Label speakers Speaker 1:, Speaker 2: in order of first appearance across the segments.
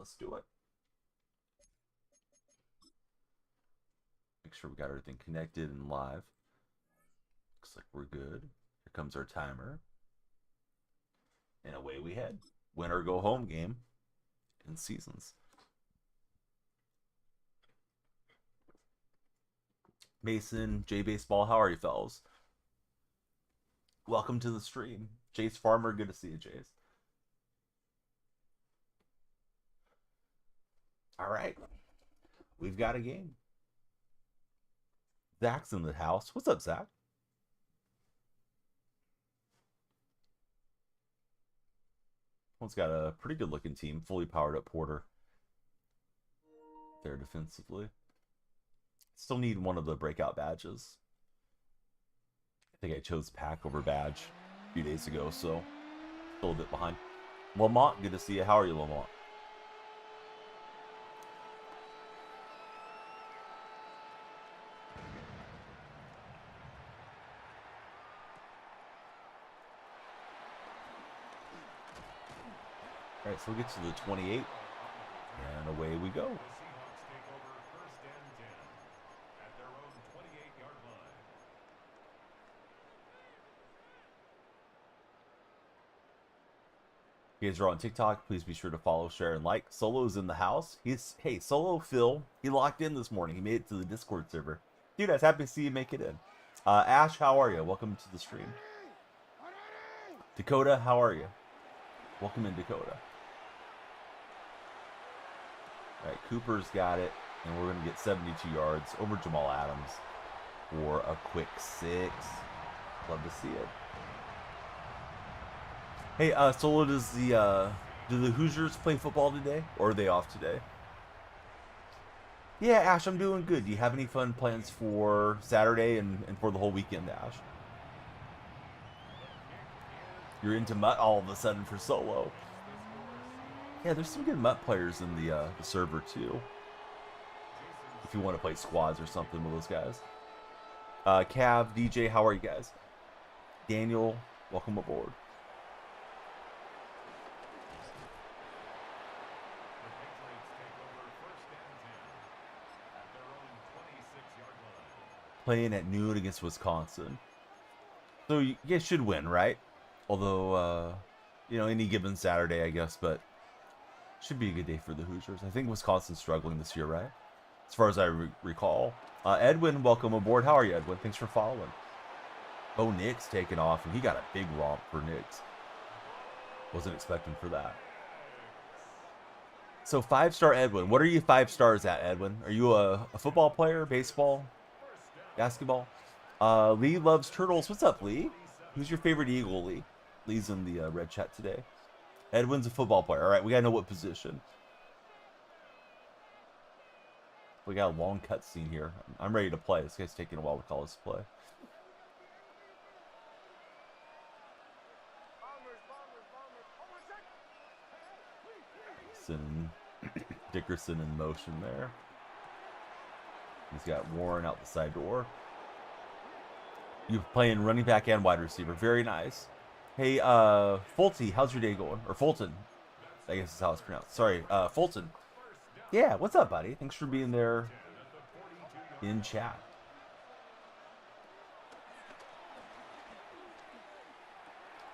Speaker 1: Let's do it. Make sure we got everything connected and live. Looks like we're good. Here comes our timer. And away we head. Win or go home game in seasons. Mason, J Baseball, how are you, fellas? Welcome to the stream. Jace Farmer, good to see you, Jace. All right. We've got a game. Zach's in the house. What's up, Zach? One's got a pretty good looking team. Fully powered up Porter. There defensively. Still need one of the breakout badges. I think I chose Pack over badge a few days ago, so still a bit behind. Lamont, good to see you. How are you, Lamont? All right, so we'll get to the 28, and away we go. If you guys are on TikTok, please be sure to follow, share, and like. Solo's in the house. Hey, Solo Phil, he locked in this morning. He made it to the Discord server. Dude, I was happy to see you make it in. Ash, how are you? Welcome to the stream. Dakota, how are you? Welcome in, Dakota. All right, Cooper's got it, and we're going to get 72 yards over Jamal Adams for a quick 6. Love to see it. Hey, Solo, do the Hoosiers play football today, or are they off today? Yeah, Ash, I'm doing good. Do you have any fun plans for Saturday and for the whole weekend, Ash? You're into Mutt all of a sudden for Solo. Yeah, there's some good Mutt players in the server, too. If you want to play squads or something with those guys. Cav, DJ, how are you guys? Daniel, welcome aboard. Playing at noon against Wisconsin. So you guys should win, right? Although, you know, any given Saturday, I guess, but should be a good day for the Hoosiers. I think Wisconsin's struggling this year, right? As far as I recall. Edwin, welcome aboard. How are you, Edwin? Thanks for following. Oh, Nick's taking off, and he got a big romp for Nick's. Wasn't expecting for that. So 5-star Edwin. What are you 5 stars at, Edwin? Are you a football player, baseball, basketball? Lee loves turtles. What's up, Lee? Who's your favorite Eagle, Lee? Lee's in the red chat today. Edwin's a football player. All right, we got to know what position. We got a long cutscene here. I'm ready to play. This guy's taking a while to call us to play. Dickerson in motion there. He's got Warren out the side door. You're playing running back and wide receiver. Very nice. Hey, Fulte, how's your day going? Or Fulton, I guess is how it's pronounced. Sorry, Fulton. Yeah, what's up, buddy? Thanks for being there in chat.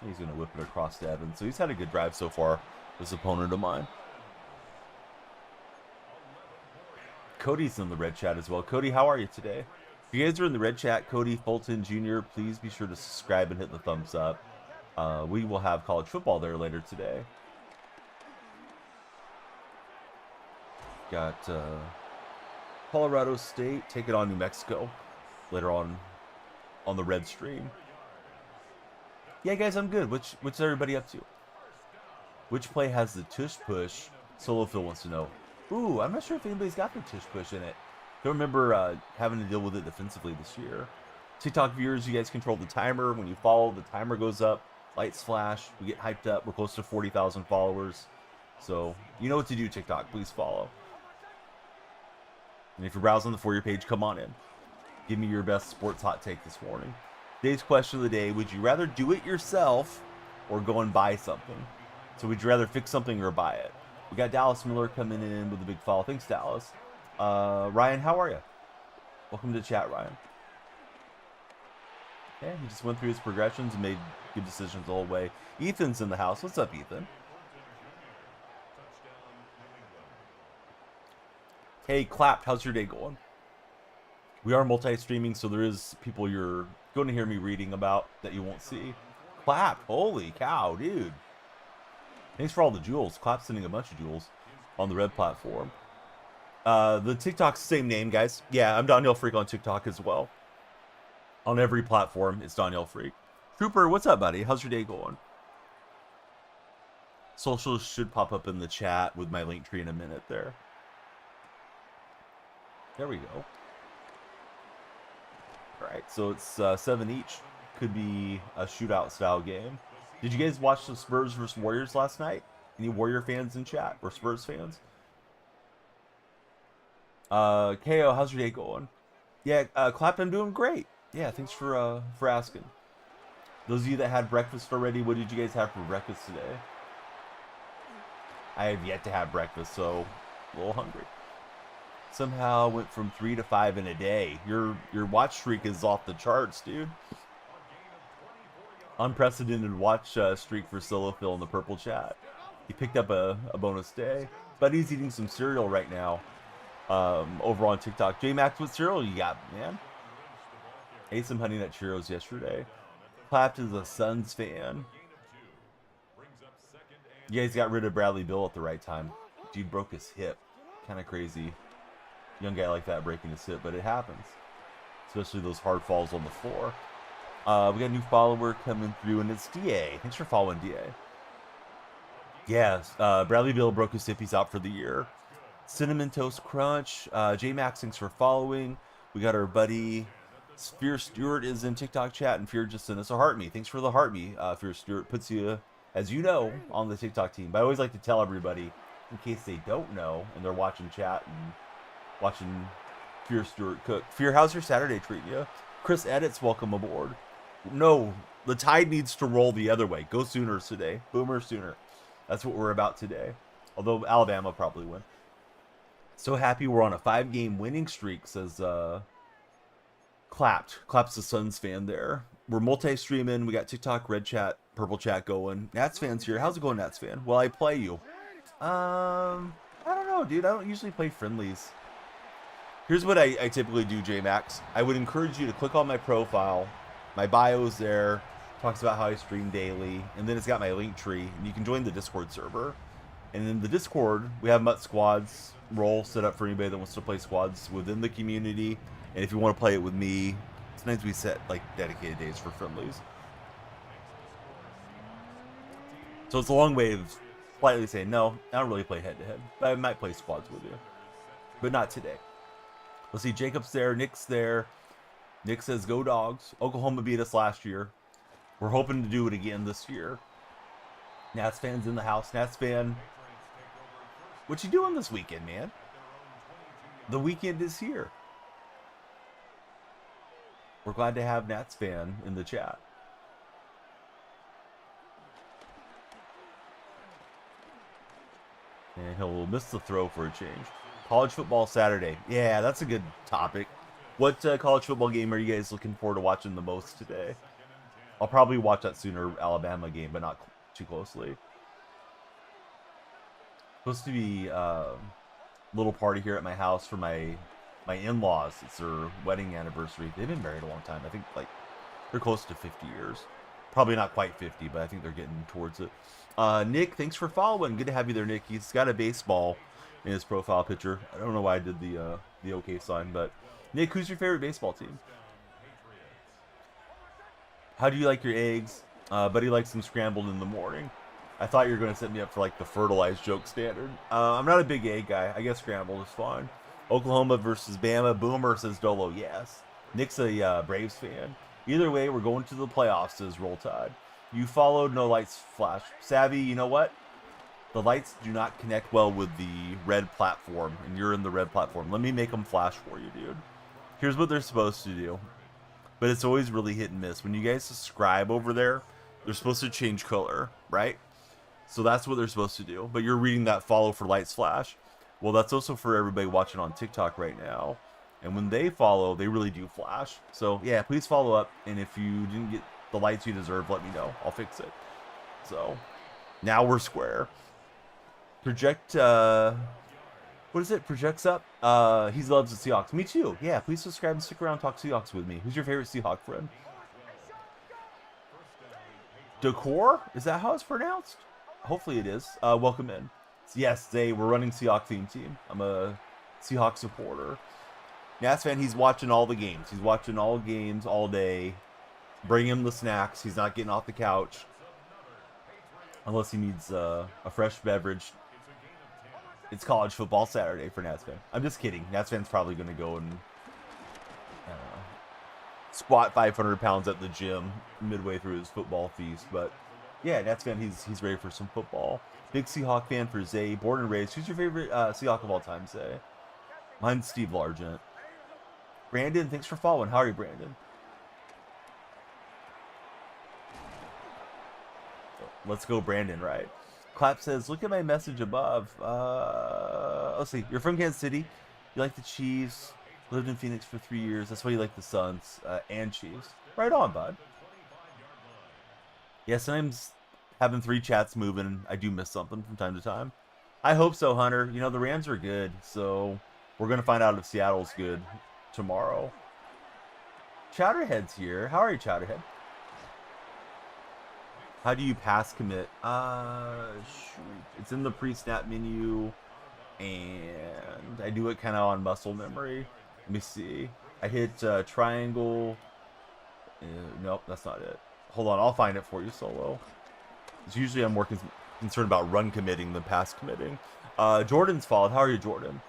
Speaker 1: He's going to whip it across to Evan. So he's had a good drive so far, this opponent of mine. Cody's in the red chat as well. Cody, how are you today? If you guys are in the red chat, Cody Fulton Jr., please be sure to subscribe and hit the thumbs up. We will have college football there later today. Got Colorado State taking on New Mexico later on the red stream. Yeah, guys, I'm good. What's everybody up to? Which play has the tush push? Solo Phil wants to know. Ooh, I'm not sure if anybody's got the tush push in it. Don't remember having to deal with it defensively this year. TikTok viewers, you guys control the timer. When you follow, the timer goes up. Lights flash. We get hyped up. We're close to 40,000 followers. So, you know what to do, TikTok. Please follow. And if you're browsing the For You page, come on in. Give me your best sports hot take this morning. Today's question of the day, would you rather do it yourself or go and buy something? So would you rather fix something or buy it? We got Dallas Miller coming in with a big follow. Thanks, Dallas. Ryan, how are you? Welcome to the chat, Ryan. Yeah, he just went through his progressions and made good decisions the whole way. Ethan's in the house. What's up, Ethan? Hey, Clapped, how's your day going? We are multi-streaming, so there is people you're going to hear me reading about that you won't see. Clapped, holy cow, dude. Thanks for all the jewels. Clapped sending a bunch of jewels on the red platform. The TikTok's the same name, guys. Yeah, I'm Daniel Freak on TikTok as well. On every platform, it's Daniel Freak. Trooper, what's up, buddy? How's your day going? Socials should pop up in the chat with my link tree in a minute there. There we go. Alright, so it's 7 each. Could be a shootout style game. Did you guys watch the Spurs versus Warriors last night? Any Warrior fans in chat or Spurs fans? KO, how's your day going? Yeah, Clap, I'm doing great. Yeah, thanks for asking. Those of you that had breakfast already, what did you guys have for breakfast today? I have yet to have breakfast, so a little hungry. Somehow went from 3 to 5 in a day. Your watch streak is off the charts, dude. Unprecedented watch streak for Solo Phil in the purple chat. He picked up a bonus day. Buddy's eating some cereal right now. Over on TikTok. J-Max, what cereal you got, man? Ate some Honey Nut Cheerios yesterday. Clapped is a Suns fan. You guys got rid of Bradley Beal at the right time. Dude broke his hip. Kind of crazy. Young guy like that breaking his hip, but it happens. Especially those hard falls on the floor. We got a new follower coming through, and it's DA. Thanks for following, DA. Yes, Bradley Beal broke his hip. He's out for the year. Cinnamon Toast Crunch. J-Max, thanks for following. We got our buddy Fear Stewart is in TikTok chat, and Fear just sent us a heart me. Thanks for the heart me. Fear Stewart puts you, as you know, on the TikTok team. But I always like to tell everybody, in case they don't know, and they're watching chat and watching Fear Stewart cook. Fear, how's your Saturday treating you? Chris Edits, welcome aboard. No, the tide needs to roll the other way. Go Sooners today. Boomer Sooner. That's what we're about today. Although Alabama probably win. So happy we're on a 5-game winning streak, says Clapped. Clapp's the Suns fan there. We're multi-streaming. We got TikTok, Red Chat, Purple Chat going. Nats fans here. How's it going, Nats fan? Well, I play you. I don't know, dude. I don't usually play friendlies. Here's what I typically do, J-Max. I would encourage you to click on my profile. My bio's there. Talks about how I stream daily. And then it's got my link tree. And you can join the Discord server. And in the Discord, we have MUT Squads role set up for anybody that wants to play squads within the community. And if you want to play it with me, sometimes we set like dedicated days for friendlies. So it's a long way of slightly saying, no, I don't really play head-to-head. But I might play squads with you. But not today. Let's see, Jacob's there, Nick's there. Nick says, go Dogs. Oklahoma beat us last year. We're hoping to do it again this year. Nats fans in the house. Nats fan, what you doing this weekend, man? The weekend is here. We're glad to have Nats fan in the chat. And he'll miss the throw for a change. College football Saturday. Yeah, that's a good topic. What college football game are you guys looking forward to watching the most today? I'll probably watch that Sooner Alabama game, but not too closely. Supposed to be a little party here at my house for my in-laws. It's their wedding anniversary. They've been married a long time. I think like they're close to 50 years. Probably not quite 50, but I think they're getting towards it. Nick, thanks for following. Good to have you there, Nick. He's got a baseball in his profile picture. I don't know why I did the OK sign, but Nick, who's your favorite baseball team? How do you like your eggs? Buddy likes them scrambled in the morning. I thought you were going to set me up for like the fertilized joke standard. I'm not a big egg guy. I guess scrambled is fine. Oklahoma versus Bama. Boomer says Dolo, yes. Nick's a Braves fan. Either way, we're going to the playoffs, says Roll Tide. You followed, no lights flash. Savvy, you know what? The lights do not connect well with the red platform, and you're in the red platform. Let me make them flash for you, dude. Here's what they're supposed to do. But it's always really hit and miss. When you guys subscribe over there, they're supposed to change color, right? So that's what they're supposed to do. But you're reading that follow for lights flash. Well, that's also for everybody watching on TikTok right now. And when they follow, they really do flash. So yeah, please follow up. And if you didn't get the lights you deserve, let me know. I'll fix it. So now we're square. Project, what is it? Projects up. He loves the Seahawks. Me too. Yeah, please subscribe and stick around and talk Seahawks with me. Who's your favorite Seahawk friend? Decor? Is that how it's pronounced? Hopefully it is. Welcome in. Yes, we're running Seahawk theme team. I'm a Seahawk supporter. Nats fan, he's watching all the games. He's watching all games all day. Bring him the snacks. He's not getting off the couch. Unless he needs a fresh beverage. It's college football Saturday for Nats fan. I'm just kidding. Nats fan's probably going to go and squat 500 pounds at the gym midway through his football feast. But yeah, Nats fan, he's ready for some football. Big Seahawk fan for Zay. Born and raised. Who's your favorite Seahawk of all time, Zay? Mine's Steve Largent. Brandon, thanks for following. How are you, Brandon? Let's go, Brandon, right? Clap says, look at my message above. Let's see. You're from Kansas City. You like the Chiefs. Lived in Phoenix for 3 years. That's why you like the Suns and Chiefs. Right on, bud. Yeah, sometimes having 3 chats moving, I do miss something from time to time. I hope so, Hunter. You know, the Rams are good, so we're going to find out if Seattle's good tomorrow. Chowderhead's here. How are you, Chowderhead? How do you pass commit? Shoot. It's in the pre-snap menu, and I do it kind of on muscle memory. Let me see. I hit triangle. Nope, that's not it. Hold on, I'll find it for you, Solo. It's usually I'm more concerned about run committing than pass committing. Jordan's followed. How are you, Jordan?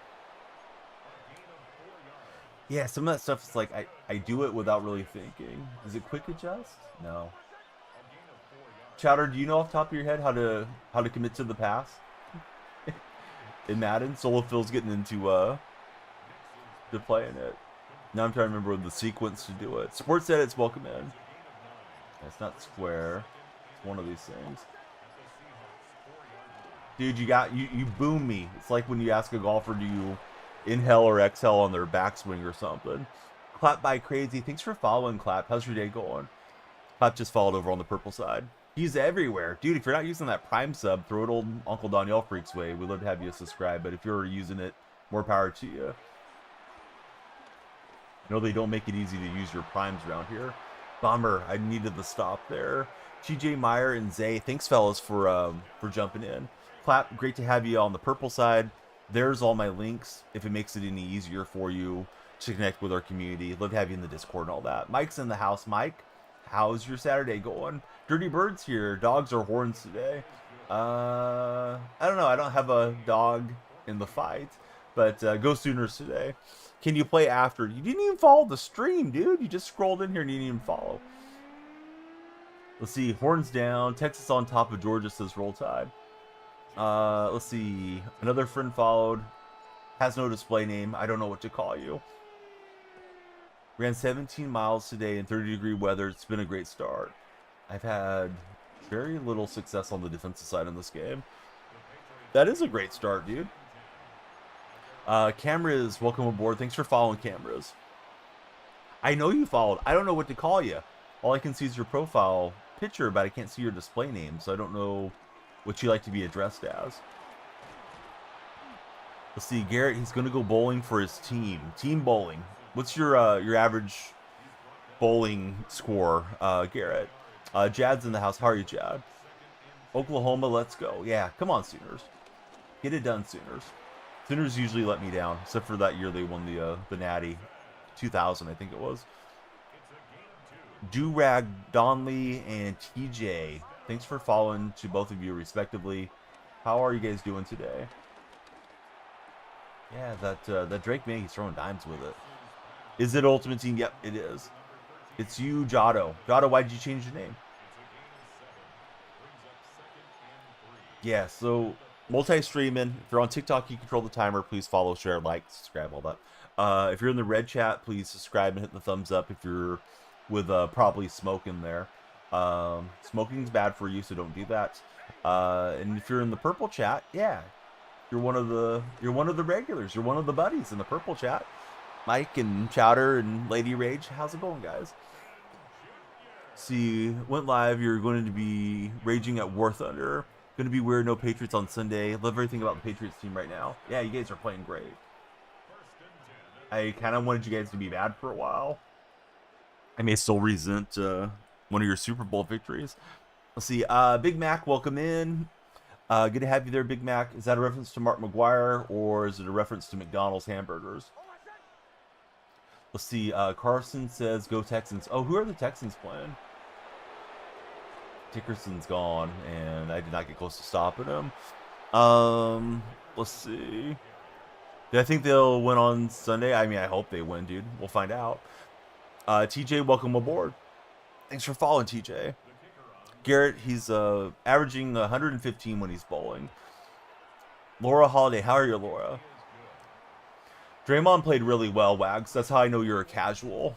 Speaker 1: Yeah, some of that stuff is like I do it without really thinking. Is it quick adjust? No. Chowder, do you know off the top of your head how to commit to the pass in Madden? Solo Phil's getting into to playing it. Now I'm trying to remember the sequence to do it. Sports edits, welcome in. It's not square. It's one of these things. Dude, you boom me. It's like when you ask a golfer, do you inhale or exhale on their backswing or something. Clap by Crazy. Thanks for following, Clap. How's your day going? Clap just followed over on the purple side. He's everywhere. Dude, if you're not using that Prime sub, throw it old Uncle Danielle Freak's way. We'd love to have you subscribe, but if you're using it, more power to you. No, they don't make it easy to use your Primes around here. Bummer. I needed the stop there. TJ Meyer and Zay, thanks, fellas, for jumping in. Clap, great to have you on the purple side. There's all my links, if it makes it any easier for you to connect with our community. Love to have you in the Discord and all that. Mike's in the house. Mike, how's your Saturday going? Dirty Bird's here. Dogs or horns today? I don't know. I don't have a dog in the fight, but go Sooners today. Can you play after? You didn't even follow the stream, dude. You just scrolled in here and you didn't even follow. Let's see. Horns down. Texas on top of Georgia, says Roll Tide. Let's see. Another friend followed. Has no display name. I don't know what to call you. Ran 17 miles today in 30-degree weather. It's been a great start. I've had very little success on the defensive side in this game. That is a great start, dude. Cameras, welcome aboard. Thanks for following, Cameras. I know you followed. I don't know what to call you. All I can see is your profile picture, but I can't see your display name, so I don't know what you like to be addressed as. Let's see, Garrett, he's going to go bowling for his team. Team bowling. What's your average bowling score, Garrett? Jad's in the house. How are you, Jad? Oklahoma, let's go. Yeah, come on, Sooners. Get it done, Sooners. Sooners usually let me down, except for that year they won the Natty. 2000, I think it was. Durag, Donley, and TJ. Thanks for following to both of you, respectively. How are you guys doing today? Yeah, that Drake man, he's throwing dimes with it. Is it Ultimate Team? Yep, it is. It's you, Jotto. Jotto, why did you change your name? Yeah, so multi-streaming. If you're on TikTok, you control the timer. Please follow, share, like, subscribe, all that. If you're in the red chat, please subscribe and hit the thumbs up if you're with probably smoking there. Smoking's bad for you, so don't do that. And if you're in the purple chat, yeah, you're one of the regulars. You're one of the buddies in the purple chat. Mike and Chowder and Lady Rage, how's it going, guys? See, went live. You're going to be raging at War Thunder. Going to be weird. No Patriots on Sunday. Love everything about the Patriots team right now. Yeah, you guys are playing great. I kind of wanted you guys to be bad for a while. I may still resent one of your Super Bowl victories. Let's see. Big Mac, welcome in. Good to have you there, Big Mac. Is that a reference to Mark McGuire or is it a reference to McDonald's hamburgers? Let's see. Carson says, go Texans. Oh, who are the Texans playing? Dickerson's gone, and I did not get close to stopping him. Let's see. Do I think they'll win on Sunday? I mean, I hope they win, dude. We'll find out. TJ, welcome aboard. Thanks for following, TJ. Garrett, he's averaging 115 when he's bowling. Laura Holiday, how are you, Laura? Draymond played really well, Wags. That's how I know you're a casual.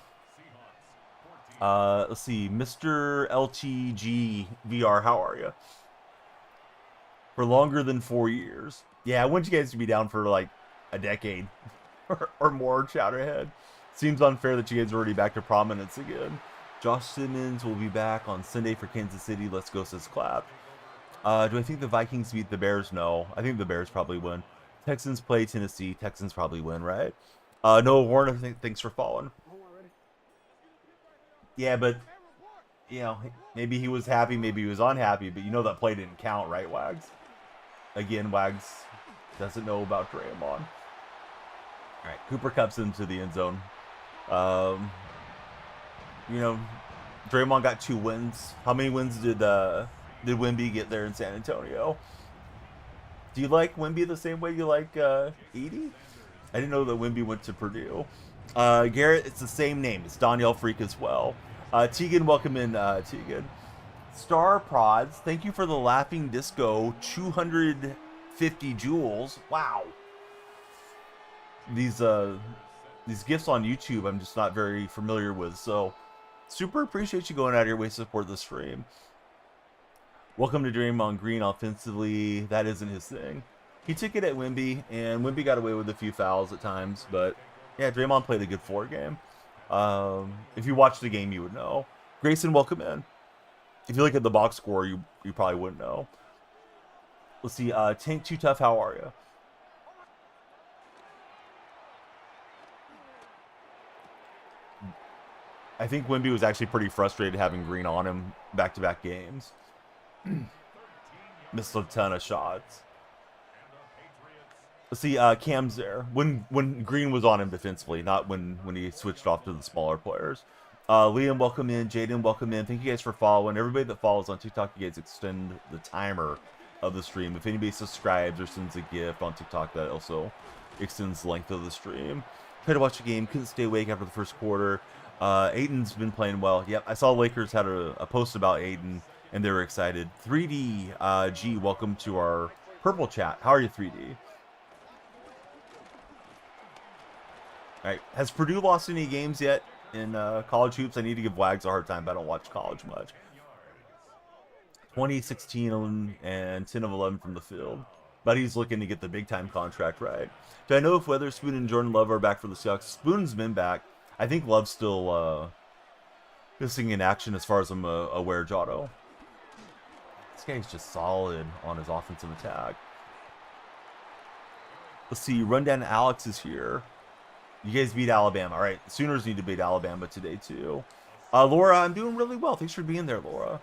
Speaker 1: Let's see. Mr. LTG VR, how are you? For longer than 4 years. Yeah, I want you guys to be down for like a decade or more, Chowderhead. Seems unfair that you guys are already back to prominence again. Josh Simmons will be back on Sunday for Kansas City. Let's go, says Clap. Do I think the Vikings beat the Bears? No. I think the Bears probably win. Texans play Tennessee. Texans probably win, right? Noah Warner, thanks for following. Yeah, but, you know, maybe he was happy, maybe he was unhappy, but you know that play didn't count, right, Wags? Again, Wags doesn't know about Draymond. All right, Cooper Kupp's into the end zone. You know, Draymond got 2 wins. How many wins did Wemby get there in San Antonio? Do you like Wemby the same way you like Edie? I didn't know that Wemby went to Purdue. Garrett, it's the same name. It's Danielle Freak as well. Tegan, welcome in, Tegan. Star Prods, thank you for the Laughing Disco 250 jewels. Wow. These gifts on YouTube I'm just not very familiar with, so super appreciate you going out of your way to support the stream. Welcome to Draymond Green offensively. That isn't his thing. He took it at Wemby, and Wemby got away with a few fouls at times, but yeah, Draymond played a good 4 game. If you watched the game, you would know. Grayson, welcome in. If you look at the box score, you probably wouldn't know. Let's see. Tank Too Tough, how are you? I think Wemby was actually pretty frustrated having Green on him back-to-back games. Missed a ton of shots. Let's see, Cam's there. When Green was on him defensively, not when he switched off to the smaller players. Liam, welcome in. Jaden, welcome in. Thank you guys for following. Everybody that follows on TikTok, you guys extend the timer of the stream. If anybody subscribes or sends a gift on TikTok, that also extends the length of the stream. Tried to watch the game, couldn't stay awake after the first quarter. Aiden's been playing well. Yep, I saw Lakers had a post about Aiden, and they were excited. 3D G, welcome to our purple chat. How are you, 3D? All right, has Purdue lost any games yet in college hoops? I need to give Wags a hard time, but I don't watch college much. 2016 and 10 of 11 from the field. But he's looking to get the big-time contract, right? Do I know if Weatherspoon and Jordan Love are back for the Seahawks? Spoon's been back. I think Love's still missing in action as far as I'm aware, Jotto. This guy's just solid on his offensive attack. Let's see. Rundown Alex is here. You guys beat Alabama. All right. The Sooners need to beat Alabama today, too. Laura, I'm doing really well. Thanks for being there, Laura.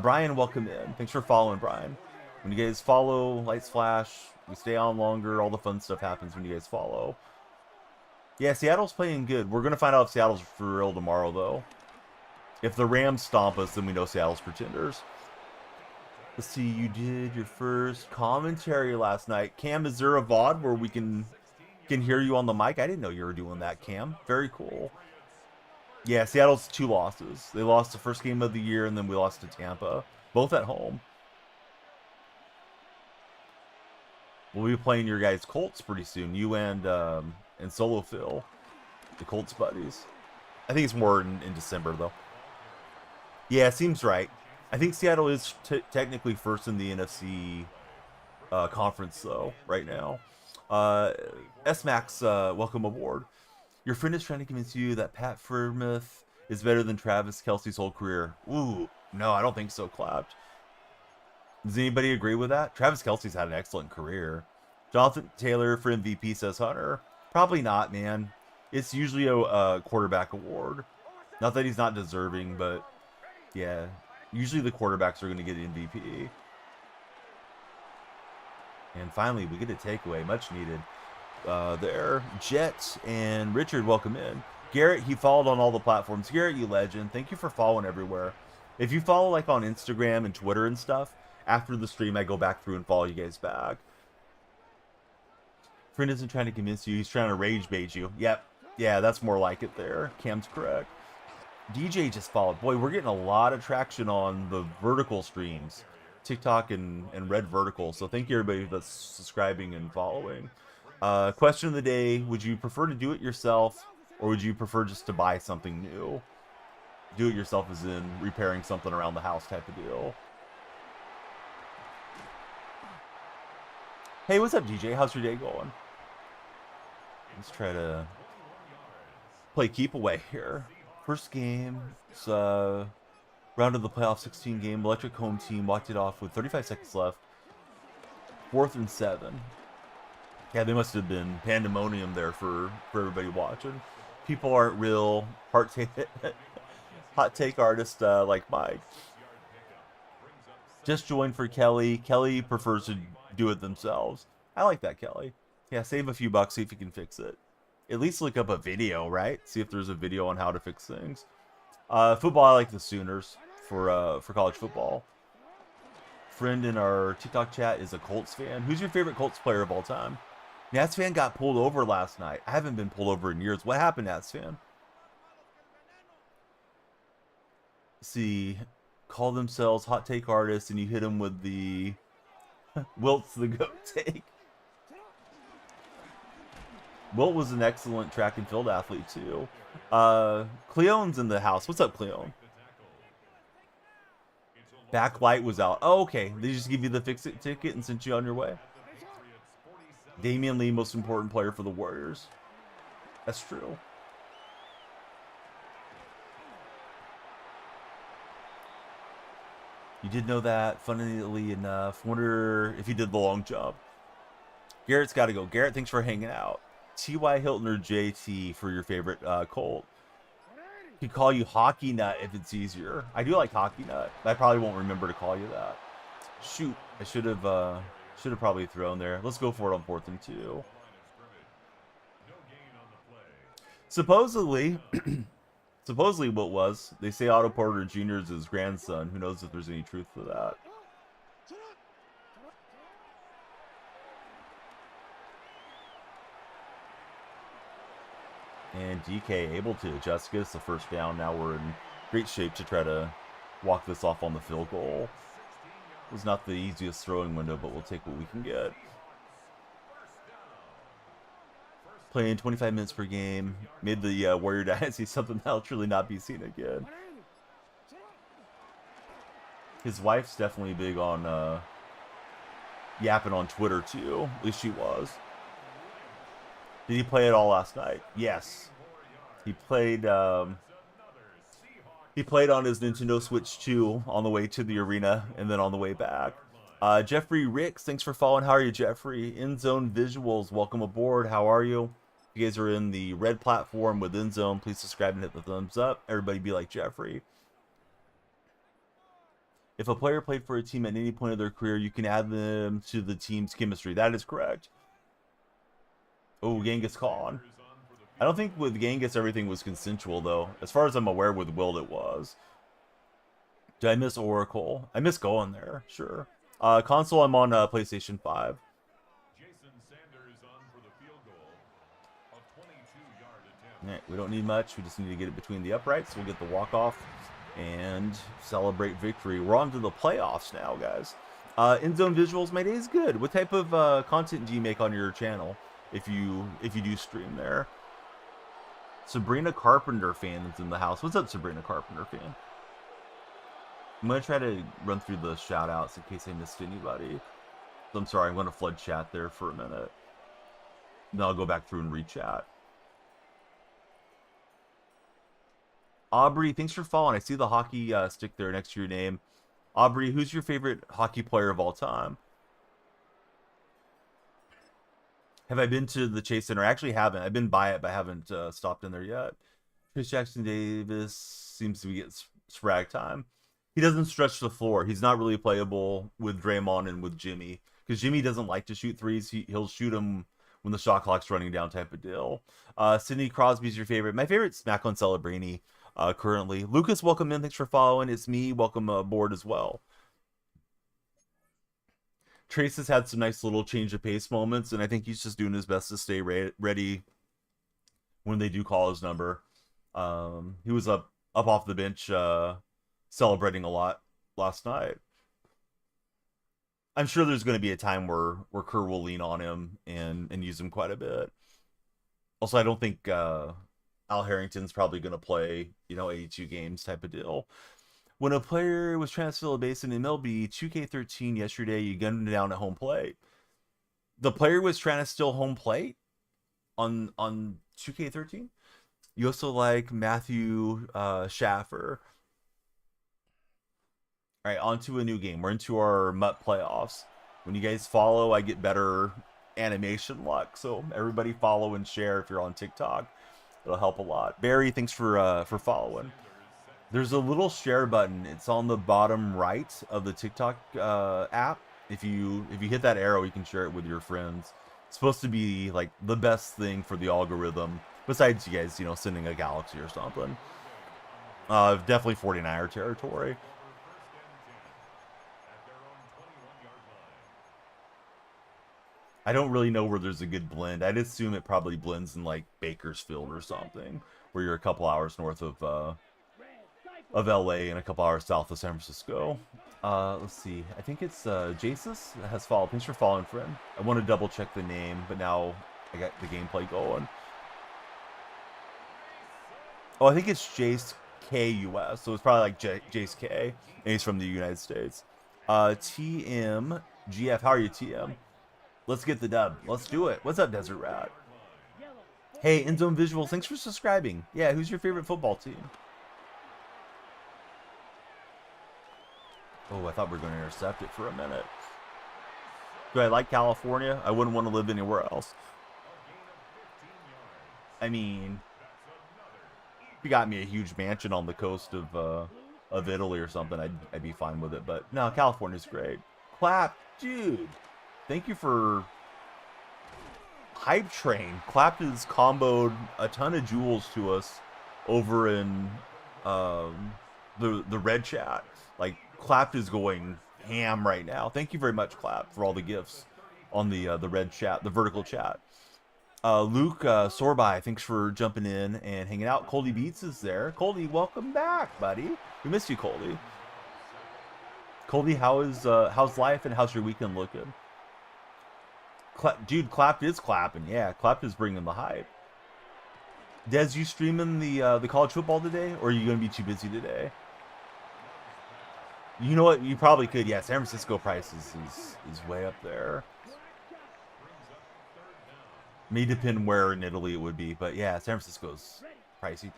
Speaker 1: Brian, welcome in. Thanks for following, Brian. When you guys follow, lights flash, we stay on longer. All the fun stuff happens when you guys follow. Yeah, Seattle's playing good. We're going to find out if Seattle's for real tomorrow, though. If the Rams stomp us, then we know Seattle's pretenders. Let's see, you did your first commentary last night. Cam, is there a VOD where we can hear you on the mic? I didn't know you were doing that, Cam. Very cool. Yeah, Seattle's 2 losses. They lost the first game of the year, and then we lost to Tampa. Both at home. We'll be playing your guys' Colts pretty soon. You and Solo Phil, the Colts buddies. I think it's more in December, though. Yeah, seems right. I think Seattle is technically first in the NFC conference, though, right now. S-Max, welcome aboard. Your friend is trying to convince you that Pat Freiermuth is better than Travis Kelce's whole career. Ooh, no, I don't think so, Clapped. Does anybody agree with that? Travis Kelce's had an excellent career. Jonathan Taylor for MVP, says Hunter. Probably not, man. It's usually a quarterback award. Not that he's not deserving, but yeah. Usually the quarterbacks are going to get MVP. And finally, we get a takeaway. Much needed. There. Jet and Richard, welcome in. Garrett, he followed on all the platforms. Garrett, you legend. Thank you for following everywhere. If you follow like on Instagram and Twitter and stuff, after the stream, I go back through and follow you guys back. Friend isn't trying to convince you. He's trying to rage bait you. Yep. Yeah, that's more like it there. Cam's correct. DJ just followed. Boy, we're getting a lot of traction on the vertical streams. TikTok and Red Vertical. So thank you everybody that's subscribing and following. Question of the day. Would you prefer to do it yourself, or would you prefer just to buy something new? Do it yourself as in repairing something around the house type of deal. Hey, what's up, DJ? How's your day going? Let's try to play keep away here. First game, it's round of the playoff 16 game. Electric home team walked it off with 35 seconds left. 4th and 7. Yeah, they must have been pandemonium there for everybody watching. People aren't real hot take artists like Mike. Just joined for Kelly. Kelly prefers to do it themselves. I like that, Kelly. Yeah, save a few bucks, see if you can fix it. At least look up a video, right? See if there's a video on how to fix things. Football, I like the Sooners for college football. Friend in our TikTok chat is a Colts fan. Who's your favorite Colts player of all time? Nats fan got pulled over last night. I haven't been pulled over in years. What happened, Nats fan? See, call themselves hot take artists, and you hit them with the Wilt's the goat take. Wilt was an excellent track and field athlete too. Cleone's in the house. What's up, Cleone? Backlight was out. Oh, okay. They just give you the fix-it ticket and sent you on your way. Damian Lee, most important player for the Warriors. That's true. You did know that, funnily enough. Wonder if he did the long jump. Garrett's got to go. Garrett, thanks for hanging out. T.Y. Hilton or JT for your favorite Colt. Could call you Hockey Nut if it's easier. I do like Hockey Nut. I probably won't remember to call you that. Shoot, I should have probably thrown there. Let's go for it on 4th and 2. Supposedly, what was, they say Otto Porter Jr. is his grandson. Who knows if there's any truth to that. And DK able to adjust, get us the first down. Now we're in great shape to try to walk this off on the field goal. It was not the easiest throwing window, but we'll take what we can get. Playing 25 minutes per game. Made the Warrior Dynasty something that'll truly not be seen again. His wife's definitely big on yapping on Twitter too. At least she was. Did he play it all last night? Yes. He played on his Nintendo Switch 2 on the way to the arena and then on the way back. Jeffrey Ricks, thanks for following. How are you, Jeffrey? End Zone Visuals, welcome aboard. How are you? If you guys are in the red platform with End Zone, please subscribe and hit the thumbs up. Everybody be like Jeffrey. If a player played for a team at any point of their career, you can add them to the team's chemistry. That is correct. Oh, Genghis Khan. I don't think with Genghis everything was consensual, though. As far as I'm aware, with Will it was. Did I miss Oracle? I miss going there, sure. Console, I'm on PlayStation 5. Right, we don't need much. We just need to get it between the uprights. We'll get the walk-off and celebrate victory. We're on to the playoffs now, guys. End Zone Visuals, my day is good. What type of content do you make on your channel? If you do stream there. Sabrina Carpenter fan is in the house. What's up, Sabrina Carpenter fan? I'm going to try to run through the shout outs in case I missed anybody. So I'm sorry, I'm going to flood chat there for a minute. Then I'll go back through and re-chat. Aubrey, thanks for following. I see the hockey stick there next to your name. Aubrey, who's your favorite hockey player of all time? Have I been to the Chase Center? I actually haven't. I've been by it, but I haven't stopped in there yet. Chris Jackson Davis seems to be getting sporadic time. He doesn't stretch the floor. He's not really playable with Draymond and with Jimmy because Jimmy doesn't like to shoot threes. He'll shoot them when the shot clock's running down type of deal. Sidney Crosby's your favorite. My favorite's Macklin Celebrini currently. Lucas, welcome in. Thanks for following. It's me. Welcome aboard as well. Trace has had some nice little change of pace moments, and I think he's just doing his best to stay ready when they do call his number. He was up off the bench celebrating a lot last night. I'm sure there's going to be a time where Kerr will lean on him and use him quite a bit. Also, I don't think Al Harrington's probably going to play 82 games type of deal. When a player was trying to steal a base in MLB 2K13 yesterday, you gunned him down at home plate. The player was trying to steal home plate on 2K13. You also like Matthew Schaffer. All right, on to a new game. We're into our MUT playoffs. When you guys follow, I get better animation luck. So everybody follow and share if you're on TikTok. It'll help a lot. Barry, thanks for following. There's a little share button. It's on the bottom right of the TikTok app. If you hit that arrow, you can share it with your friends. It's supposed to be like the best thing for the algorithm, besides you guys, sending a galaxy or something. Definitely 49er territory. I don't really know where there's a good blend. I'd assume it probably blends in like Bakersfield or something, where you're a couple hours north of LA and a couple hours south of San Francisco. Let's see. I think it's Jasus has followed. Thanks for following, friend. I want to double check the name, but now I got the gameplay going. Oh, I think it's Jace KUS, so it's probably like Jace K, and he's from the United States. TM GF, how are you, TM? Let's get the dub. Let's do it. What's up, Desert Rat? Hey, Endzone Visual, thanks for subscribing. Yeah, who's your favorite football team? Oh, I thought we were going to intercept it for a minute. Do I like California? I wouldn't want to live anywhere else. I mean, if you got me a huge mansion on the coast of Italy or something, I'd be fine with it. But no, California's great. Clap, dude. Thank you for Hype Train. Clap has comboed a ton of jewels to us over in the red chat. Like, Clap is going ham right now. Thank you very much, Clap, for all the gifts on the red chat, the vertical chat. Luke Sorbai, thanks for jumping in and hanging out. Coldy Beats is there. Coldy, welcome back, buddy. We missed you, Coldy. Coldy, how's life and how's your weekend looking? Dude, Clapped is clapping. Yeah, Clapped is bringing the hype. Des, you streaming the college football today, or are you gonna be too busy today? You know what? You probably could. Yeah, San Francisco prices is way up there. May depend where in Italy it would be, but yeah, San Francisco's pricey.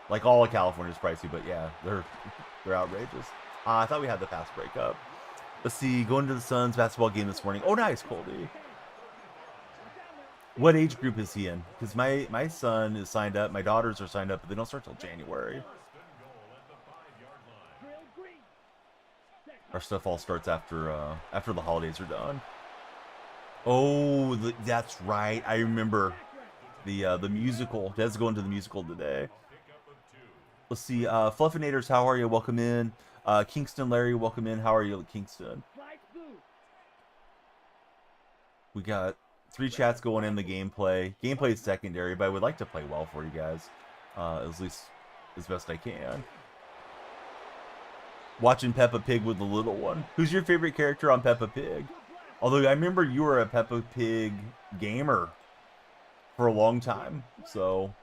Speaker 1: Like all of California's pricey, but yeah, they're outrageous. I thought we had the fast breakup. Let's see, going to the Suns basketball game this morning. Oh, nice, Colby. What age group is he in? Because my son is signed up, my daughters are signed up, but they don't start till January. Our stuff all starts after the holidays are done. Oh, that's right. I remember the musical. Dad's going to the musical today. Let's see. Fluffinators, how are you? Welcome in. Kingston Larry, welcome in. How are you, Kingston? We got 3 chats going in the gameplay. Gameplay is secondary, but I would like to play well for you guys. At least as best I can. Watching Peppa Pig with the little one. Who's your favorite character on Peppa Pig? Although I remember you were a Peppa Pig gamer for a long time. So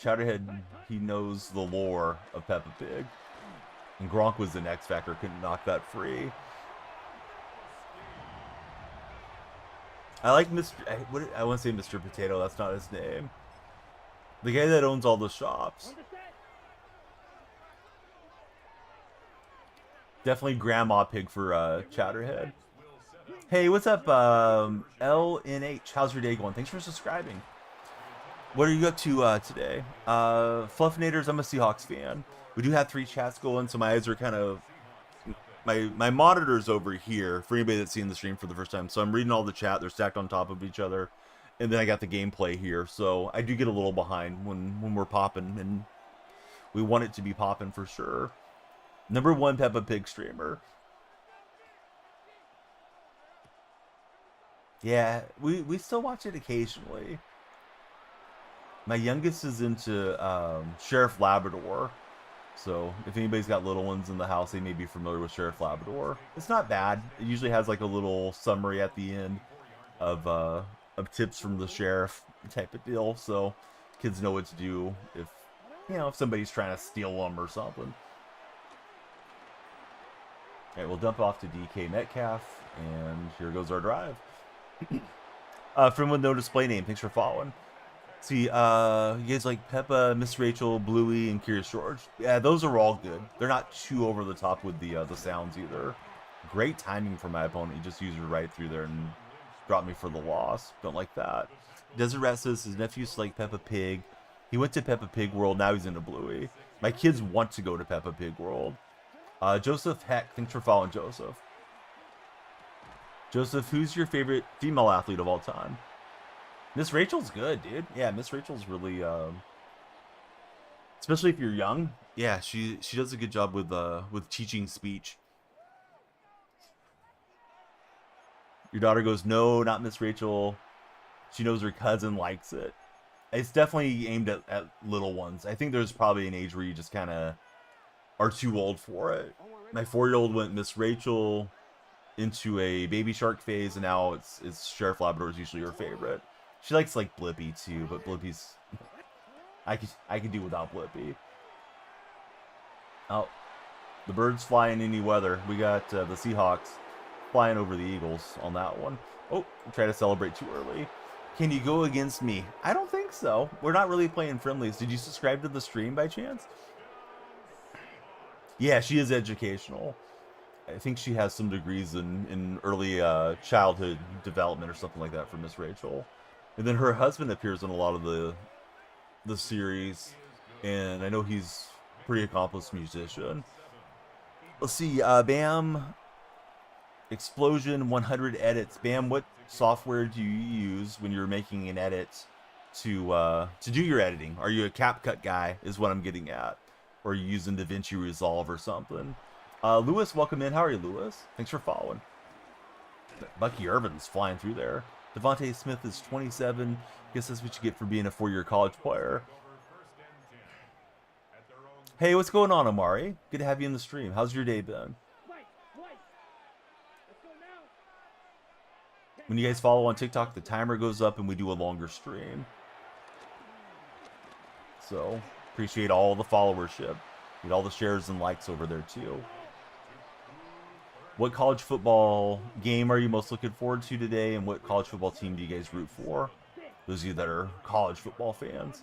Speaker 1: Chowderhead, he knows the lore of Peppa Pig. And Gronk was an X Factor, couldn't knock that free. I like Mr. I want to say Mr. Potato, that's not his name. The guy that owns all the shops. Definitely Grandma Pig for Chowderhead. Hey, what's up, LNH? How's your day going? Thanks for subscribing. What are you up to today? Fluffinators, I'm a Seahawks fan. We do have 3 chats going, so my eyes are kind of... My monitor's over here, for anybody that's seeing the stream for the first time. So I'm reading all the chat. They're stacked on top of each other. And then I got the gameplay here. So I do get a little behind when we're popping. And we want it to be popping for sure. #1 Peppa Pig streamer. Yeah, we still watch it occasionally. My youngest is into Sheriff Labrador. So if anybody's got little ones in the house, they may be familiar with Sheriff Labrador. It's not bad. It usually has like a little summary at the end of tips from the sheriff type of deal. So kids know what to do if if somebody's trying to steal them or something. All right, we'll dump off to DK Metcalf, and here goes our drive. Friend with no display name, thanks for following. See, you guys like Peppa, Miss Rachel, Bluey, and Curious George? Yeah, those are all good. They're not too over the top with the sounds either. Great timing for my opponent. He just used it right through there and dropped me for the loss. Don't like that. Desert Rat says his nephew used to like Peppa Pig. He went to Peppa Pig World. Now he's into Bluey. My kids want to go to Peppa Pig World. Joseph Heck, thanks for following, Joseph. Joseph, who's your favorite female athlete of all time? Miss Rachel's good, dude. Yeah, Miss Rachel's really, especially if you're young. Yeah, she does a good job with teaching speech. Your daughter goes, no, not Miss Rachel. She knows her cousin likes it. It's definitely aimed at little ones. I think there's probably an age where you just kind of are too old for it. My 4-year-old went Miss Rachel into a Baby Shark phase, and now it's Sheriff Labrador is usually her favorite. She likes like Blippi too, but Blippi's I could do without Blippi. Oh, the birds fly in any weather. We got the Seahawks flying over the Eagles on that one. Oh, try to celebrate too early. Can you go against me? I don't think so. We're not really playing friendlies. Did you subscribe to the stream by chance? Yeah, she is educational. I think she has some degrees in early childhood development or something like that for Miss Rachel. And then her husband appears in a lot of the series, and I know he's a pretty accomplished musician. Let's see, Bam, Explosion 100 edits. Bam, what software do you use when you're making an edit to do your editing? Are you a CapCut guy? Is what I'm getting at, or are you using DaVinci Resolve or something? Lewis, welcome in. How are you, Lewis? Thanks for following. Bucky Irvin's flying through there. Devontae Smith is 27. Guess that's what you get for being a 4-year college player. Hey, what's going on, Amari? Good to have you in the stream. How's your day been? When you guys follow on TikTok, the timer goes up and we do a longer stream. So, appreciate all the followership. Get all the shares and likes over there, too. What college football game are you most looking forward to today, and what college football team do you guys root for? Those of you that are college football fans.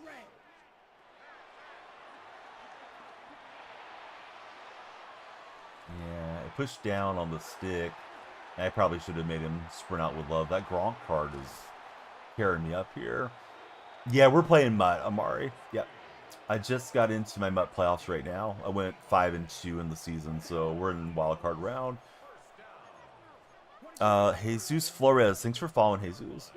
Speaker 1: Yeah, I pushed down on the stick. I probably should have made him sprint out with love. That Gronk card is carrying me up here. Yeah, we're playing Mutt, Amari. Yep. I just got into my Mutt playoffs right now. I went 5-2 in the season, so we're in wild card round. Jesus Flores, thanks for following, Jesus.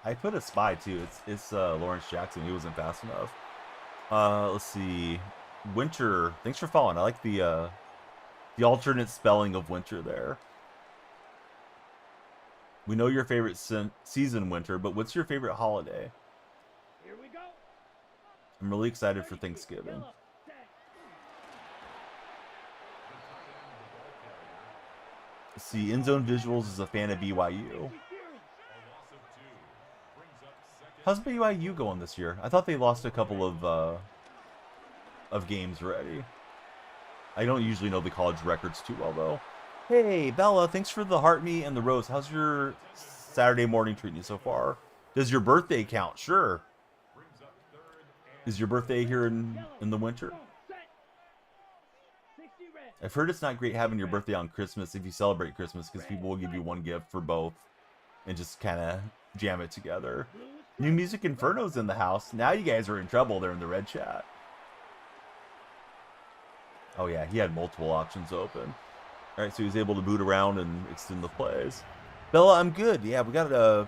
Speaker 1: I put a spy too. It's Lawrence Jackson. He wasn't fast enough. Let's see. Winter, thanks for following. I like the alternate spelling of winter there. We know your favorite season, Winter, but what's your favorite holiday? Here we go. I'm really excited for Thanksgiving. See, In Zone Visuals is a fan of BYU. How's BYU going this year? I thought they lost a couple of games already. I don't usually know the college records too well, though. Hey, Bella, thanks for the heart me and the rose. How's your Saturday morning treating you so far? Does your birthday count? Sure. Is your birthday here in the winter? I've heard it's not great having your birthday on Christmas if you celebrate Christmas because people will give you one gift for both and just kind of jam it together. New Music Inferno's in the house. Now you guys are in trouble there in the red chat. Oh yeah, he had multiple options open. All right, so he was able to boot around and extend the plays. Bella, I'm good. Yeah, we got a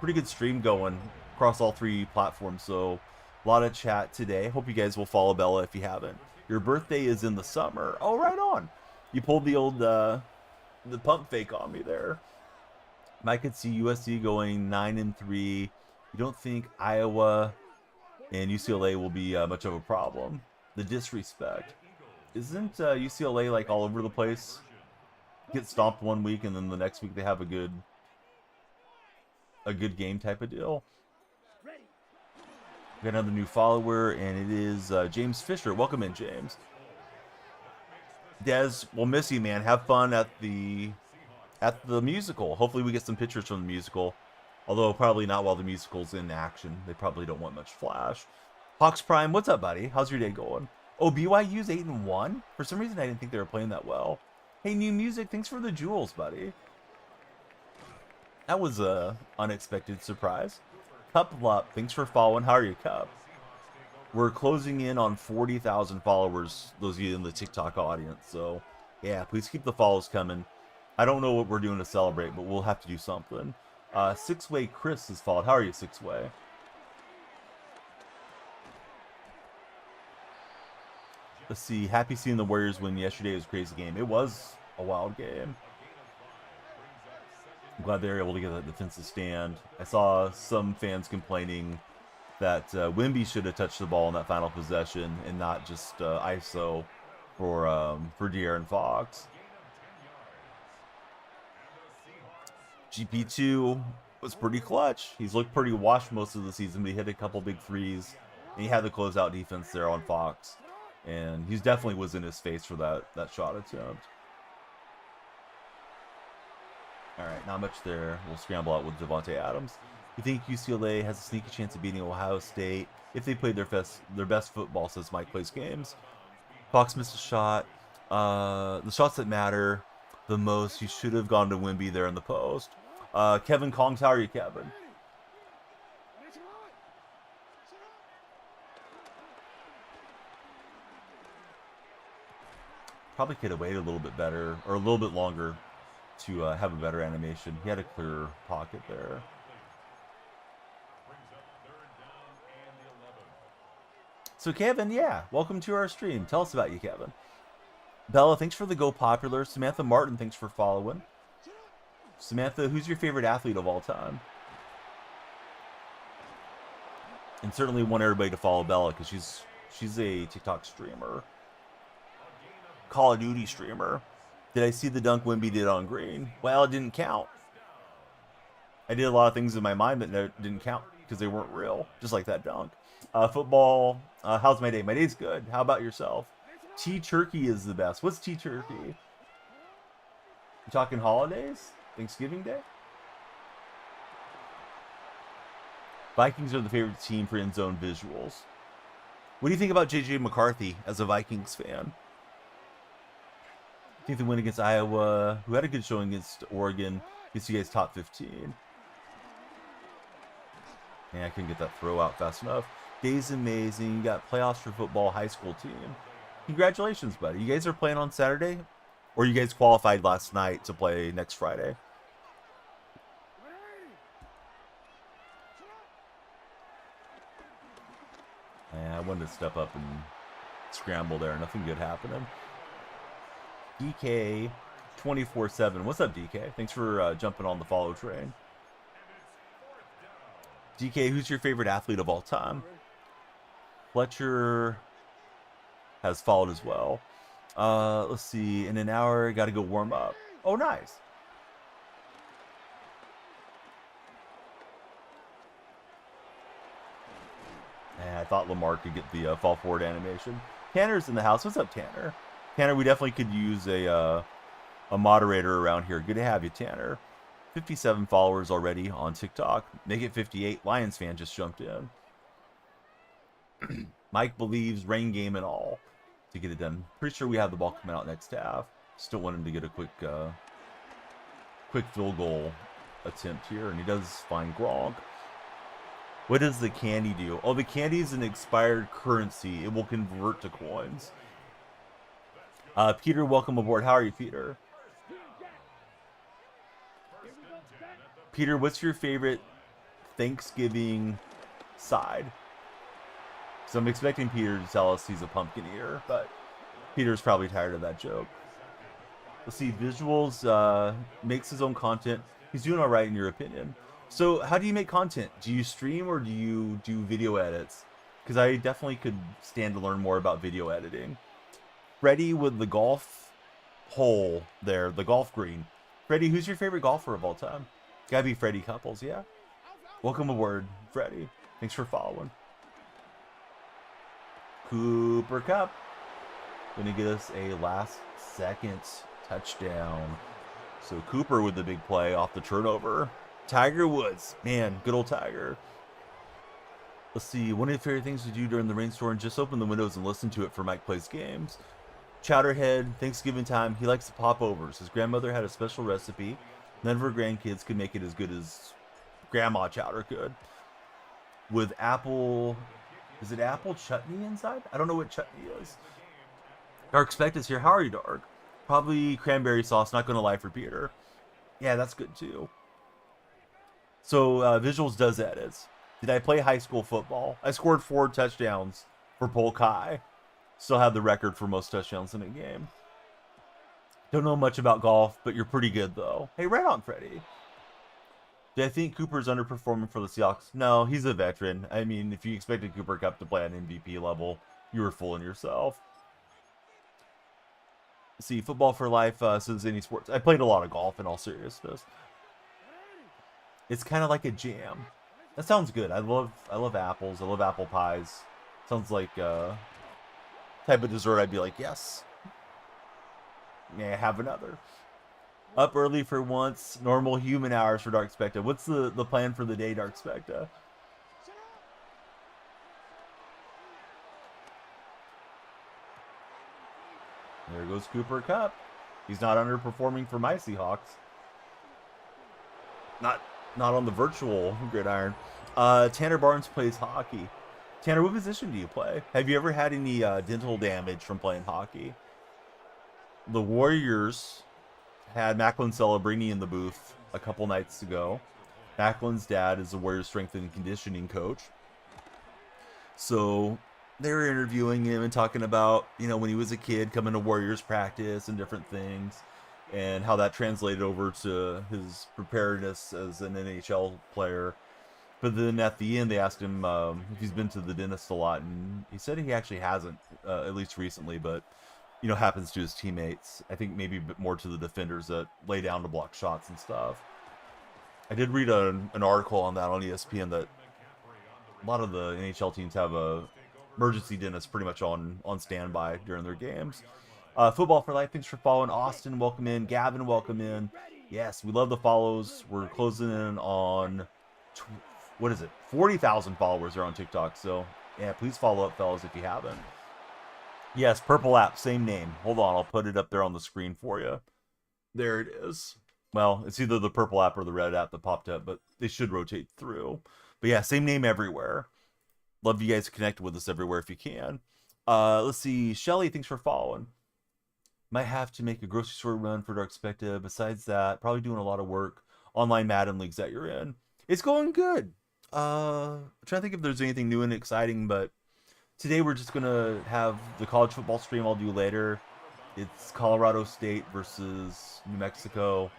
Speaker 1: pretty good stream going across all 3 platforms, so a lot of chat today. Hope you guys will follow Bella if you haven't. Your birthday is in the summer. Oh, right on. You pulled the old the pump fake on me there. I could see USC going 9-3. You don't think Iowa and UCLA will be much of a problem? The disrespect. Isn't UCLA like all over the place? Get stomped one week and then the next week they have a good game type of deal. We got another new follower, and it is James Fisher. Welcome in, James. Des, we'll miss you, man. Have fun at the musical. Hopefully we get some pictures from the musical. Although probably not while the musical's in action. They probably don't want much flash. Hawks Prime, what's up, buddy? How's your day going? Oh, BYU's 8-1? For some reason I didn't think they were playing that well. Hey, New Music, thanks for the jewels, buddy. That was a unexpected surprise. Cup Lup, thanks for following. How are you, Cup? We're closing in on 40,000 followers, those of you in the TikTok audience. So, yeah, please keep the follows coming. I don't know what we're doing to celebrate, but we'll have to do something. Six-Way Chris has followed. How are you, Six-Way? Let's see. Happy seeing the Warriors win yesterday. It was a crazy game. It was a wild game. I'm glad they were able to get that defensive stand. I saw some fans complaining that Wemby should have touched the ball in that final possession and not just ISO for De'Aaron Fox. GP2 was pretty clutch. He's looked pretty washed most of the season, but he hit a couple big threes. And he had the closeout defense there on Fox. And he definitely was in his face for that shot attempt. All right, not much there. We'll scramble out with Devontae Adams. You think UCLA has a sneaky chance of beating Ohio State if they played their best football since Mike plays games? Fox missed a shot. The shots that matter the most, you should have gone to Wemby there in the post. Kevin Kongs, how are you, Kevin? Probably could have waited a little bit better, or a little bit longer to have a better animation. He had a clear pocket there. So Kevin, yeah, welcome to our stream. Tell us about you, Kevin. Bella, thanks for the Go Popular. Samantha Martin, thanks for following. Samantha, who's your favorite athlete of all time? And certainly want everybody to follow Bella because she's a TikTok streamer. Call of Duty streamer. Did I see the dunk Wemby did on Green? Well, it didn't count. I did a lot of things in my mind that didn't count because they weren't real, just like that dunk. Football, how's my day? My day's good. How about yourself? Turkey is the best. What's Turkey? You talking holidays? Thanksgiving Day? Vikings are the favorite team for end zone visuals. What do you think about JJ McCarthy as a Vikings fan? I think the win against Iowa, who had a good showing against Oregon, gets you guys top 15. Yeah, I couldn't get that throw out fast enough. Day's amazing. You got playoffs for football, high school team. Congratulations, buddy. You guys are playing on Saturday? Or you guys qualified last night to play next Friday? Yeah, I wanted to step up and scramble there. Nothing good happening. DK 24/7. What's up, DK? Thanks for jumping on the follow train. DK, who's your favorite athlete of all time? Fletcher has followed as well. Let's see. In an hour, got to go warm up. Oh, nice. And I thought Lamar could get the fall forward animation. Tanner's in the house. What's up, Tanner? Tanner, we definitely could use a moderator around here. Good to have you, Tanner. 57 followers already on TikTok. Make it 58. Lions fan just jumped in. Mike believes rain game and all to get it done. Pretty sure we have the ball coming out next half. Still want him to get a quick field goal attempt here, and he does find Gronk. What does the candy do? Oh, the candy is an expired currency. It will convert to coins. Peter, welcome aboard. How are you, Peter? Peter, what's your favorite Thanksgiving side? So I'm expecting Peter to tell us he's a pumpkin eater, but Peter's probably tired of that joke. Let's see, Visuals makes his own content. He's doing all right in your opinion. So how do you make content? Do you stream or do you do video edits? Because I definitely could stand to learn more about video editing. Freddie with the golf hole there, the golf green. Freddie, who's your favorite golfer of all time? Gotta be Freddie Couples, yeah? Welcome aboard, Freddie. Thanks for following. Cooper Kupp. Gonna get us a last second touchdown. So Cooper with the big play off the turnover. Tiger Woods. Man, good old Tiger. Let's see. One of the favorite things to do during the rainstorm, just open the windows and listen to it for Mike Plays Games. Chowderhead, Thanksgiving time, he likes the popovers. His grandmother had a special recipe. None of her grandkids could make it as good as Grandma Chowder could. With apple... Is it apple chutney inside? I don't know what chutney is. Dark Spect is here. How are you, Dark? Probably cranberry sauce. Not going to lie for Peter. Yeah, that's good too. So, Visuals does edits. Did I play high school football? I scored 4 touchdowns for Polk High. Still have the record for most touchdowns in a game. Don't know much about golf, but you're pretty good, though. Hey, right on, Freddie. Do I think Cooper's underperforming for the Seahawks? No, he's a veteran. I mean, if you expected Cooper Kupp to play at MVP level, you were fooling yourself. See, Football for Life says any sports. I played a lot of golf in all seriousness. It's kind of like a jam. That sounds good. I love apples. I love apple pies. Sounds like type of dessert I'd be like, yes. May I have another? Up early for once. Normal human hours for Dark Specta. What's the plan for the day, Dark Specta? There goes Cooper Kupp. He's not underperforming for my Seahawks. Not on the virtual gridiron. Tanner Barnes plays hockey. Tanner, what position do you play? Have you ever had any dental damage from playing hockey? The Warriors had Macklin Celebrini in the booth a couple nights ago. Macklin's dad is the Warriors strength and conditioning coach. So they were interviewing him and talking about, you know, when he was a kid coming to Warriors practice and different things, and how that translated over to his preparedness as an NHL player. But then at the end, they asked him if he's been to the dentist a lot, and he said he actually hasn't, at least recently, but, you know, happens to his teammates. I think maybe a bit more to the defenders that lay down to block shots and stuff. I did read an article on that on ESPN that a lot of the NHL teams have a emergency dentist pretty much on standby during their games. Football for Life, thanks for following. Austin, welcome in. Gavin, welcome in. Yes, we love the follows. We're closing in on, 40,000 followers are on TikTok. So, yeah, please follow up, fellas, if you haven't. Yes, Purple App, same name. Hold on, I'll put it up there on the screen for you. There it is. Well, it's either the Purple App or the Red App that popped up, but they should rotate through. But yeah, same name everywhere. Love you guys to connect with us everywhere if you can. Let's see. Shelly, thanks for following. Might have to make a grocery store run for Dark Specta. Besides that, probably doing a lot of work. Online Madden leagues that you're in. It's going good. I'm trying to think if there's anything new and exciting, but today we're just going to have the college football stream I'll do later. It's Colorado State versus New Mexico.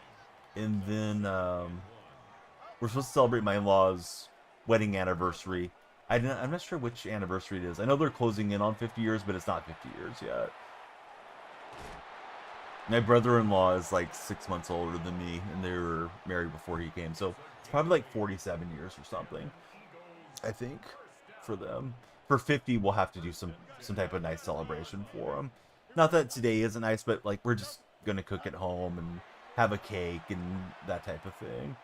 Speaker 1: And then we're supposed to celebrate my in-laws' wedding anniversary. I'm not sure which anniversary it is. I know they're closing in on 50 years, but it's not 50 years yet. My brother-in-law is like 6 months older than me, and they were married before he came, so it's probably like 47 years or something, I think, for them. For 50, we'll have to do some type of nice celebration for them. Not that today isn't nice, but like we're just gonna cook at home and have a cake and that type of thing.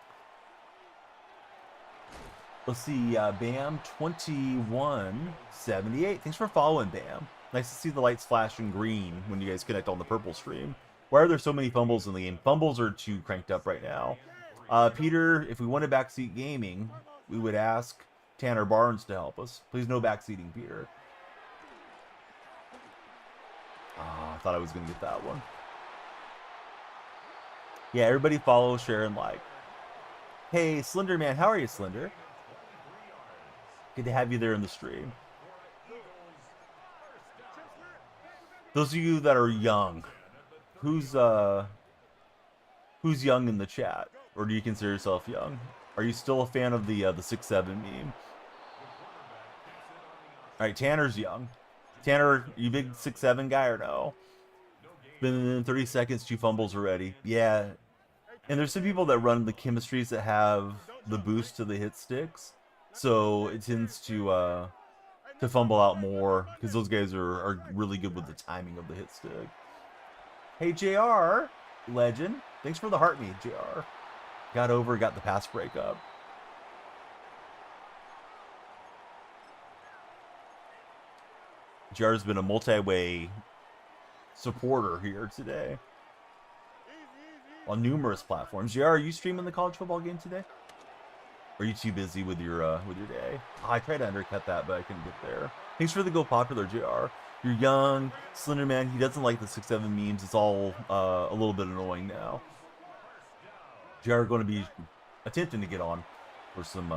Speaker 1: Let's see, Bam 2178. Thanks for following, Bam. Nice to see the lights flashing green when you guys connect on the purple stream. Why are there so many fumbles in the game? Fumbles are too cranked up right now. Peter, if we wanted backseat gaming, we would ask Tanner Barnes to help us. Please no backseating, Peter. I thought I was going to get that one. Yeah, everybody follow, share, and like. Hey, Slender Man, how are you, Slender? Good to have you there in the stream. Those of you that are young, who's young in the chat, or do you consider yourself young? Are you still a fan of the 6'7" meme? All right, Tanner's young. Tanner, you big 6'7" guy or no? Been in 30 seconds, 2 fumbles already. Yeah, and there's some people that run the chemistries that have the boost to the hit sticks, so it tends to fumble out more because those guys are really good with the timing of the hit stick. Hey, JR, legend. Thanks for the heart meet, JR. Got the pass breakup. JR's been a multi-way supporter here today on numerous platforms. JR, are you streaming the college football game today? Or are you too busy with your day? I tried to undercut that, but I couldn't get there. Thanks for the go popular, JR. You're young, Slender Man. He doesn't like the 6'7" memes. It's all a little bit annoying now. JR going to be attempting to get on for some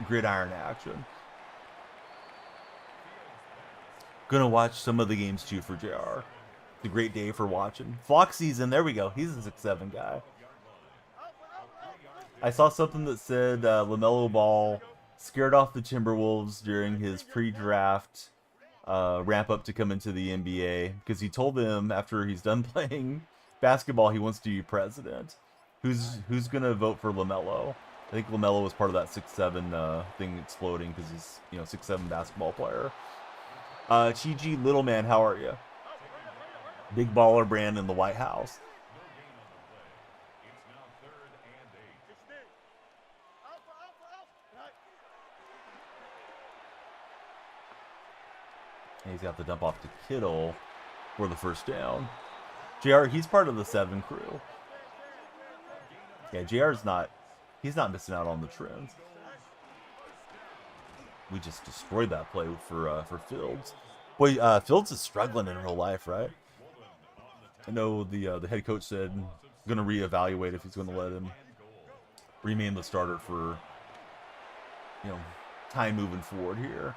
Speaker 1: gridiron action. Gonna watch some of the games too for JR. It's a great day for watching. Flock season, there we go. He's a 6'7" guy. I saw something that said LaMelo Ball scared off the Timberwolves during his pre-draft ramp up to come into the NBA because he told them after he's done playing basketball he wants to be president. Who's gonna vote for LaMelo? I think LaMelo was part of that 6'7" thing exploding because he's 6'7" basketball player. Chi Little Man, how are you? Big baller brand in the White House. And he's got the dump off to Kittle for the first down. JR, he's part of the 7 crew. Yeah, he's not missing out on the trends. We just destroyed that play for Fields. Boy, Fields is struggling in real life, right? I know the head coach said going to reevaluate if he's going to let him remain the starter for time moving forward here.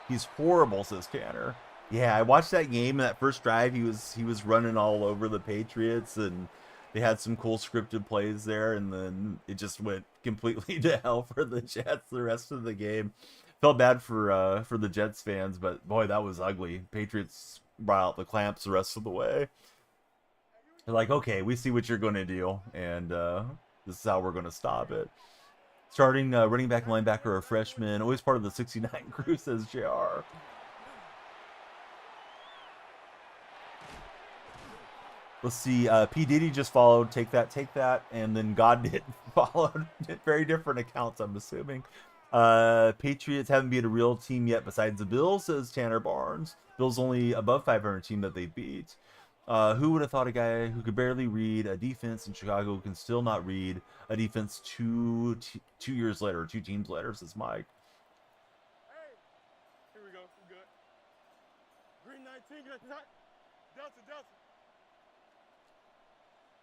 Speaker 1: He's horrible, says Tanner. Yeah, I watched that game in that first drive. He was running all over the Patriots, and they had some cool scripted plays there, and then it just went completely to hell for the Jets the rest of the game. Felt bad for the Jets fans, but boy, that was ugly. Patriots brought out the clamps the rest of the way. They're like, okay, we see what you're going to do, and this is how we're going to stop it. Starting running back and linebacker, a freshman, always part of the 69 crew, says JR. Let's see, P. Diddy just followed, take that, and then God did followed. Very different accounts, I'm assuming. Patriots haven't beat a real team yet besides the Bills, says Tanner Barnes. Bills only above 500 team that they beat. Who would have thought a guy who could barely read a defense in Chicago can still not read a defense 2 years later, 2 teams later, says Mike.
Speaker 2: Hey, here we go. We're good. Green 19, get that.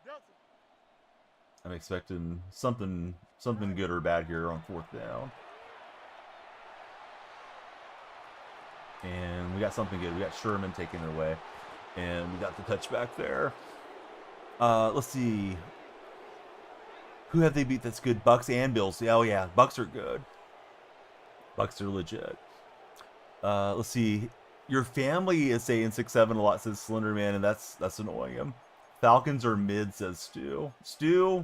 Speaker 2: Delta.
Speaker 1: I'm expecting something good or bad here on 4th down. And we got something good. We got Sherman taking it away. And we got the touchback there. Let's see. Who have they beat that's good? Bucks and Bills. Oh, yeah. Bucks are good. Bucks are legit. Let's see. Your family is saying 6'7" a lot, says Slenderman, and that's annoying him. Falcons are mid, says Stu. Stu,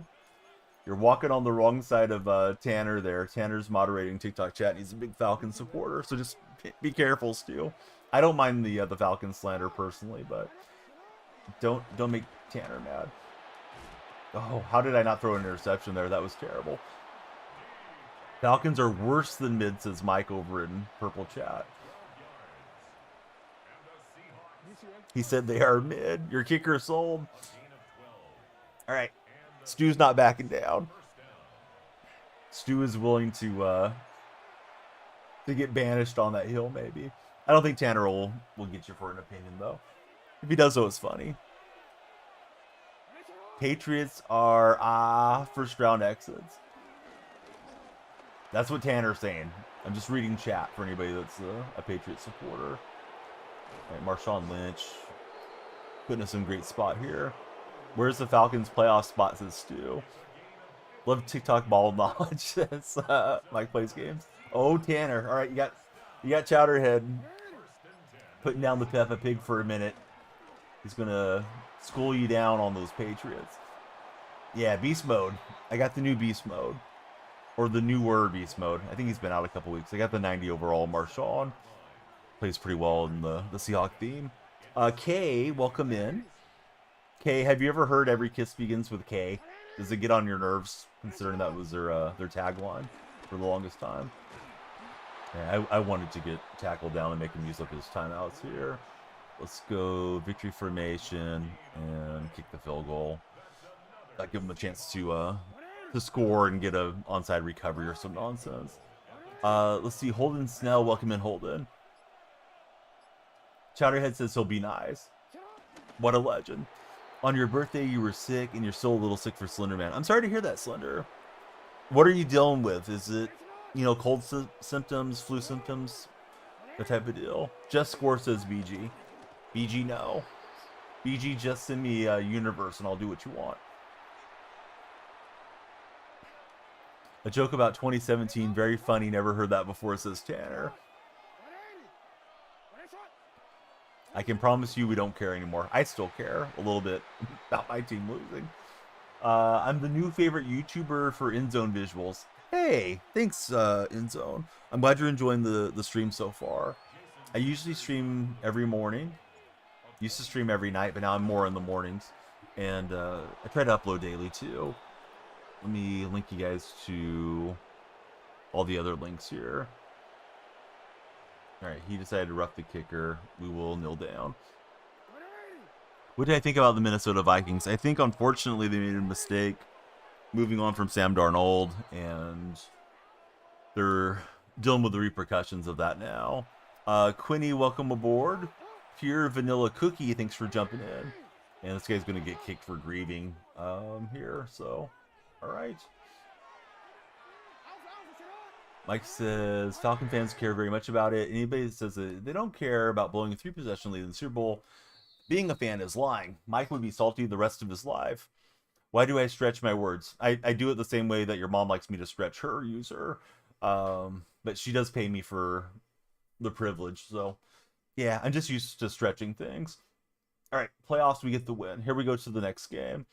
Speaker 1: you're walking on the wrong side of Tanner there. Tanner's moderating TikTok chat, and he's a big Falcon supporter, so just be careful, Stu. I don't mind the Falcon slander personally, but don't make Tanner mad. Oh, how did I not throw an interception there? That was terrible. Falcons are worse than mid, says Mike over in purple chat. He said they are mid. Your kicker sold. All right. Stu's not backing down. Stu is willing to get banished on that hill, maybe. I don't think Tanner will get you for an opinion, though. If he does, though, it's funny. Patriots are first round exits. That's what Tanner's saying. I'm just reading chat for anybody that's a Patriot supporter. All right, Marshawn Lynch putting us in a great spot here. Where's the Falcons playoff spot, says Stu. Love TikTok ball knowledge, says Mike plays games. Oh, Tanner. All right, you got Chowderhead putting down the Peppa Pig for a minute. He's going to school you down on those Patriots. Yeah, beast mode. I got the new beast mode. Or the newer beast mode. I think he's been out a couple weeks. I got the 90 overall Marshawn. Plays pretty well in the Seahawk theme. Kay, welcome in. Kay, have you ever heard Every Kiss Begins with K? Does it get on your nerves, considering that was their tagline for the longest time? Yeah, I wanted to get tackled down and make him use up his timeouts here. Let's go victory formation and kick the field goal. That give him a chance to score and get a onside recovery or some nonsense. Let's see, Holden Snell, welcome in, Holden. Chowderhead says he'll be nice. What a legend. On your birthday, you were sick, and you're still a little sick for Slenderman. I'm sorry to hear that, Slender. What are you dealing with? Is it, cold symptoms, flu symptoms, that type of deal? Just score, says BG. BG, no. BG, just send me a universe, and I'll do what you want. A joke about 2017, very funny, never heard that before, says Tanner. I can promise you we don't care anymore. I still care a little bit about my team losing. I'm the new favorite YouTuber for Endzone visuals. Hey, thanks, Endzone. I'm glad you're enjoying the stream so far. I usually stream every morning. Used to stream every night, but now I'm more in the mornings. And I try to upload daily, too. Let me link you guys to all the other links here. All right, he decided to rough the kicker. We will kneel down. What did I think about the Minnesota Vikings? I think, unfortunately, they made a mistake moving on from Sam Darnold, and they're dealing with the repercussions of that now. Quinny, welcome aboard. Pure Vanilla Cookie, thanks for jumping in. And this guy's going to get kicked for grieving here, so all right. Mike says, Falcon fans care very much about it. Anybody that says that they don't care about blowing a 3-possession lead in the Super Bowl, being a fan is lying. Mike would be salty the rest of his life. Why do I stretch my words? I do it the same way that your mom likes me to stretch her user. But she does pay me for the privilege. So, yeah, I'm just used to stretching things. All right, playoffs, we get the win. Here we go to the next game.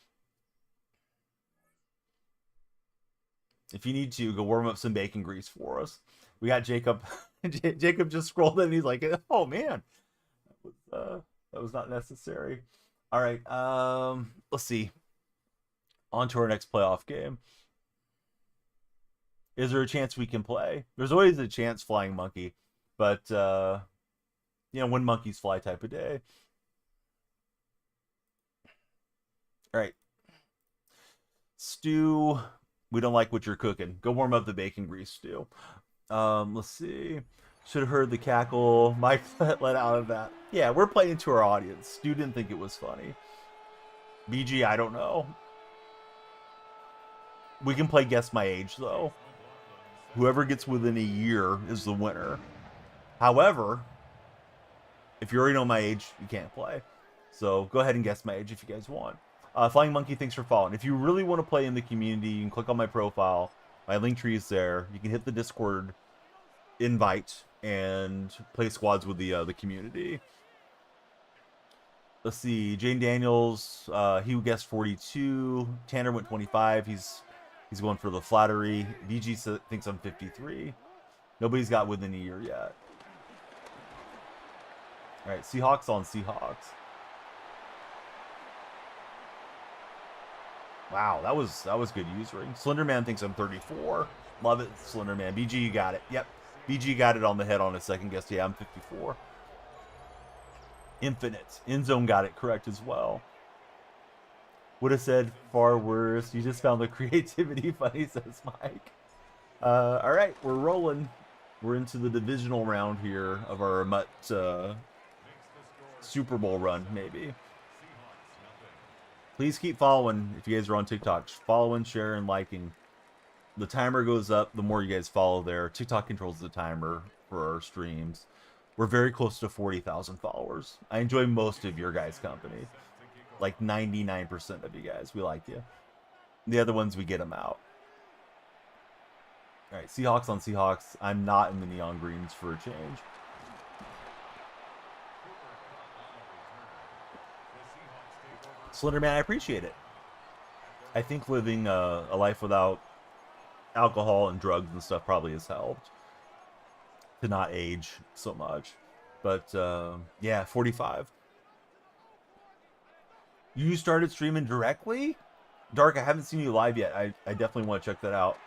Speaker 1: If you need to, go warm up some bacon grease for us. We got Jacob. Jacob just scrolled in and he's like, oh, man. That was not necessary. All right. Let's see. On to our next playoff game. Is there a chance we can play? There's always a chance, Flying Monkey. But, when monkeys fly type of day. All right. Stu... We don't like what you're cooking. Go warm up the bacon grease, Stu. Let's see. Should have heard the cackle. Mike let out of that. Yeah, we're playing to our audience. Stu didn't think it was funny. BG, I don't know. We can play Guess My Age, though. Whoever gets within a year is the winner. However, if you already know my age, you can't play. So go ahead and guess my age if you guys want. Flying Monkey, thanks for following. If you really want to play in the community, you can click on my profile. My link tree is there. You can hit the Discord invite and play squads with the community. Let's see, Jane Daniels, he guessed 42. Tanner went 25. He's going for the flattery. VG thinks I'm 53. Nobody's got within a year yet. All right, Seahawks on Seahawks. Wow, that was good usering. Slenderman thinks I'm 34. Love it, Slenderman. BG, you got it. Yep, BG got it on the head on his second guess. Yeah, I'm 54. Infinite. Endzone got it correct as well. Would have said far worse. You just found the creativity funny, says Mike. All right, we're rolling. We're into the divisional round here of our Mutt Super Bowl run, maybe. Please keep following if you guys are on TikTok. Following, sharing, liking. The timer goes up the more you guys follow there. TikTok controls the timer for our streams. We're very close to 40,000 followers. I enjoy most of your guys' company. Like 99% of you guys. We like you. The other ones, we get them out. All right, Seahawks on Seahawks. I'm not in the neon greens for a change. Slenderman, I appreciate it. I think living a life without alcohol and drugs and stuff probably has helped to not age so much. But yeah, 45. You started streaming directly? Dark, I haven't seen you live yet. I definitely want to check that out.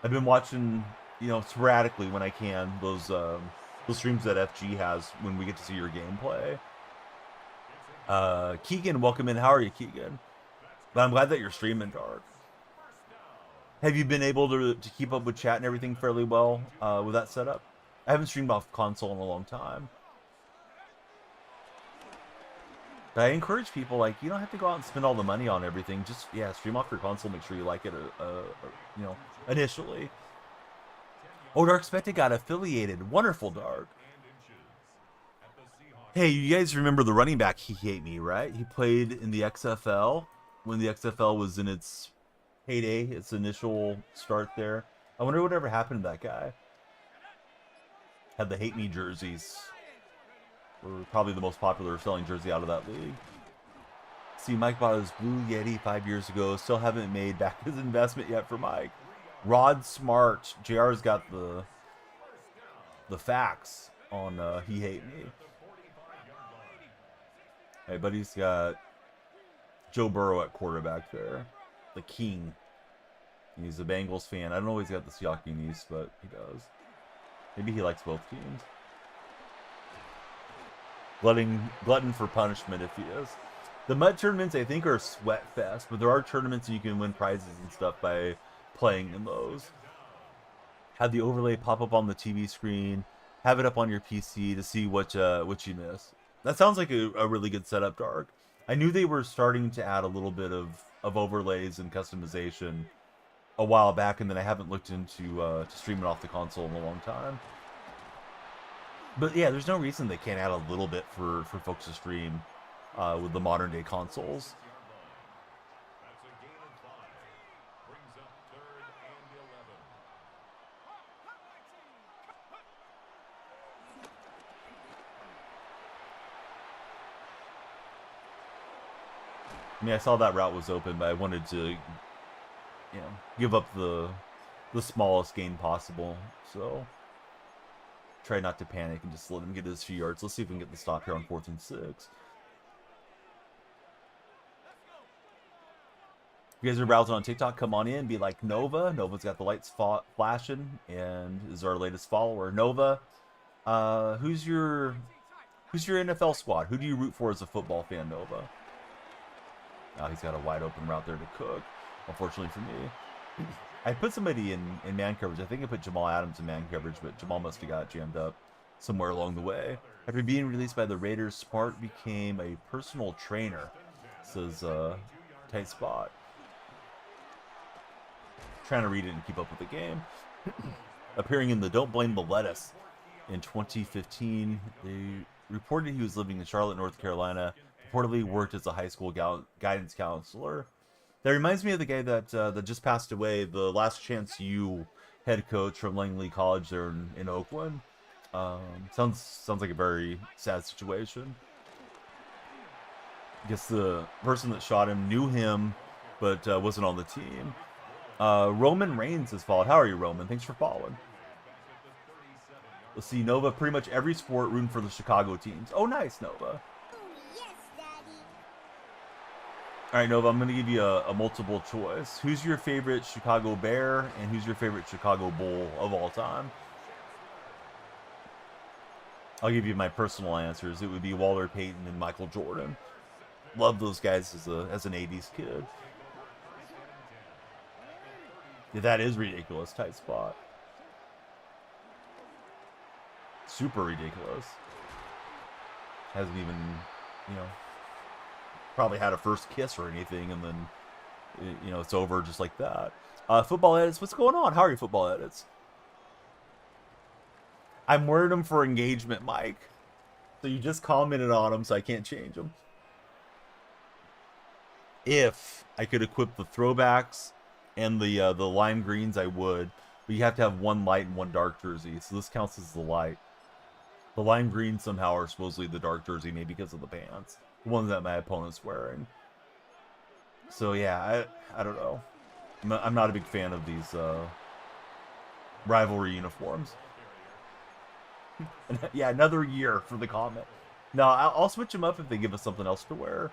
Speaker 1: I've been watching, sporadically when I can, those streams that FG has when we get to see your gameplay. Keegan, welcome in. How are you, Keegan? But I'm glad that you're streaming, Dark. Have you been able to keep up with chat and everything fairly well with that setup? I haven't streamed off console in a long time. But I encourage people, like, you don't have to go out and spend all the money on everything. Just, yeah, stream off your console. Make sure you like it, initially. Oh, Dark Spectre got affiliated. Wonderful, Dark. Hey, you guys remember the running back He Hate Me, right? He played in the XFL when the XFL was in its heyday, its initial start there. I wonder whatever happened to that guy. Had the Hate Me jerseys. Were probably the most popular selling jersey out of that league. See, Mike bought his Blue Yeti 5 years ago. Still haven't made back his investment yet for Mike. Rod Smart. JR's got the facts on He Hate Me. Hey, buddy's got Joe Burrow at quarterback there. The king. He's a Bengals fan. I don't know if he's got the Seahawks East, but he does. Maybe he likes both teams. Glutton for punishment if he is. The mud tournaments, I think, are sweat fest, but there are tournaments you can win prizes and stuff by playing in those. Have the overlay pop up on the TV screen. Have it up on your PC to see what you miss. That sounds like a really good setup, Dark. I knew they were starting to add a little bit of overlays and customization a while back, and then I haven't looked into to streaming off the console in a long time. But yeah, there's no reason they can't add a little bit for folks to stream with the modern day consoles. I mean, I saw that route was open, but I wanted to, give up the smallest gain possible. So try not to panic and just let him get his few yards. Let's see if we can get the stop here on 4th and 6. If you guys are browsing on TikTok, come on in. Be like Nova. Nova's got the lights flashing and is our latest follower. Nova, who's your NFL squad? Who do you root for as a football fan, Nova? Oh, he's got a wide open route there to Cook. Unfortunately for me. I put somebody in man coverage. I think I put Jamal Adams in man coverage, but Jamal must have got jammed up somewhere along the way. After being released by the Raiders, Smart became a personal trainer. Says tight spot. Trying to read it and keep up with the game. Appearing in the Don't Blame the Lettuce in 2015, they reported he was living in Charlotte, North Carolina. Reportedly worked as a high school guidance counselor. That reminds me of the guy that just passed away, the Last Chance U head coach from Langley College there in Oakland. Sounds like a very sad situation. I guess the person that shot him knew him, but wasn't on the team. Roman Reigns has followed. How are you, Roman? Thanks for following. Let's see, Nova, pretty much every sport rooting for the Chicago teams. Oh, nice, Nova. All right, Nova, I'm going to give you a multiple choice. Who's your favorite Chicago Bear and who's your favorite Chicago Bull of all time? I'll give you my personal answers. It would be Walter Payton and Michael Jordan. Love those guys as an 80s kid. Yeah, that is ridiculous. Tight spot. Super ridiculous. Hasn't even, probably had a first kiss or anything, and then, it's over just like that. Football edits, what's going on? How are you, football edits? I'm wearing them for engagement, Mike. So you just commented on them, so I can't change them. If I could equip the throwbacks and the lime greens, I would. But you have to have one light and one dark jersey, so this counts as the light. The lime greens somehow are supposedly the dark jersey, maybe because of the pants. The ones that my opponent's wearing. So yeah, I don't know. I'm not a big fan of these rivalry uniforms. Yeah, another year for the comment. No, I'll switch them up if they give us something else to wear.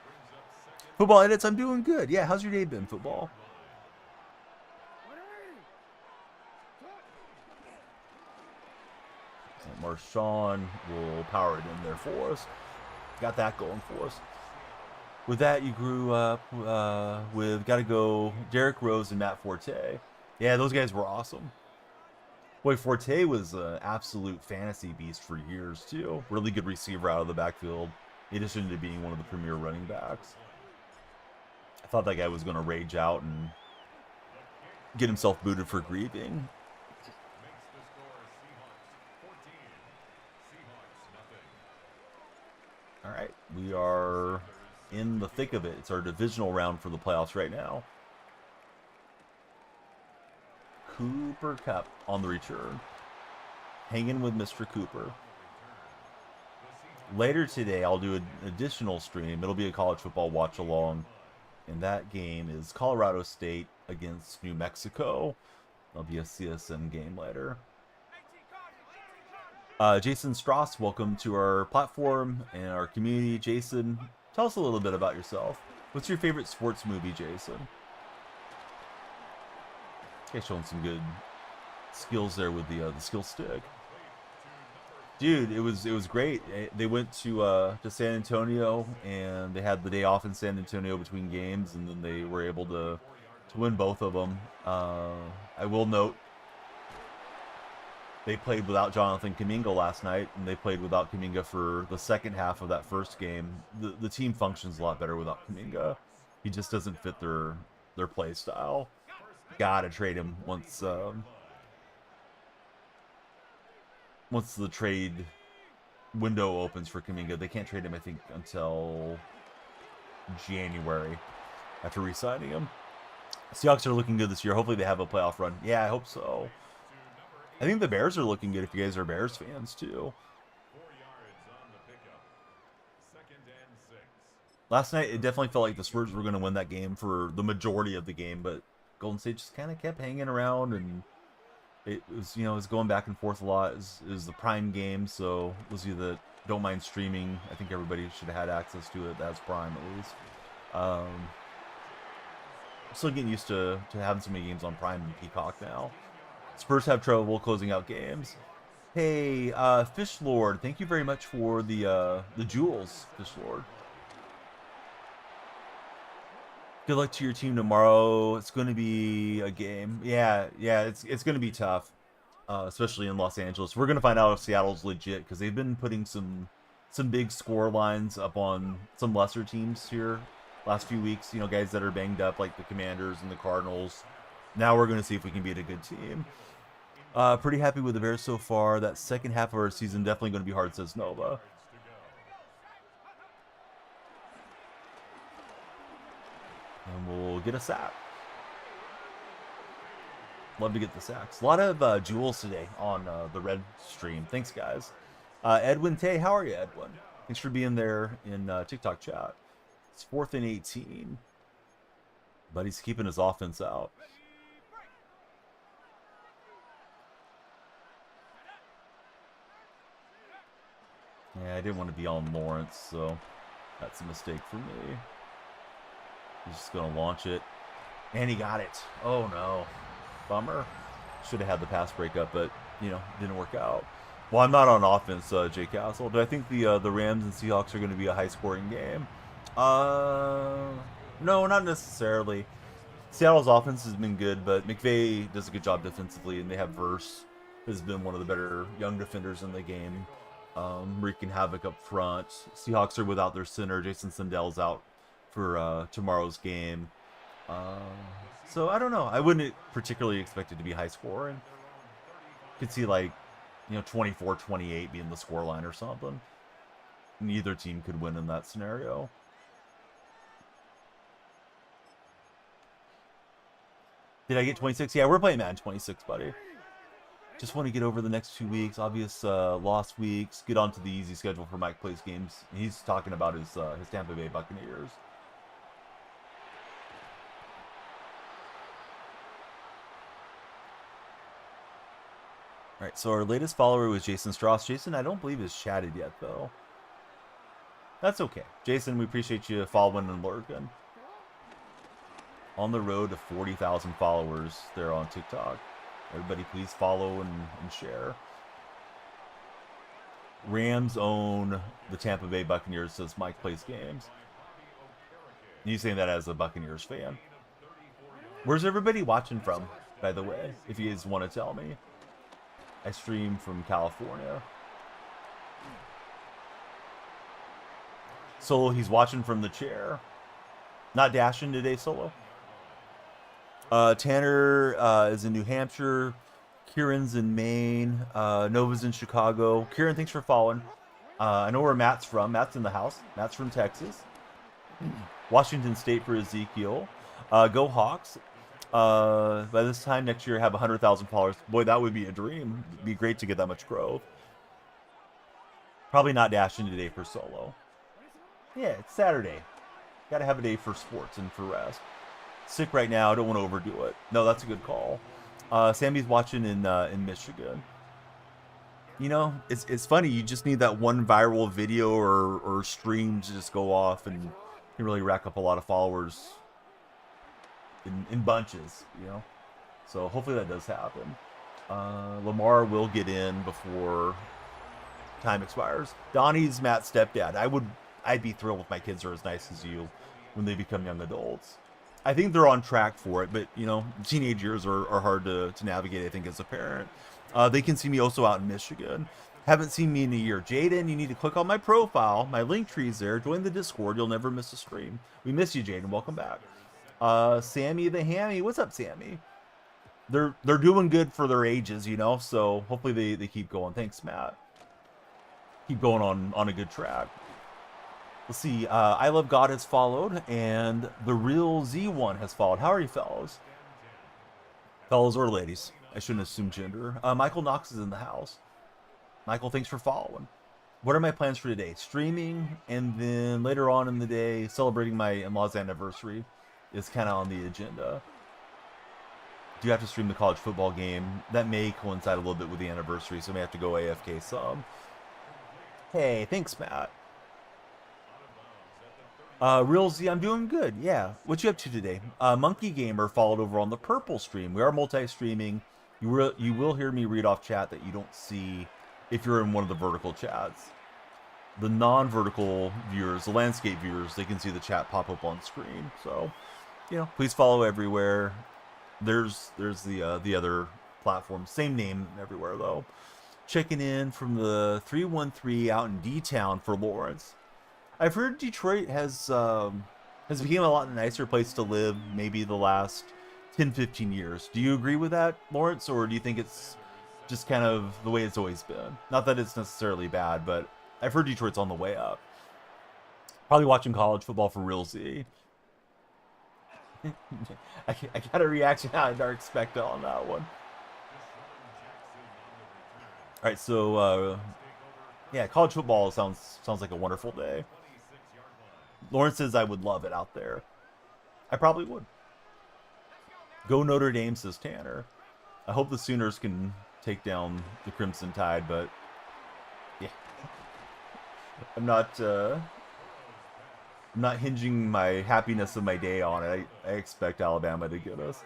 Speaker 1: Football edits, I'm doing good. Yeah, how's your day been, football? And Marshawn will power it in there for us. Got that going for us. With that, you grew up with, gotta go, Derrick Rose and Matt Forte. Yeah, those guys were awesome. Boy, Forte was an absolute fantasy beast for years, too. Really good receiver out of the backfield, in addition to being one of the premier running backs. I thought that guy was going to rage out and get himself booted for grieving. All right, we are in the thick of it. It's our divisional round for the playoffs right now. Cooper Kupp on the return. Hanging with Mr. Cooper. Later today, I'll do an additional stream. It'll be a college football watch along. And that game is Colorado State against New Mexico. That'll be a CSN game later. Jason Strauss, welcome to our platform and our community. Jason, tell us a little bit about yourself. What's your favorite sports movie, Jason? Okay, showing some good skills there with the skill stick. Dude, it was great. They went to San Antonio, and they had the day off in San Antonio between games, and then they were able to win both of them. I will note they played without Jonathan Kuminga last night, and they played without Kuminga for the second half of that first game. The team functions a lot better without Kuminga. He just doesn't fit their play style. Gotta trade him once the trade window opens for Kuminga. They can't trade him, I think, until January after re-signing him. Seahawks are looking good this year. Hopefully they have a playoff run. Yeah, I hope so. I think the Bears are looking good if you guys are Bears fans, too. Last night, it definitely felt like the Spurs were going to win that game for the majority of the game, but Golden State just kind of kept hanging around, and it was, it was going back and forth a lot. It was the prime game, so those of you that don't mind streaming, I think everybody should have had access to it. That's prime, at least. I'm still getting used to having so many games on Prime and Peacock now. Spurs have trouble closing out games. Hey, Fish Lord, thank you very much for the jewels, Fish Lord. Good luck to your team tomorrow. It's going to be a game. Yeah, it's going to be tough, especially in Los Angeles. We're going to find out if Seattle's legit because they've been putting some big score lines up on some lesser teams here last few weeks. Guys that are banged up like the Commanders and the Cardinals. Now we're going to see if we can beat a good team. Pretty happy with the Bears so far. That second half of our season definitely going to be hard, says Nova. And we'll get a sack. Love to get the sacks. A lot of jewels today on the red stream. Thanks, guys. Edwin Tay, how are you, Edwin? Thanks for being there in TikTok chat. It's 4th and 18. But he's keeping his offense out. Yeah, I didn't want to be on Lawrence, so that's a mistake for me. He's just going to launch it. And he got it. Oh, no. Bummer. Should have had the pass breakup, but, you know, didn't work out. Well, I'm not on offense, Jay Castle. Do I think the Rams and Seahawks are going to be a high-scoring game? No, not necessarily. Seattle's offense has been good, but McVay does a good job defensively, and they have Verse, who's been one of the better young defenders in the game, wreaking havoc up front. Seahawks are without their center. Jason Sandell's out for tomorrow's game. So I don't know. I wouldn't particularly expect it to be high scoring. Could see like, 24-28 being the scoreline or something. Neither team could win in that scenario. Did I get 26? Yeah, we're playing Madden 26, buddy. Just want to get over the next 2 weeks. Obvious lost weeks. Get onto the easy schedule for Mike Plays games. He's talking about his Tampa Bay Buccaneers. All right, so our latest follower was Jason Strauss. Jason, I don't believe has chatted yet, though. That's okay. Jason, we appreciate you following and lurking. On the road to 40,000 followers there on TikTok. Everybody please follow and share. Rams own the Tampa Bay Buccaneers, says Mike Plays Games. You saying that as a Buccaneers fan. Where's everybody watching from, by the way, if you guys want to tell me? I stream from California. Solo, he's watching from the chair. Not dashing today, Solo. Tanner is in New Hampshire. Kieran's in Maine. Nova's in Chicago. Kieran, thanks for following. I know where Matt's from. Matt's in the house. Matt's from Texas. Washington State for Ezekiel. Go Hawks. By this time next year, have 100,000 followers. Boy, that would be a dream. It'd be great to get that much growth. Probably not dashing today for Solo. Yeah, it's Saturday. Got to have a day for sports and for rest. Sick right now. I don't want to overdo it. No, that's a good call. Sammy's watching in Michigan. It's funny. You just need that one viral video or stream to just go off, and you really rack up a lot of followers in bunches, So hopefully that does happen. Lamar will get in before time expires. Donnie's Matt's stepdad. I'd be thrilled if my kids are as nice as you when they become young adults. I think they're on track for it, but teenage years are hard to navigate, I think, as a parent. They can see me also out in Michigan. Haven't seen me in a year. Jaden, you need to click on my profile. My link tree's there. Join the Discord. You'll never miss a stream. We miss you, Jaden. Welcome back. Sammy the Hammy. What's up, Sammy? They're doing good for their ages, so hopefully they keep going. Thanks, Matt. Keep going on a good track. Let's see. I Love God has followed, and the Real Z1 has followed. How are you, fellows? Fellows or ladies? I shouldn't assume gender. Michael Knox is in the house. Michael, thanks for following. What are my plans for today? Streaming, and then later on in the day, celebrating my in-laws' anniversary is kind of on the agenda. Do have to stream the college football game. That may coincide a little bit with the anniversary, so I may have to go AFK some. Hey, thanks, Matt. Real Z, I'm doing good. Yeah. What you up to today? Monkey Gamer followed over on the purple stream. We are multi-streaming. You will hear me read off chat that you don't see if you're in one of the vertical chats. The non-vertical viewers, the landscape viewers, they can see the chat pop up on screen. So, please follow everywhere. There's the other platform, same name everywhere though. Checking in from the 313 out in D-Town for Lawrence. I've heard Detroit has become a lot nicer place to live maybe the last 10-15 years. Do you agree with that, Lawrence, or do you think it's just kind of the way it's always been? Not that it's necessarily bad, but I've heard Detroit's on the way up. Probably watching college football for Real Z. I got a reaction I didn't expect on that one. All right, so yeah, college football sounds like a wonderful day. Lawrence says I would love it out there. I probably would. Go Notre Dame, says Tanner. I hope the Sooners can take down the Crimson Tide, but yeah, I'm not. I'm not hinging my happiness of my day on it. I expect Alabama to get us.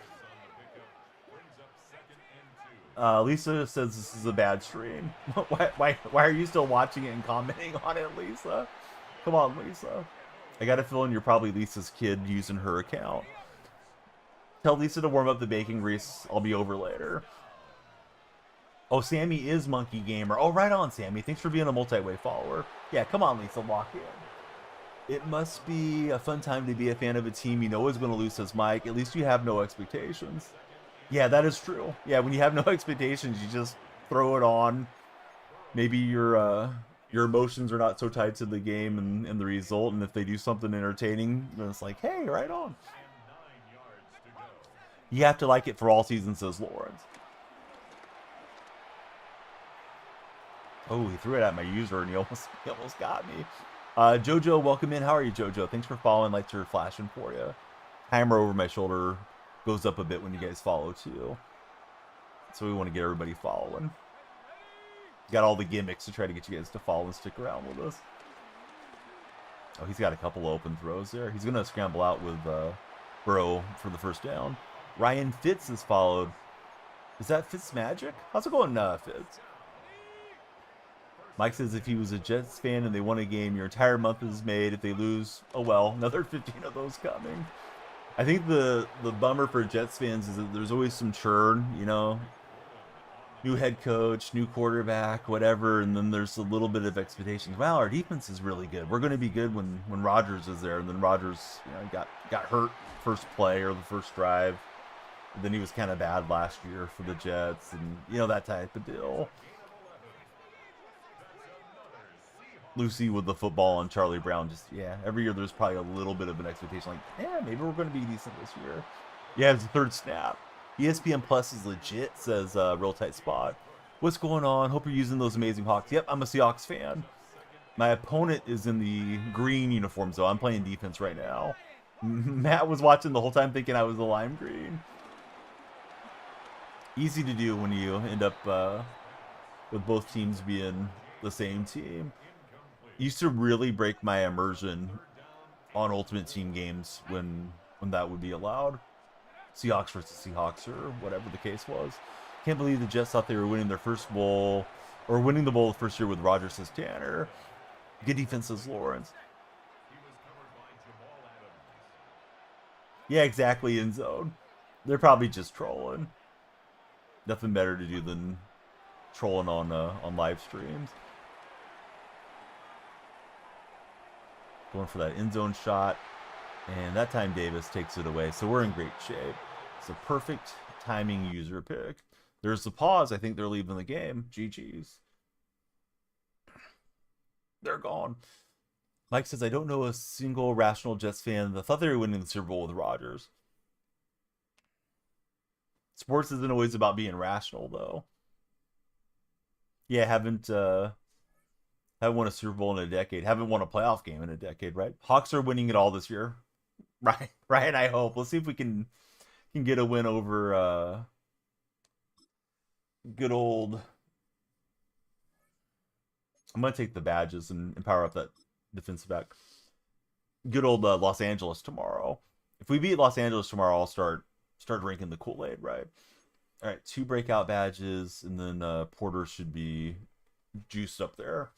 Speaker 1: Lisa says this is a bad stream. Why are you still watching it and commenting on it, Lisa? Come on, Lisa. I got a feeling you're probably Lisa's kid using her account. Tell Lisa to warm up the baking grease. I'll be over later. Oh, Sammy is Monkey Gamer. Oh, right on, Sammy. Thanks for being a multi-way follower. Yeah, come on, Lisa. Lock in. It must be a fun time to be a fan of a team you know is going to lose, says Mike. At least you have no expectations. Yeah, that is true. Yeah, when you have no expectations, you just throw it on. Maybe your emotions are not so tied to the game and the result, and if they do something entertaining, then it's like, hey, right on. You have to like it for all seasons, says Lawrence. Oh, he threw it at my user, and he almost got me. Jojo, welcome in. How are you, Jojo? Thanks for following. Lights are flashing for you. Timer over my shoulder goes up a bit when you guys follow, too. So we want to get everybody following. Got all the gimmicks to try to get you guys to follow and stick around with us. Oh, he's got a couple open throws there. He's going to scramble out with Burrow for the first down. Ryan Fitz has followed. Is that Fitz Magic? How's it going, Fitz? Mike says if he was a Jets fan and they won a game, your entire month is made. If they lose, oh well, another 15 of those coming. I think the bummer for Jets fans is that there's always some churn, you know. New head coach, new quarterback, whatever, and then there's a little bit of expectations. Wow, our defense is really good. We're going to be good when Rodgers is there, and then Rodgers, you know, got hurt first play or the first drive. And then he was kind of bad last year for the Jets, and you know that type of deal. Lucy with the football and Charlie Brown, just yeah. Every year there's probably a little bit of an expectation, like yeah, maybe we're going to be decent this year. Yeah, it's the third snap. ESPN Plus is legit, says Real Tight Spot. What's going on? Hope you're using those amazing Hawks. Yep, I'm a Seahawks fan. My opponent is in the green uniforms, though. I'm playing defense right now. Matt was watching the whole time thinking I was the lime green. Easy to do when you end up with both teams being the same team. Used to really break my immersion on Ultimate Team games when that would be allowed. Seahawks versus Seahawks or whatever the case was. Can't believe the Jets thought they were winning their first bowl or winning the bowl the first year with Rodgers, says Tanner. Good defense, says Lawrence. Yeah, exactly, in zone. They're probably just trolling. Nothing better to do than trolling on live streams. Going for that end zone shot. And that time Davis takes it away. So we're in great shape. It's a perfect timing user pick. There's the pause. I think they're leaving the game. GG's. They're gone. Mike says, I don't know a single rational Jets fan that thought they were winning the Super Bowl with Rodgers. Sports isn't always about being rational, though. Yeah, haven't won a Super Bowl in a decade. Haven't won a playoff game in a decade, right? Hawks are winning it all this year. Right, I hope. Let's see if we can get a win over good old. I'm gonna take the badges and power up that defensive back. Good old Los Angeles tomorrow. If we beat Los Angeles tomorrow, I'll start drinking the Kool-Aid, right? All right, 2 breakout badges, and then Porter should be juiced up there.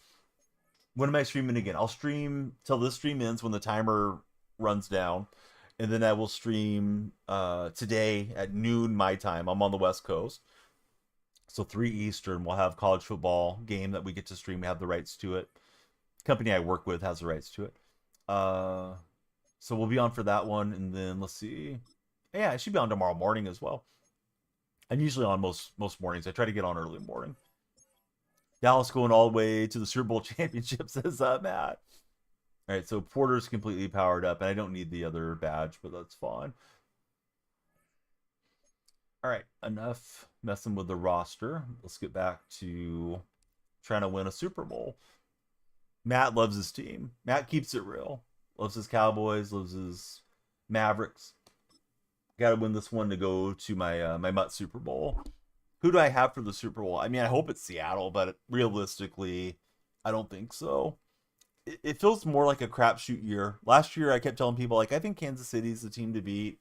Speaker 1: When am I streaming again? I'll stream till this stream ends when the timer runs down, and then I will stream today at noon my time. I'm on the West Coast, so 3 Eastern. We'll have college football game that we get to stream. We have the rights to it. The company I work with has the rights to it. So we'll be on for that one, and then let's see. Yeah, I should be on tomorrow morning as well. I'm usually on most mornings. I try to get on early morning. Dallas going all the way to the Super Bowl championship, says Matt. All right, so Porter's completely powered up, and I don't need the other badge, but that's fine. All right, enough messing with the roster. Let's get back to trying to win a Super Bowl. Matt loves his team. Matt keeps it real. Loves his Cowboys. Loves his Mavericks. Got to win this one to go to my Mutt Super Bowl. Who do I have for the Super Bowl? I mean, I hope it's Seattle, but realistically, I don't think so. It feels more like a crapshoot year. Last year, I kept telling people, like, I think Kansas City's the team to beat.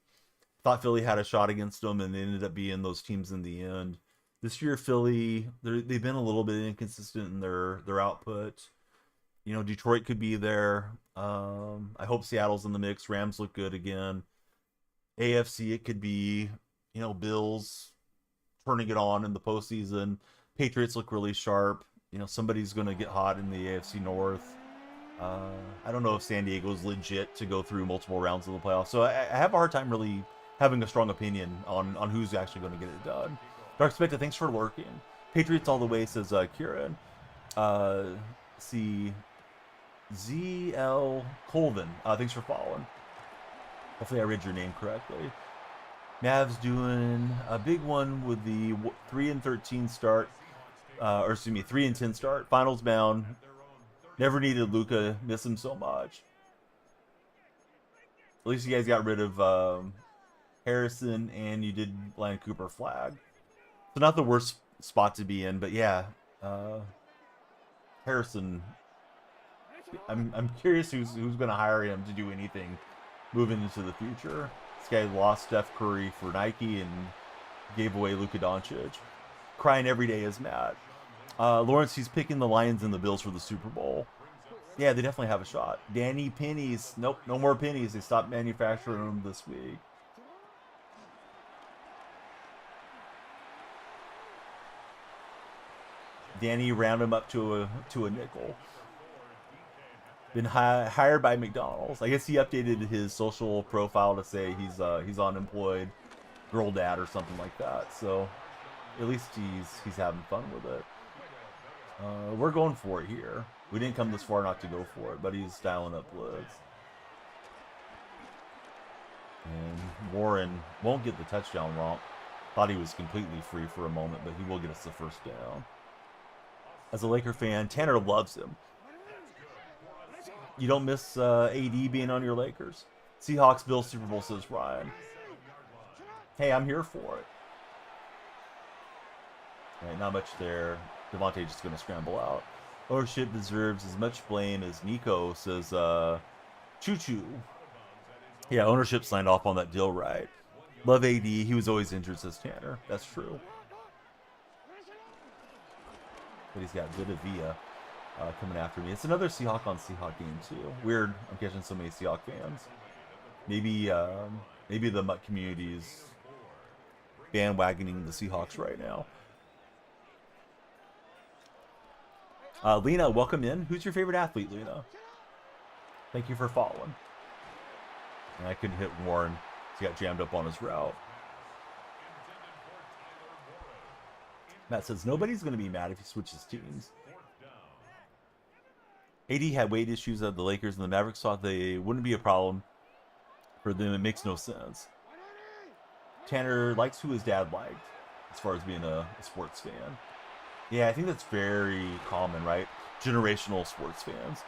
Speaker 1: Thought Philly had a shot against them, and they ended up being those teams in the end. This year, Philly, they've been a little bit inconsistent in their output. You know, Detroit could be there. I hope Seattle's in the mix. Rams look good again. AFC, it could be, you know, Bills turning it on in the postseason. Patriots look really sharp. You know, somebody's going to get hot in the AFC North. I don't know if San Diego's legit to go through multiple rounds of the playoffs. So I have a hard time really having a strong opinion on who's actually going to get it done. Dark Spectre, thanks for lurking. Patriots all the way, says Kieran. See ZL Colvin, thanks for following. Hopefully I read your name correctly. Mavs doing a big one with the 3-13 start, or excuse me, 3-10 start. Finals bound. Never needed Luka. Miss him so much. At least you guys got rid of Harrison, and you did land Cooper flag. So not the worst spot to be in, but yeah, Harrison. I'm curious who's going to hire him to do anything moving into the future. This guy lost Steph Curry for Nike and gave away Luka Doncic. Crying every day is Matt. Lawrence, he's picking the Lions and the Bills for the Super Bowl. Yeah, they definitely have a shot. Danny pennies. Nope, no more pennies. They stopped manufacturing them this week. Danny round him up to a nickel. Been hired by McDonald's. I guess he updated his social profile to say he's unemployed, girl dad or something like that. So at least he's having fun with it. We're going for it here. We didn't come this far not to go for it, but he's dialing up blitz. And Warren won't get the touchdown romp. Thought he was completely free for a moment, but he will get us the first down. As a Laker fan, Tanner loves him. You don't miss AD being on your Lakers. Seahawks, Bills, Super Bowl, says Ryan. Hey, I'm here for it. All right, not much there. Devontae just going to scramble out. Ownership deserves as much blame as Nico, says Choo Choo. Yeah, ownership signed off on that deal right. Love AD. He was always injured, says Tanner. That's true. But he's got Vidavia coming after me. It's another Seahawk on Seahawk game, too. Weird. I'm catching so many Seahawk fans. Maybe the Mutt community is bandwagoning the Seahawks right now. Lena, welcome in. Who's your favorite athlete, Lena? Thank you for following. And I couldn't hit Warren. He got jammed up on his route. Matt says, nobody's going to be mad if he switches teams. AD had weight issues at the Lakers, and the Mavericks thought they wouldn't be a problem for them. It makes no sense. Tanner likes who his dad liked, as far as being a sports fan. Yeah, I think that's very common, right? Generational sports fans.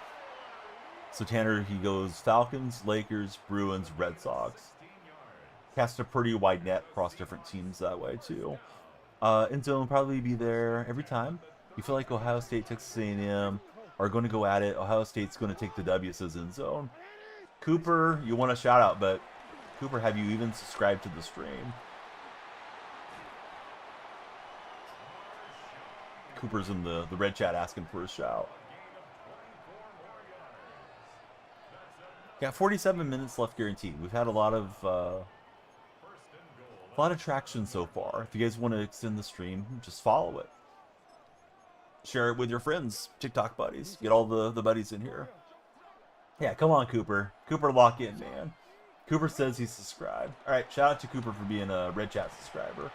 Speaker 1: So Tanner, he goes Falcons, Lakers, Bruins, Red Sox. Cast a pretty wide net across different teams that way, too. Enzo will probably be there every time. You feel like Ohio State, Texas A&M are going to go at it. Ohio State's going to take the W, says Enzo. Cooper, you want a shout out, but Cooper, have you even subscribed to the stream? Cooper's in the red chat asking for a shout. Got 47 minutes left guaranteed. We've had a lot of traction so far. If you guys want to extend the stream, just follow it. Share it with your friends, TikTok buddies. Get all the buddies in here. Yeah, come on, Cooper. Cooper, lock in, man. Cooper says he's subscribed. All right, shout out to Cooper for being a red chat subscriber.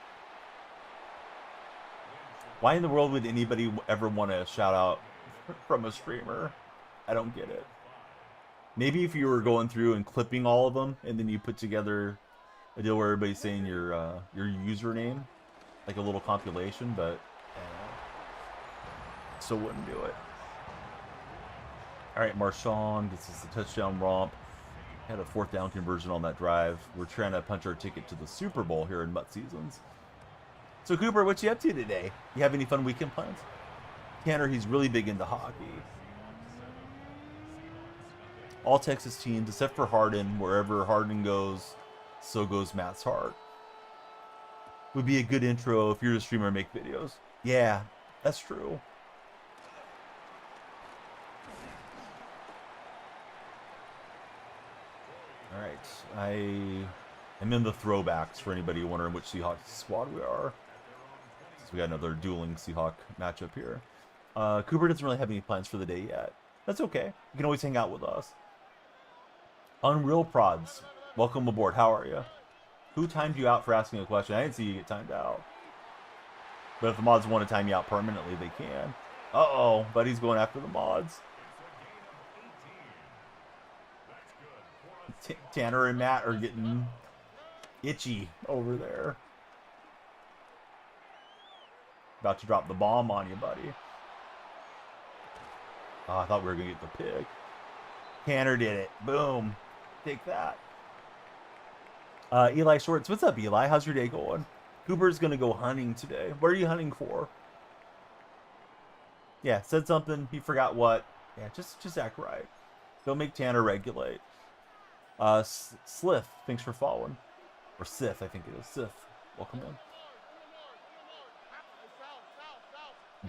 Speaker 1: Why in the world would anybody ever want a shout out from a streamer? I don't get it. Maybe if you were going through and clipping all of them, and then you put together a deal where everybody's saying your username, like a little compilation, but still wouldn't do it. All right, Marshawn gets us a touchdown romp. Had a 4th down conversion on that drive. We're trying to punch our ticket to the Super Bowl here in Mutt Seasons. So Cooper, what you up to today? You have any fun weekend plans? Tanner, he's really big into hockey. All Texas teams, except for Hardin. Wherever Hardin goes, so goes Matt's heart. Would be a good intro if you're a streamer and make videos. Yeah, that's true. All right, I am in the throwbacks for anybody wondering which Seahawks squad we are. So we got another dueling Seahawk matchup here. Cooper doesn't really have any plans for the day yet. That's okay. You can always hang out with us. Unreal Prods, welcome aboard. How are you? Who timed you out for asking a question? I didn't see you get timed out. But if the mods want to time you out permanently, they can. Uh-oh, buddy's going after the mods. Tanner and Matt are getting itchy over there. About to drop the bomb on you, buddy. Oh, I thought we were going to get the pick. Tanner did it. Boom. Take that. Eli Shorts. What's up, Eli? How's your day going? Cooper's going to go hunting today. What are you hunting for? Yeah, said something. He forgot what. Yeah, just act right. Don't make Tanner regulate. Slith, thanks for following. Or Sith, I think it is. Sith, welcome in.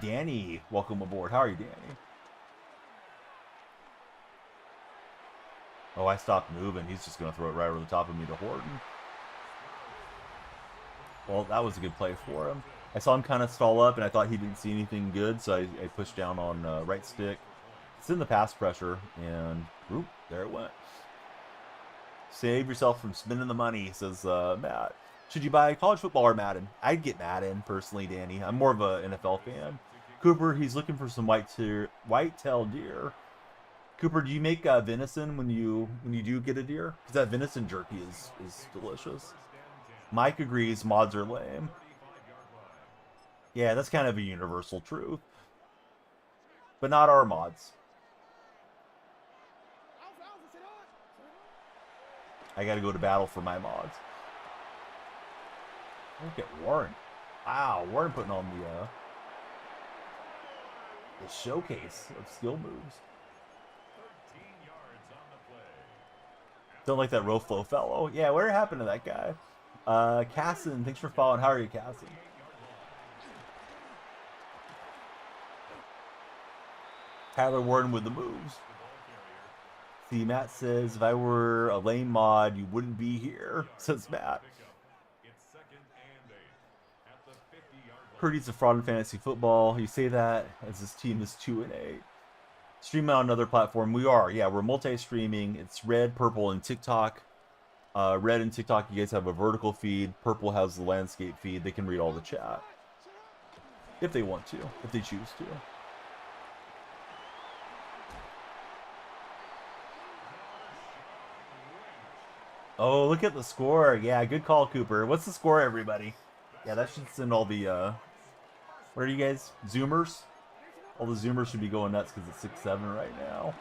Speaker 1: Danny, welcome aboard. How are you, Danny? Oh, I stopped moving. He's just going to throw it right over the top of me to Horton. Well, that was a good play for him. I saw him kind of stall up, and I thought he didn't see anything good, so I pushed down on right stick. It's in the pass pressure, and whoop, there it went. Save yourself from spending the money, says Matt. Should you buy college football or Madden? I'd get Madden, personally, Danny. I'm more of an NFL fan. Cooper, he's looking for some white-tailed deer. Cooper, do you make venison when you do get a deer? Because that venison jerky is delicious. Mike agrees mods are lame. Yeah, that's kind of a universal truth. But not our mods. I gotta go to battle for my mods. Look at Warren. Wow, Warren putting on the showcase of skill moves. Don't like that Roflo fellow. Yeah, whatever happened to that guy? Casson, thanks for following. How are you, Casson? Tyler Warren with the moves. See, Matt says, if I were a lame mod, you wouldn't be here, says Matt. Purdy's a fraud in fantasy football. You say that as this team is 2-8. Stream on another platform. We are. Yeah, we're multi-streaming. It's Red, Purple, and TikTok. Red and TikTok, you guys have a vertical feed. Purple has the landscape feed. They can read all the chat. If they want to. If they choose to. Oh, look at the score. Yeah, good call, Cooper. What's the score, everybody? Yeah, that should send all the, what are you guys? Zoomers? All the Zoomers should be going nuts because it's 6-7 right now.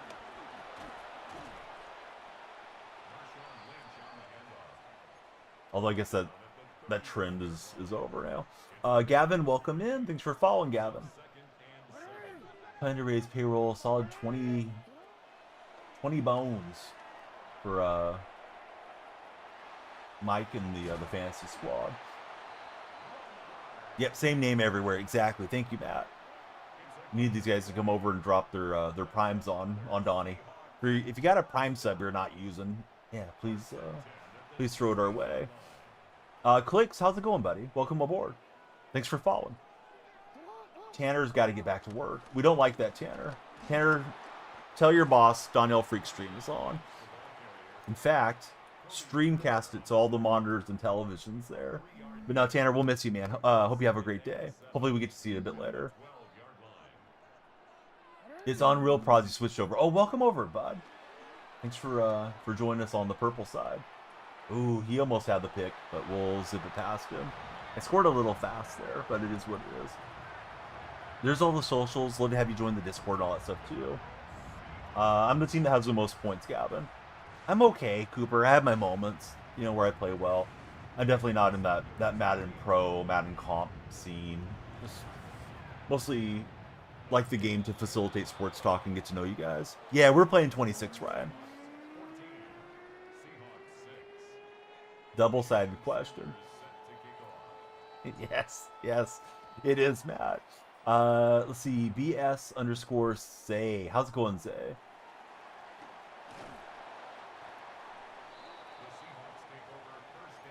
Speaker 1: Although I guess that trend is over now. Gavin, welcome in. Thanks for following, Gavin. Plan to raise payroll. Solid 20 bones for Mike and the fantasy squad. Yep, same name everywhere. Exactly. Thank you, Matt. We need these guys to come over and drop their primes on Donnie. If you got a prime sub you're not using, yeah, please throw it our way. Clicks, how's it going, buddy? Welcome aboard. Thanks for following. Tanner's got to get back to work. We don't like that, Tanner. Tanner, tell your boss Donnell Freak Stream is on. In fact, streamcast it to all the monitors and televisions there. But no, Tanner, we'll miss you, man. Hope you have a great day. Hopefully we get to see you a bit later. It's Unreal Prods you switched over. Oh, welcome over, bud. Thanks for joining us on the purple side. Ooh, he almost had the pick, but we'll zip it past him. I scored a little fast there, but it is what it is. There's all the socials. Love to have you join the Discord and all that stuff too. I'm the team that has the most points, Gavin. I'm okay, Cooper. I have my moments, you know, where I play well. I'm definitely not in that Madden Pro, Madden Comp scene. Just mostly like the game to facilitate sports talk and get to know you guys. Yeah, we're playing 26, Ryan. Double-sided question. Yes, yes, it is, Matt. Let's see, BS underscore say. How's it going, Zay?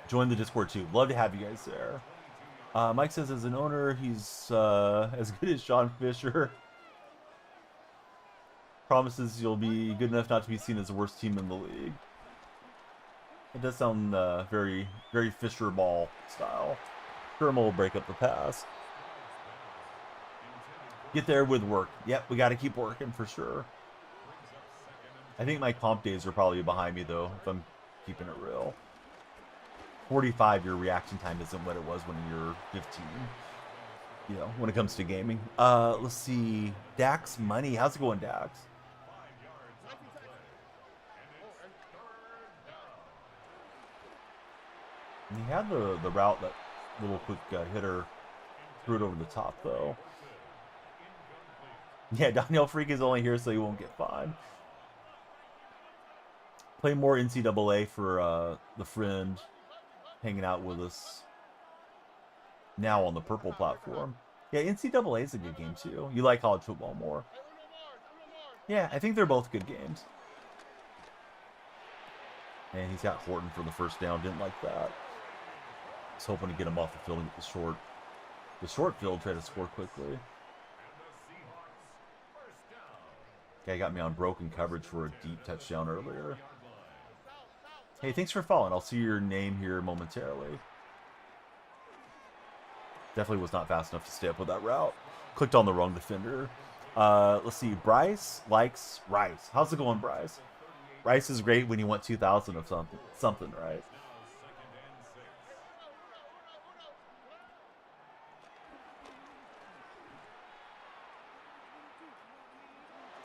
Speaker 1: Join the Discord too. Love to have you guys there. Mike says, as an owner, he's as good as Sean Fisher. Promises you'll be good enough not to be seen as the worst team in the league. It does sound very, very Fisher ball style. Kerma will break up the pass. Get there with work. Yep, we got to keep working for sure. I think my comp days are probably behind me, though, if I'm keeping it real. 45, your reaction time isn't what it was when you're 15. You know, when it comes to gaming. Let's see. Dax Money. How's it going, Dax? And he had the route, that little quick hitter, threw it over the top, though. Yeah, Daniel Freak is only here so he won't get fined. Play more NCAA for the friend hanging out with us now on the purple platform. Yeah, NCAA is a good game too. You like college football more. Yeah, I think they're both good games. And he's got Horton for the first down. Didn't like that. I was hoping to get him off the field and get the short field, try to score quickly. Guy got me on broken coverage for a deep touchdown earlier. Hey, thanks for following. I'll see your name here momentarily. Definitely was not fast enough to stay up with that route. Clicked on the wrong defender. Let's see. Bryce likes Rice. How's it going, Bryce? Rice is great when you want 2,000 of something, right?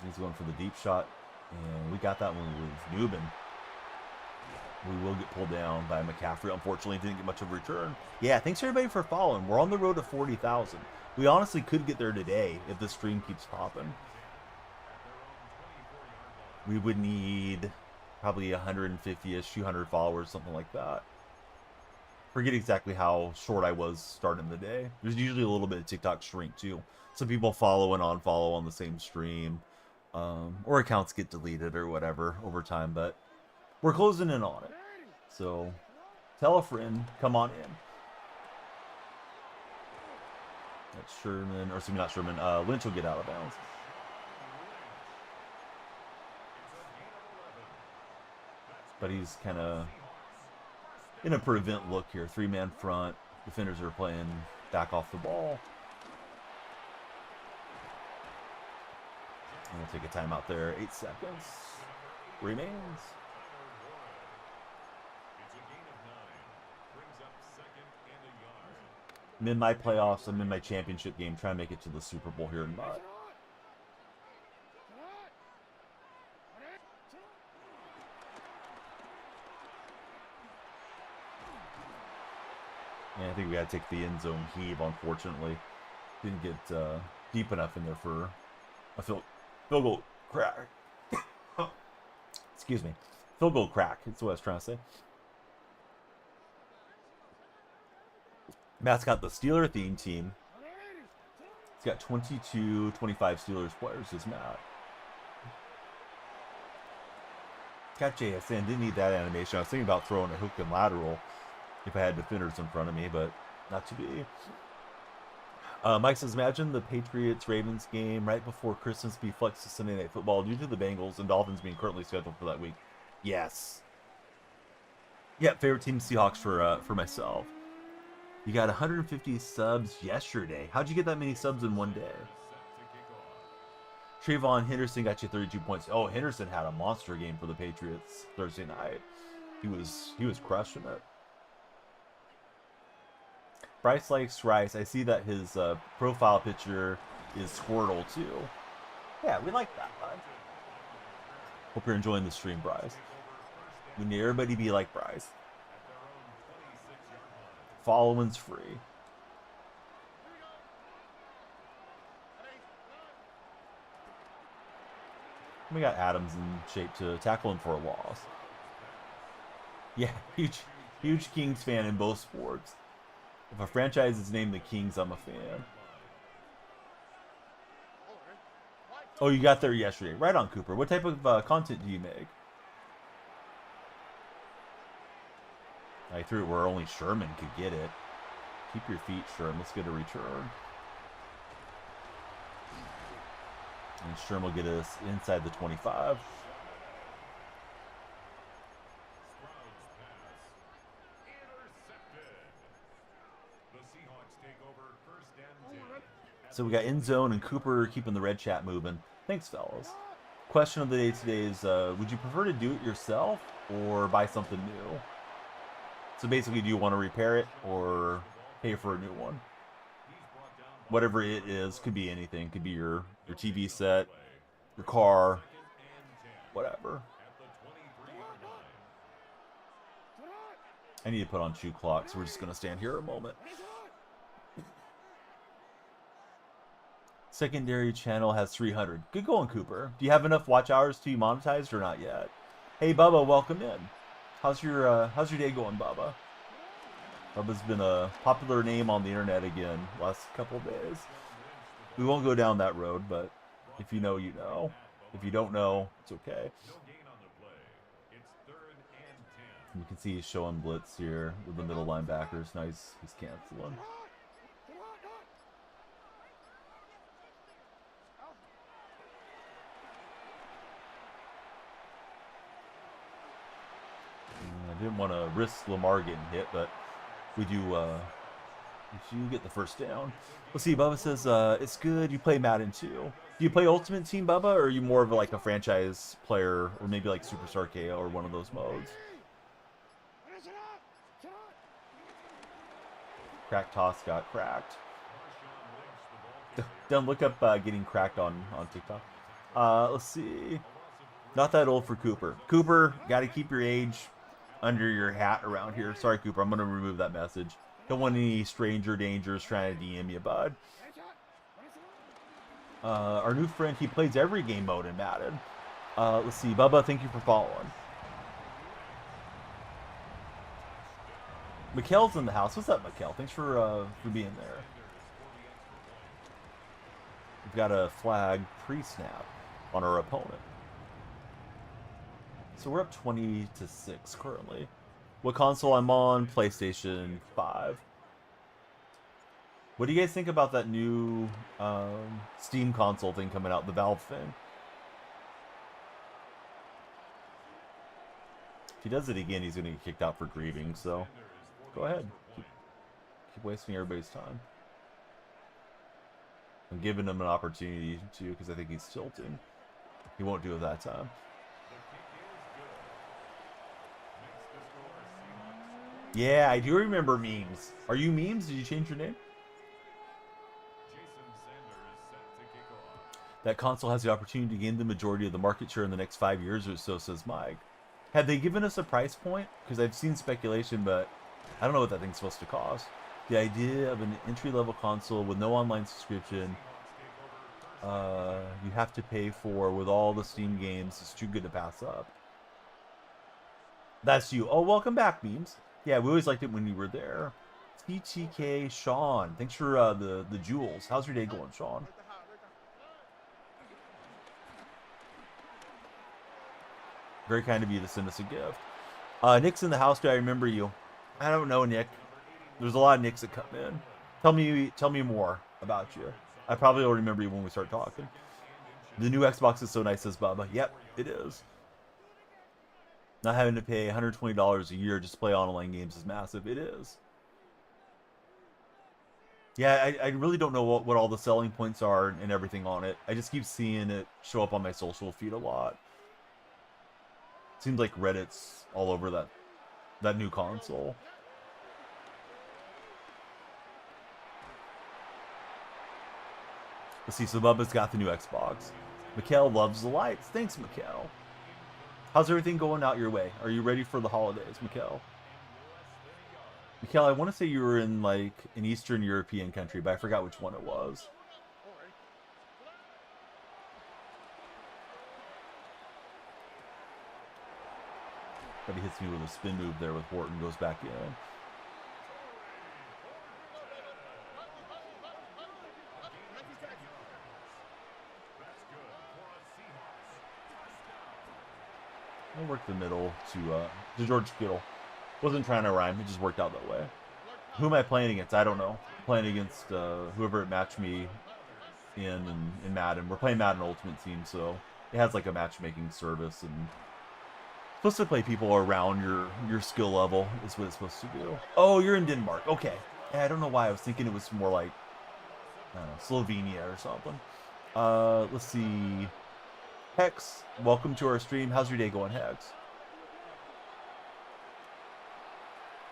Speaker 1: He's going for the deep shot, and we got that one with Newman. We will get pulled down by McCaffrey. Unfortunately, didn't get much of a return. Yeah, thanks everybody for following. We're on the road to 40,000. We honestly could get there today if the stream keeps popping. We would need probably 150-ish, 200 followers, something like that. Forget exactly how short I was starting the day. There's usually a little bit of TikTok shrink too. Some people follow and unfollow on the same stream. Or accounts get deleted or whatever over time, but we're closing in on it. So tell a friend, come on in. That's Sherman, or excuse me, not Sherman. Lynch will get out of bounds. But he's kind of in a prevent look here. 3-man front. Defenders are playing back off the ball. And we'll take a timeout there. 8 seconds remains. I'm in my playoffs. I'm in my championship game. Trying to make it to the Super Bowl here in Mott. And I think we got to take the end zone heave, unfortunately. Didn't get deep enough in there for a field goal crack. Excuse me. Field goal crack. That's what I was trying to say. Matt's got the Steeler theme team. He's got 22, 25 Steelers players, is Matt. Got JSN. Didn't need that animation. I was thinking about throwing a hook and lateral if I had defenders in front of me, but not to be. Mike says, imagine the Patriots-Ravens game right before Christmas be flexed to Sunday Night Football due to the Bengals and Dolphins being currently scheduled for that week. Yes. Yeah, favorite team Seahawks for myself. You got 150 subs yesterday. How'd you get that many subs in one day? Trayvon Henderson got you 32 points. Oh, Henderson had a monster game for the Patriots Thursday night. He was crushing it. Bryce likes rice. I see that his profile picture is Squirtle too. Yeah, we like that, bud. Hope you're enjoying the stream, Bryce. We need everybody to be like Bryce. Following's free. We got Adams in shape to tackle him for a loss. Yeah, huge Kings fan in both sports. If a franchise is named the Kings, I'm a fan. Oh, you got there yesterday. Right on, Cooper. What type of content do you make? I threw it where only Sherman could get it. Keep your feet, Sherman. Let's get a return. And Sherman will get us inside the 25. So we got end zone and Cooper keeping the red chat moving. Thanks, fellas. Question of the day today is, would you prefer to do it yourself or buy something new? So basically, do you want to repair it or pay for a new one? Whatever it is, could be anything. Could be your TV set, your car, whatever. I need to put on shoe clocks. So we're just going to stand here a moment. Secondary channel has 300. Good going, Cooper. Do you have enough watch hours to be monetized or not yet? Hey, Bubba, welcome in. How's your day going, Bubba? Bubba's been a popular name on the internet again last couple of days. We won't go down that road, but if you know, you know. If you don't know, it's okay. You can see he's showing blitz here with the middle linebackers. Nice, he's canceling. I didn't want to risk Lamar getting hit, but we do get the first down. Let's see, Bubba says, it's good. You play Madden too. Do you play Ultimate Team, Bubba, or are you more of like a franchise player, or maybe like Superstar KO or one of those modes? Crack toss got cracked. Don't look up getting cracked on TikTok. Let's see. Not that old for Cooper. Cooper, got to keep your age under your hat around here. Sorry, Cooper. I'm going to remove that message. Don't want any stranger dangers trying to DM you, bud. Our new friend, he plays every game mode in Madden. Let's see. Bubba, thank you for following. Mikkel's in the house. What's up, Mikkel? Thanks for being there. We've got a flag pre-snap on our opponent. So we're up 20-6 currently. What console I'm on? PlayStation 5. What do you guys think about that new Steam console thing coming out, the Valve thing? If he does it again, he's going to get kicked out for grieving, so go ahead. Keep wasting everybody's time. I'm giving him an opportunity to, because I think he's tilting. He won't do it that time. Yeah, I do remember memes. Are you memes? Did you change your name? That console has the opportunity to gain the majority of the market share in the next 5 years or so, says Mike. Have they given us a price point? Because I've seen speculation, but I don't know what that thing's supposed to cost. The idea of an entry-level console with no online subscription you have to pay for with all the Steam games is too good to pass up. That's you. Oh, welcome back, memes. Yeah, we always liked it when you were there. TTK Sean. Thanks for the jewels. How's your day going, Sean? Very kind of you to send us a gift. Nick's in the house. Do I remember you? I don't know, Nick. There's a lot of Nicks that come in. Tell me more about you. I probably will remember you when we start talking. The new Xbox is so nice, says Bubba. Yep, it is. Not having to pay $120 a year just to play online games is massive. It is. Yeah, I really don't know what all the selling points are and everything on it. I just keep seeing it show up on my social feed a lot. Seems like Reddit's all over that that new console. Let's see, so Bubba's got the new Xbox. Mikhail loves the lights. Thanks, Mikhail. How's everything going out your way? Are you ready for the holidays, Mikhail? Mikhail, I want to say you were in like an Eastern European country, but I forgot which one it was. But he hits me with a spin move there with Horton, goes back in. I'll work the middle to George Kittle. Wasn't trying to rhyme, it just worked out that way. Who am I playing against? I don't know. Playing against whoever it matched me in Madden. We're playing Madden Ultimate Team, so it has like a matchmaking service and supposed to play people around your skill level is what it's supposed to do. Oh, you're in Denmark. Okay. Yeah, I don't know why. I was thinking it was more like I don't know, Slovenia or something. Let's see. Hex, welcome to our stream. How's your day going, Hex?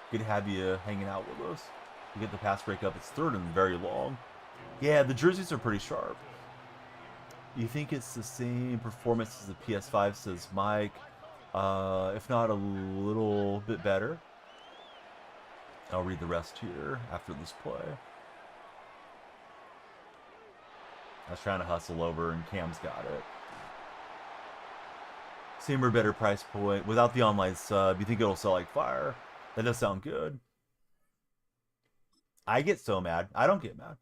Speaker 1: Good to have you hanging out with us. You get the pass break up. It's third and very long. Yeah, the jerseys are pretty sharp. You think it's the same performance as the PS5, says Mike. If not a little bit better. I'll read the rest here after this play. I was trying to hustle over and Cam's got it. Same or better price point. Without the online sub, you think it'll sell like fire? That does sound good. I get so mad. I don't get mad.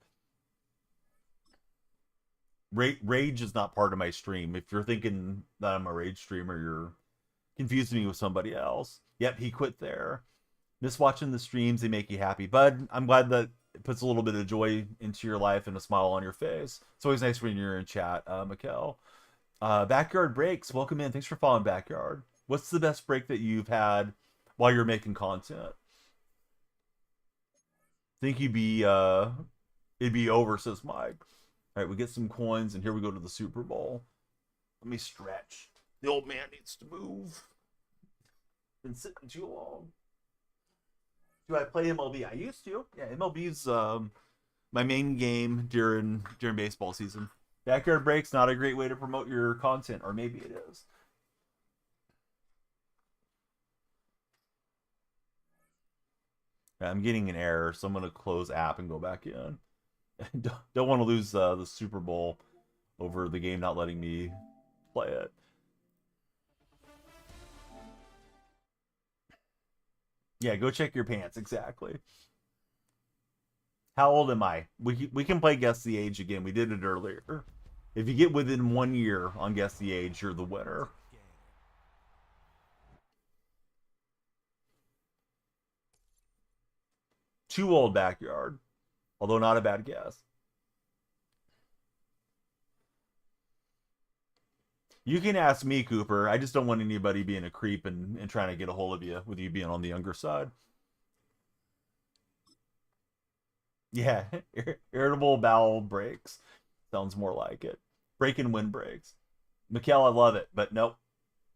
Speaker 1: Rage is not part of my stream. If you're thinking that I'm a rage streamer, you're confusing me with somebody else. Yep, he quit there. Miss watching the streams. They make you happy. Bud, I'm glad that it puts a little bit of joy into your life and a smile on your face. It's always nice when you're in chat, Mikkel. Backyard Breaks, welcome in. Thanks for following Backyard. What's the best break that you've had while you're making content? Think it'd be over, says Mike. All right, we get some coins, and here we go to the Super Bowl. Let me stretch. The old man needs to move. Been sitting too long. Do I play MLB? I used to. Yeah, MLB's my main game during baseball season. Backyard Breaks, not a great way to promote your content, or maybe it is. I'm getting an error, so I'm going to close app and go back in. Don't want to lose the Super Bowl over the game not letting me play it. Yeah, go check your pants, exactly. How old am I? We can play Guess the Age again. We did it earlier. If you get within 1 year on Guess the Age, you're the winner. Too old, Backyard. Although not a bad guess. You can ask me, Cooper. I just don't want anybody being a creep and trying to get a hold of you with you being on the younger side. Yeah, irritable bowel breaks. Sounds more like it. Break and win breaks. Mikkel, I love it, but nope,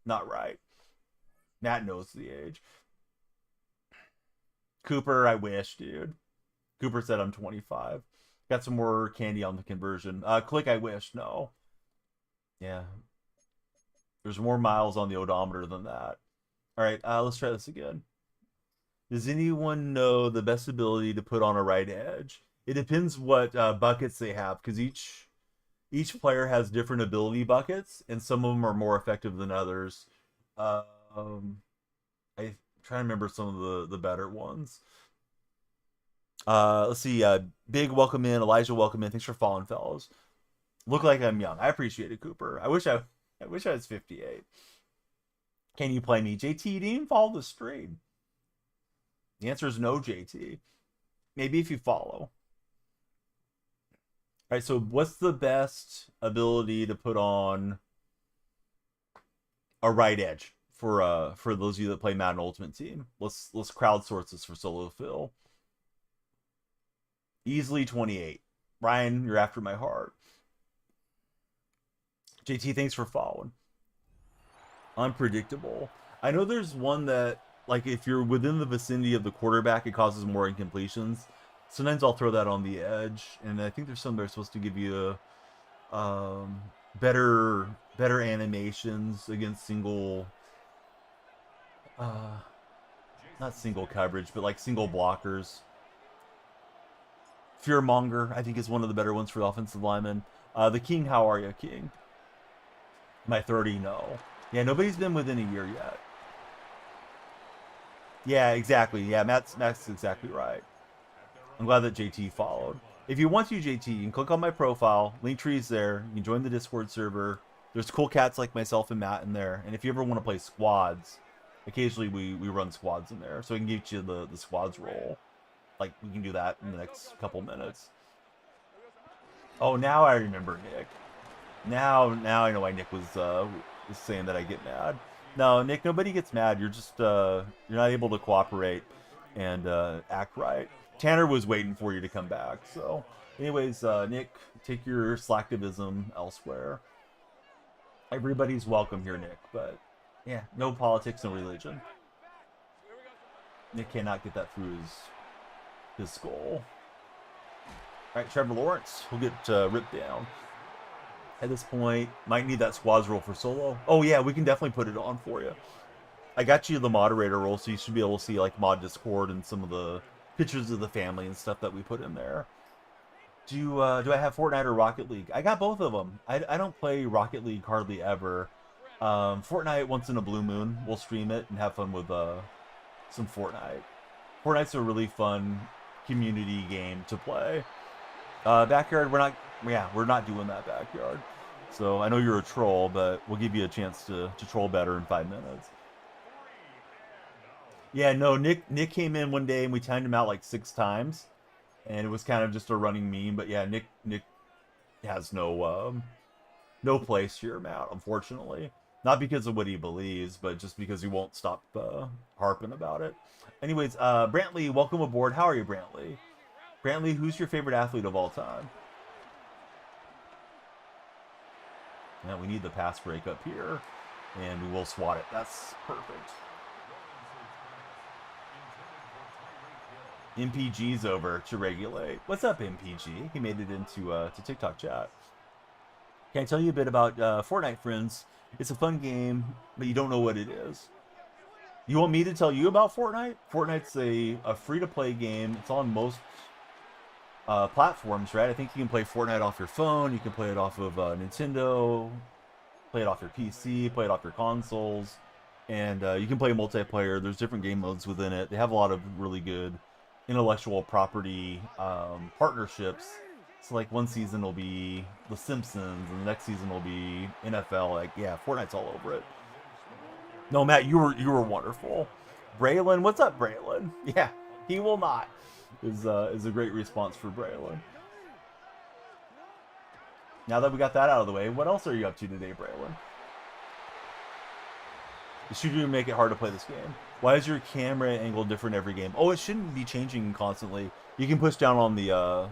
Speaker 1: not right. Matt knows the age. Cooper, I wish, dude. Cooper said I'm 25. Got some more candy on the conversion. Click, I wish. No. Yeah. There's more miles on the odometer than that. All right, let's try this again. Does anyone know the best ability to put on a right edge? It depends what buckets they have, because each player has different ability buckets, and some of them are more effective than others. I try to remember some of the better ones. Let's see. Big welcome in. Elijah, welcome in. Thanks for following, fellas. Look like I'm young. I appreciate it, Cooper. I wish I was 58. Can you play me? JT, you didn't even follow the stream. The answer is no, JT. Maybe if you follow. All right, so what's the best ability to put on a right edge for those of you that play Madden Ultimate Team? Let's crowdsource this for Solo Phil. Easily 28. Ryan, you're after my heart. JT, thanks for following. Unpredictable. I know there's one that like if you're within the vicinity of the quarterback, it causes more incompletions. Sometimes I'll throw that on the edge, and I think there's some that are supposed to give you better animations against single, uh, not single coverage, but like single blockers. Fearmonger, I think, is one of the better ones for the offensive lineman. The King, how are you, King? Am I 30? No. Yeah, nobody's been within a year yet. Yeah, exactly. Yeah, Matt's exactly right. I'm glad that JT followed. If you want to, JT, you can click on my profile. Linktree's there. You can join the Discord server. There's cool cats like myself and Matt in there. And if you ever want to play squads, occasionally we run squads in there. So we can get you the squads role. Like, we can do that in the next couple minutes. Oh, now I remember Nick. Now I know why Nick was saying that I get mad. No, Nick, nobody gets mad. You're just you're not able to cooperate and act right. Tanner was waiting for you to come back. So, anyways, Nick, take your slacktivism elsewhere. Everybody's welcome here, Nick. But yeah, no politics, no religion. Nick cannot get that through his skull. All right, Trevor Lawrence will get ripped down. At this point, might need that squads role for solo. Oh yeah, we can definitely put it on for you. I got you the moderator role, so you should be able to see like mod Discord and some of the pictures of the family and stuff that we put in there. Do I have Fortnite or Rocket League? I got both of them. I don't play Rocket League hardly ever. Fortnite once in a blue moon. We'll stream it and have fun with some Fortnite. Fortnite's a really fun community game to play. Backyard, we're not doing that backyard. So I know you're a troll, but we'll give you a chance to troll better in 5 minutes. Yeah, no, Nick came in one day and we timed him out like 6 times, and it was kind of just a running meme. But yeah, Nick has no place here, Matt. Unfortunately, not because of what he believes, but just because he won't stop harping about it. Anyways, Brantley, welcome aboard. How are you, Brantley? Brantley, who's your favorite athlete of all time? Now we need the pass break up here, and we will swat it. That's perfect. MPG's over to regulate. What's up, MPG? He made it into to TikTok chat. Can I tell you a bit about Fortnite, friends? It's a fun game, but you don't know what it is. You want me to tell you about Fortnite? Fortnite's a free-to-play game. It's on most platforms, right? I think you can play Fortnite off your phone. You can play it off of Nintendo, play it off your PC, play it off your consoles, and you can play multiplayer. There's different game modes within it. They have a lot of really good intellectual property partnerships. So like one season will be The Simpsons, and the next season will be NFL. Like, yeah, Fortnite's all over it. No, Matt, you were wonderful. Braylon, what's up, Braylon? Yeah, he will not. Is a great response for Braylon. Now that we got that out of the way, what else are you up to today, Braylon? The shooter make it hard to play this game. Why is your camera angle different every game? Oh, it shouldn't be changing constantly. You can push down on the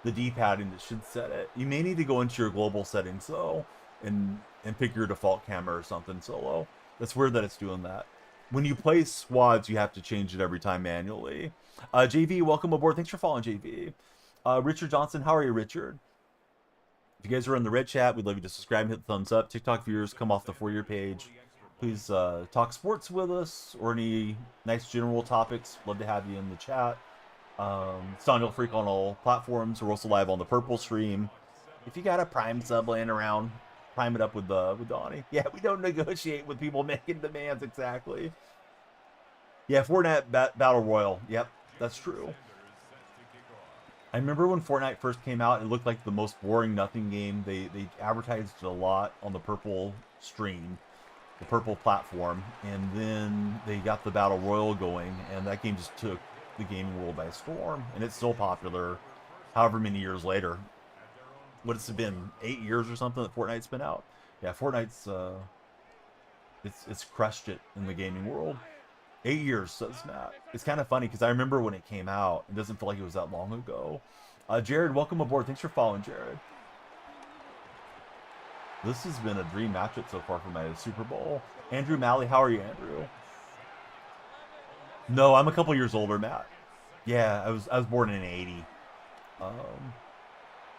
Speaker 1: D-pad and it should set it. You may need to go into your global settings though, and pick your default camera or something solo. That's weird that it's doing that. When you play squads, you have to change it every time manually. JV, welcome aboard. Thanks for following, JV. Richard Johnson, how are you, Richard? If you guys are in the red chat, we'd love you to subscribe and hit the thumbs up. TikTok viewers, come off the For You page. Please talk sports with us or any nice general topics. Love to have you in the chat. Stonedale Freak on all platforms. We're also live on the Purple stream. If you got a Prime sub laying around, prime it up with Donnie. Yeah, we don't negotiate with people making demands, exactly. Yeah, Fortnite Battle Royale. Yep, that's true. I remember when Fortnite first came out, it looked like the most boring nothing game. They advertised it a lot on the Purple stream, the Purple platform, and then they got the Battle Royale going, and that game just took the gaming world by storm, and it's still popular however many years later. What has it been, 8 years or something that Fortnite's been out? Yeah, Fortnite's it's crushed it in the gaming world. 8 years, says Matt. It's kind of funny because I remember when it came out. It doesn't feel like it was that long ago. Jared, welcome aboard. Thanks for following, Jared. This has been a dream matchup so far for my Super Bowl. Andrew Malley, how are you, Andrew? No, I'm a couple years older, Matt. Yeah, I was born in '80. Um,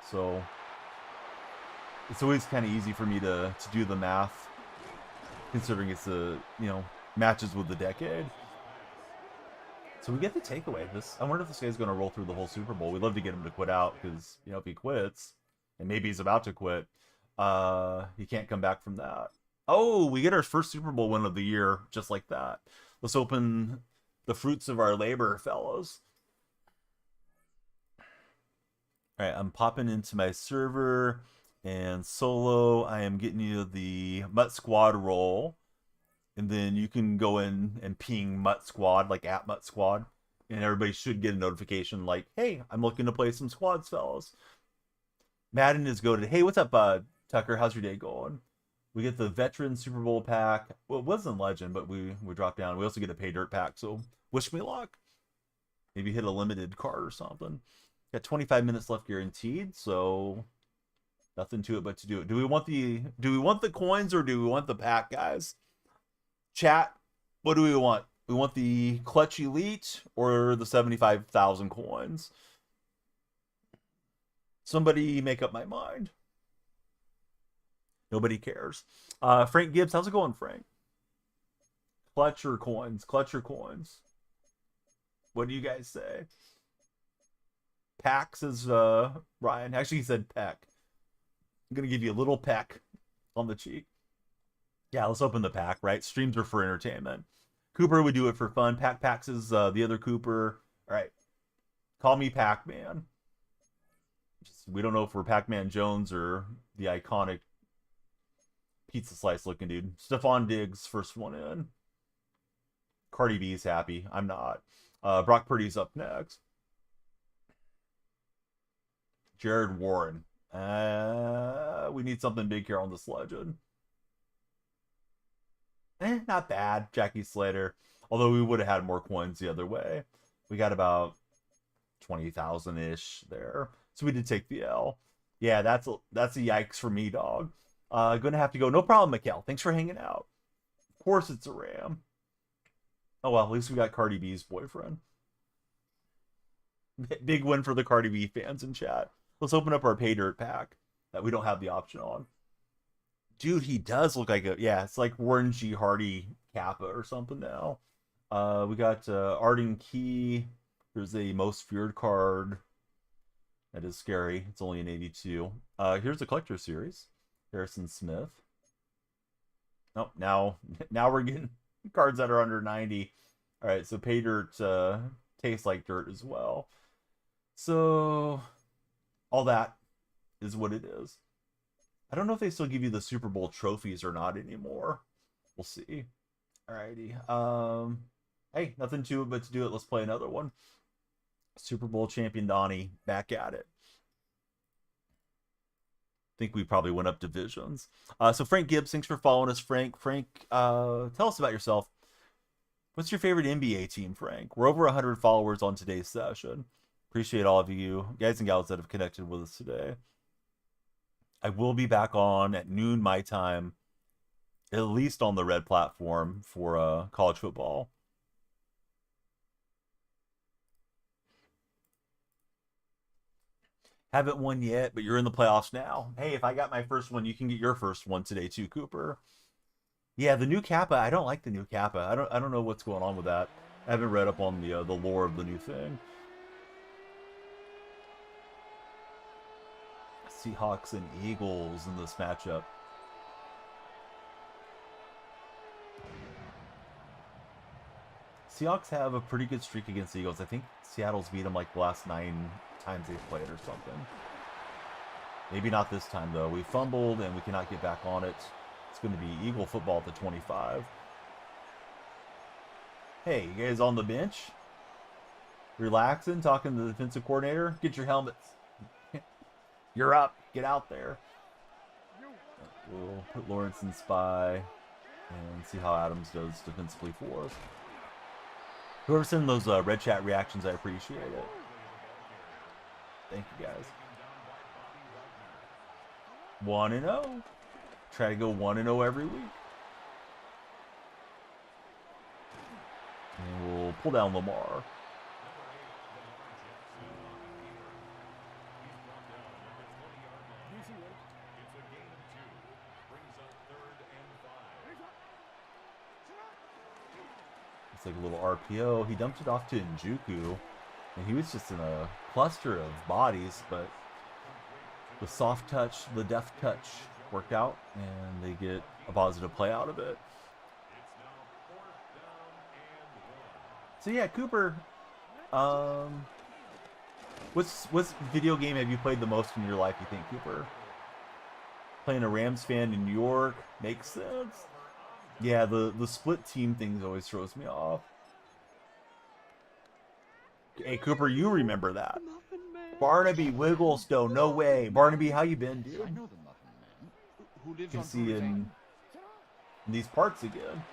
Speaker 1: so it's always kind of easy for me to do the math, considering it's matches with the decade. So we get the takeaway. I wonder if this guy's going to roll through the whole Super Bowl. We'd love to get him to quit out because if he quits, and maybe he's about to quit, he can't come back from that. Oh, we get our first Super Bowl win of the year just like that. Let's open the fruits of our labor, fellows. All right, I'm popping into my server and solo. I am getting you the Mutt Squad role, and then you can go in and ping Mutt Squad, like at Mutt Squad, and everybody should get a notification like, "Hey, I'm looking to play some squads, fellas." Madden is goated. Hey, what's up, Tucker? How's your day going? We get the veteran Super Bowl pack. Well, it wasn't legend, but we drop down. We also get a pay dirt pack. So wish me luck. Maybe hit a limited card or something. Got 25 minutes left guaranteed, so nothing to it but to do it. Do we want the coins or do we want the pack, guys? Chat, what do we want? We want the Clutch Elite or the 75,000 coins? Somebody make up my mind. Nobody cares. Frank Gibbs, how's it going, Frank? Clutch or coins? Clutch or coins? What do you guys say? Pack, says Ryan. Actually, he said peck. I'm going to give you a little peck on the cheek. Yeah, let's open the pack, right? Streams are for entertainment. Cooper would do it for fun. Packs is the other Cooper. All right. Call me Pac-Man. We don't know if we're Pac-Man Jones or the iconic pizza slice looking dude. Stephon Diggs, first one in. Cardi B's happy. I'm not. Brock Purdy's up next. Jared Warren. We need something big here on this legend. Not bad. Jackie Slater. Although we would have had more coins the other way. We got about 20,000-ish there. So we did take the L. Yeah, that's a yikes for me, dog. Gonna have to go. No problem, Mikkel. Thanks for hanging out. Of course it's a Ram. Oh well, at least we got Cardi B's boyfriend. Big win for the Cardi B fans in chat. Let's open up our pay dirt pack that we don't have the option on. Dude, he does look like it's like Warren G. Hardy Kappa or something now. We got Arden Key. There's a most feared card. That is scary. It's only an 82. Here's the collector series. Harrison Smith. Nope, now we're getting cards that are under 90. All right, so pay dirt tastes like dirt as well. So all that is what it is. I don't know if they still give you the Super Bowl trophies or not anymore. We'll see. Alrighty. Hey, nothing to it but to do it. Let's play another one. Super Bowl champion Donnie, back at it. Think we probably went up divisions. So Frank Gibbs, thanks for following us, Frank. Frank, tell us about yourself. What's your favorite NBA team, Frank? We're over 100 followers on today's session. Appreciate all of you guys and gals that have connected with us today. I will be back on at noon my time, at least on the red platform for college football. Haven't won yet, but you're in the playoffs now. Hey, if I got my first one, you can get your first one today too, Cooper. Yeah, the new Kappa. I don't like the new Kappa. I don't know what's going on with that. I haven't read up on the lore of the new thing. Seahawks and Eagles in this matchup. Seahawks have a pretty good streak against the Eagles. I think Seattle's beat them like the last 9 times they've played or something. Maybe not this time though. We fumbled and we cannot get back on it. It's going to be Eagle football at the 25. Hey, you guys on the bench? Relaxing, talking to the defensive coordinator? Get your helmets. You're up. Get out there. We'll put Lawrence in spy and see how Adams does defensively for us. Whoever sent those red chat reactions, I appreciate it. Thank you guys. 1-0. Try to go 1-0 every week. And we'll Pull down Lamar. It's like a little RPO. He dumped it off to Njoku, and he was just in a cluster of bodies, but the soft touch, the deft touch worked out, and they get a positive play out of it. So yeah, Cooper, what's video game have you played the most in your life, you think, Cooper? Playing a Rams fan in New York makes sense. Yeah, the split team things always throws me off. Hey, Cooper, you remember that. Barnaby Wigglestone, no way. Barnaby, how you been, dude?
Speaker 3: I know the Muffin Man. Who lives
Speaker 1: Can
Speaker 3: on
Speaker 1: see in
Speaker 3: Parisian?
Speaker 1: these parts again.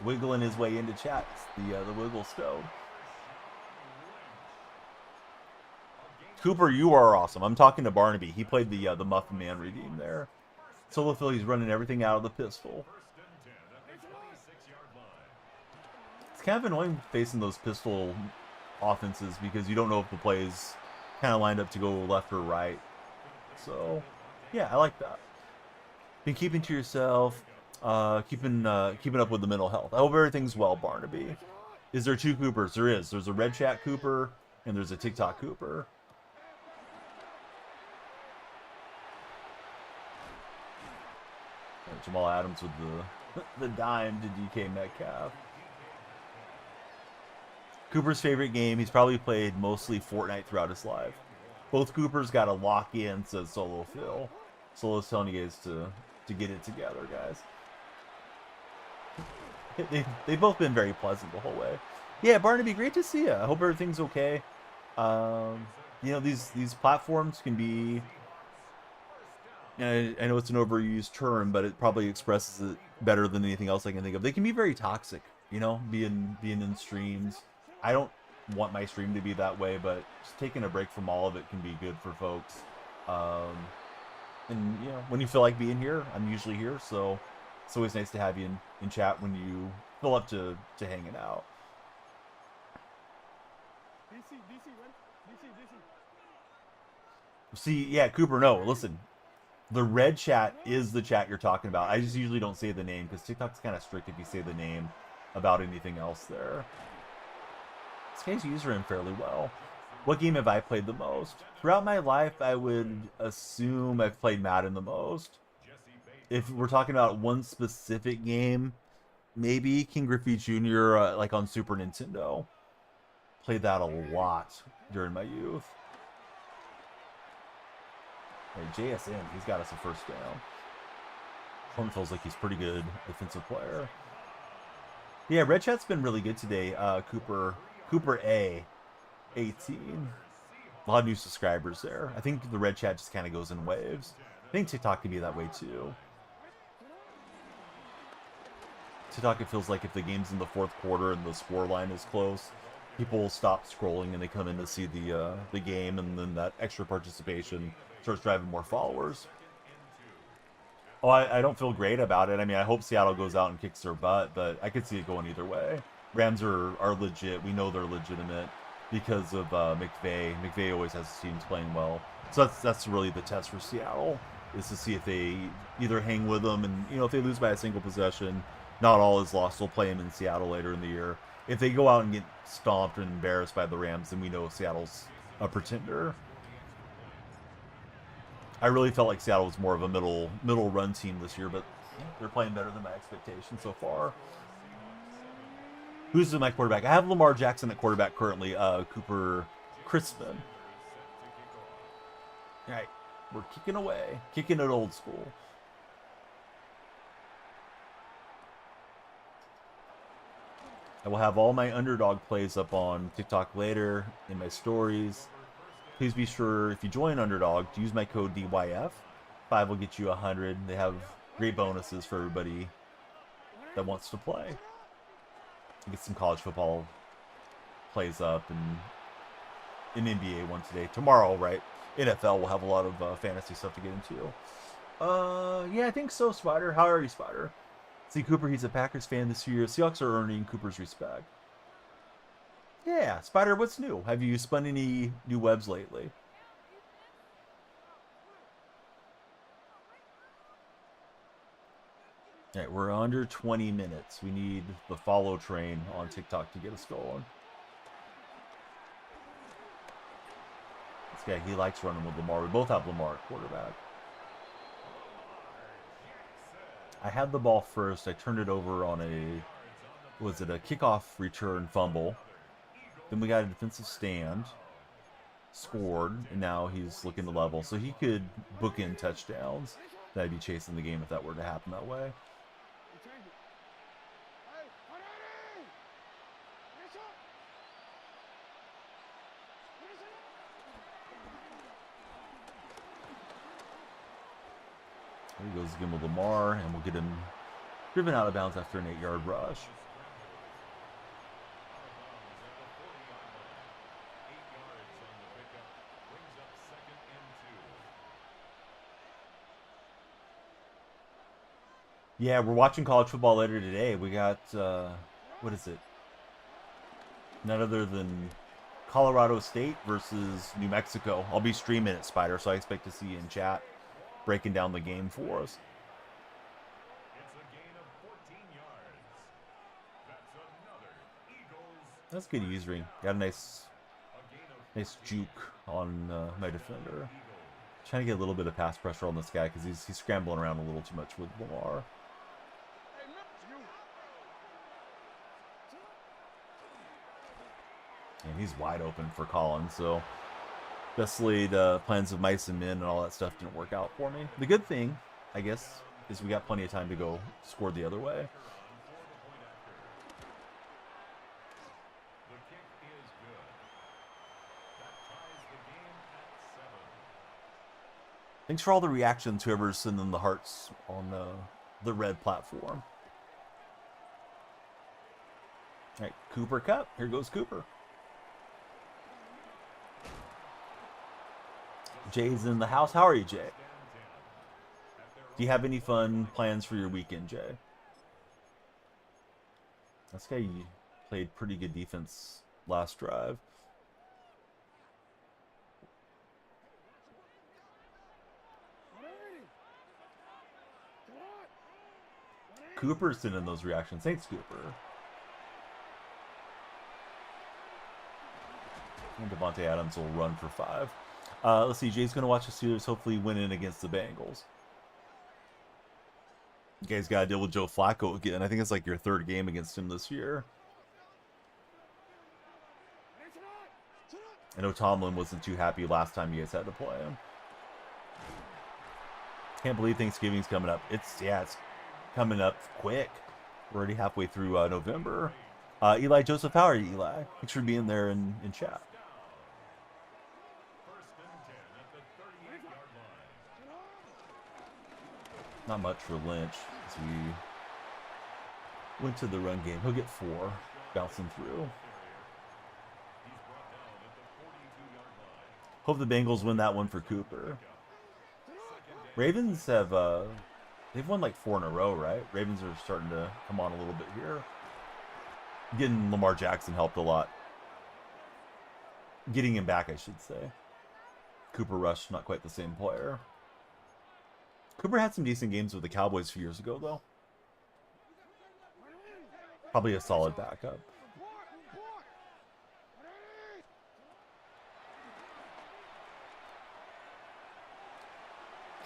Speaker 1: Wiggling his way into chat. The Wigglestone. Cooper, you are awesome. I'm talking to Barnaby. He played the Muffin Man redeem there. Solo Phil, he's running everything out of the pistol. It's kind of annoying facing those pistol offenses because you don't know if the play is kind of lined up to go left or right. So, yeah, I like that. Been keeping to yourself, keeping up with the mental health. I hope everything's well, Barnaby. Is there two Coopers? There is. There's a Red Chat Cooper and there's a TikTok Cooper. Jamal Adams with the dime to DK Metcalf. Cooper's favorite game. He's probably played mostly Fortnite throughout his life. Both Coopers got to lock in, says Solo Phil. Solo's telling you guys to get it together, guys. They've both been very pleasant the whole way. Yeah, Barnaby, great to see you. I hope everything's okay. You know, these platforms can be... I know it's an overused term, but it probably expresses it better than anything else I can think of. They can be very toxic, you know, being in streams. I don't want my stream to be that way, but just taking a break from all of it can be good for folks. And, you know, when you feel like being here, I'm usually here, so it's always nice to have you in chat when you feel up to hanging out. See, yeah, Cooper, no, listen. The red chat is the chat you're talking about. I just usually don't say the name because TikTok's kind of strict if you say the name about anything else there. This guy's username fairly well. What game have I played the most? Throughout my life, I would assume I've played Madden the most. If we're talking about one specific game, maybe King Griffey Jr. Like on Super Nintendo. Played that a lot during my youth. Hey, JSN, he's got us a first down. Horn feels like he's pretty good defensive player. Yeah, Red Chat's been really good today. Cooper A, 18. A lot of new subscribers there. I think the Red Chat just kind of goes in waves. I think TikTok can be that way too. TikTok, it feels like if the game's in the fourth quarter and the score line is close, people will stop scrolling and they come in to see the game, and then that extra participation starts driving more followers. Oh, I don't feel great about it. I mean, I hope Seattle goes out and kicks their butt, but I could see it going either way. Rams are legit. We know they're legitimate because of McVay. McVay always has teams playing well. So that's really the test for Seattle, is to see if they either hang with them, and, you know, if they lose by a single possession, not all is lost. They'll play them in Seattle later in the year. If they go out and get stomped and embarrassed by the Rams, then we know Seattle's a pretender. I really felt like Seattle was more of a middle run team this year, but they're playing better than my expectations so far. Who's my quarterback? I have Lamar Jackson at quarterback currently. Cooper Crispin. All right, we're kicking away, kicking it old school. I will have all my Underdog plays up on TikTok later in my stories. Please be sure, if you join Underdog, to use my code DYF. 5 will get you 100. They have great bonuses for everybody that wants to play. Get some college football plays up, and an NBA one today. Tomorrow, right? NFL will have a lot of fantasy stuff to get into. Yeah, I think so, Spider. How are you, Spider? See, Cooper, he's a Packers fan this year. Seahawks are earning Cooper's respect. Yeah, Spider, what's new? Have you spun any new webs lately? All right, we're under 20 minutes. We need the follow train on TikTok to get us going. This guy, he likes running with Lamar. We both have Lamar at quarterback. I had the ball first. I turned it over on a kickoff return fumble. Then we got a defensive stand, scored, and now he's looking to level. So he could book in touchdowns. That'd be chasing the game if that were to happen that way. There he goes again with Lamar, and we'll get him driven out of bounds after an 8-yard rush. Yeah, we're watching college football later today. We got, what is it? None other than Colorado State versus New Mexico. I'll be streaming it, Spider, so I expect to see you in chat breaking down the game for us. That's good usering. Got a nice juke on my defender. Trying to get a little bit of pass pressure on this guy because he's scrambling around a little too much with Lamar. And he's wide open for Collins, so best laid plans of mice and men and all that stuff didn't work out for me. The good thing, I guess, is we got plenty of time to go score the other way. Thanks for all the reactions, whoever's sending the hearts on the red platform. All right, Cooper Cup. Here goes Cooper. Jay's in the house. How are you, Jay? Do you have any fun plans for your weekend, Jay? This guy played pretty good defense last drive. Cooper's sending those reactions. Thanks, Cooper. And Devontae Adams will run for 5. Let's see. Jay's going to watch the Steelers hopefully win in against the Bengals. You guys got to deal with Joe Flacco again. I think it's like your 3rd game against him this year. I know Tomlin wasn't too happy last time you guys had to play him. Can't believe Thanksgiving's coming up. It's coming up quick. We're already halfway through November. Eli Joseph, how are you, Eli? Thanks for being there in chat. Not much for Lynch as we went to the run game. He'll get 4, bouncing through. Hope the Bengals win that one for Cooper. Ravens have they've won like 4 in a row, right? Ravens are starting to come on a little bit here. Getting Lamar Jackson helped a lot. Getting him back, I should say. Cooper Rush, not quite the same player. Cooper had some decent games with the Cowboys a few years ago, though. Probably a solid backup.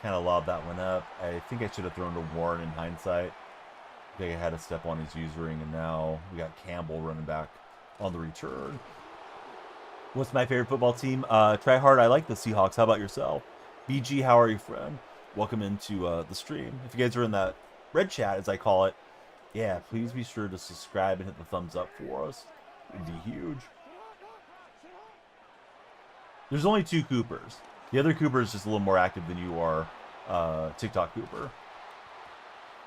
Speaker 1: Kind of lobbed that one up. I think I should have thrown to Warren in hindsight. I think I had a step on his use ring, and now we got Campbell running back on the return. What's my favorite football team? Try hard. I like the Seahawks. How about yourself? BG, how are you, friend? Welcome into the stream. If you guys are in that red chat, as I call it, yeah, please be sure to subscribe and hit the thumbs up for us. It'd be huge. There's only 2 Coopers. The other Cooper is just a little more active than you are, TikTok Cooper.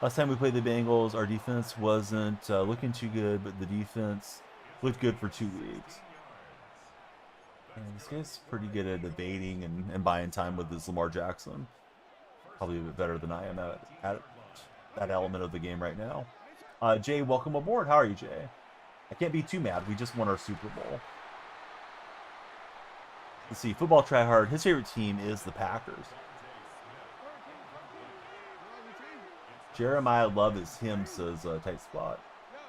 Speaker 1: Last time we played the Bengals, our defense wasn't looking too good, but the defense looked good for 2 weeks. And this guy's pretty good at debating and buying time with this Lamar Jackson. Probably a bit better than I am at it. that element of the game right now. Jay, welcome aboard. How are you, Jay? I can't be too mad. We just won our Super Bowl. Let's see. Football tryhard. His favorite team is the Packers. Jeremiah Love is him, says Tight Spot.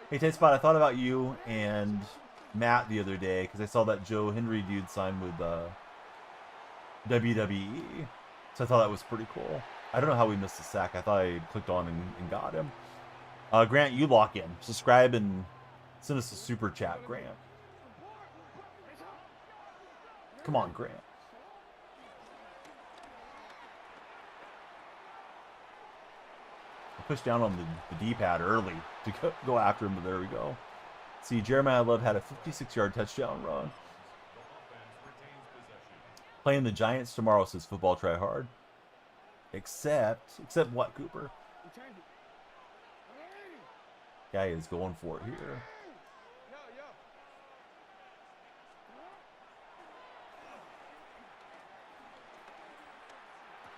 Speaker 1: Hey, Tight Spot, I thought about you and Matt the other day because I saw that Joe Henry dude sign with WWE. So I thought that was pretty cool. I don't know how we missed a sack. I thought I clicked on and got him. Grant, you lock in. Subscribe and send us a super chat, Grant. Come on, Grant. I pushed down on the D-pad early to go after him, but there we go. See, Jeremiah Love had a 56-yard touchdown run. Playing the Giants tomorrow, says Football Try Hard. Except what, Cooper? Guy is going for it here.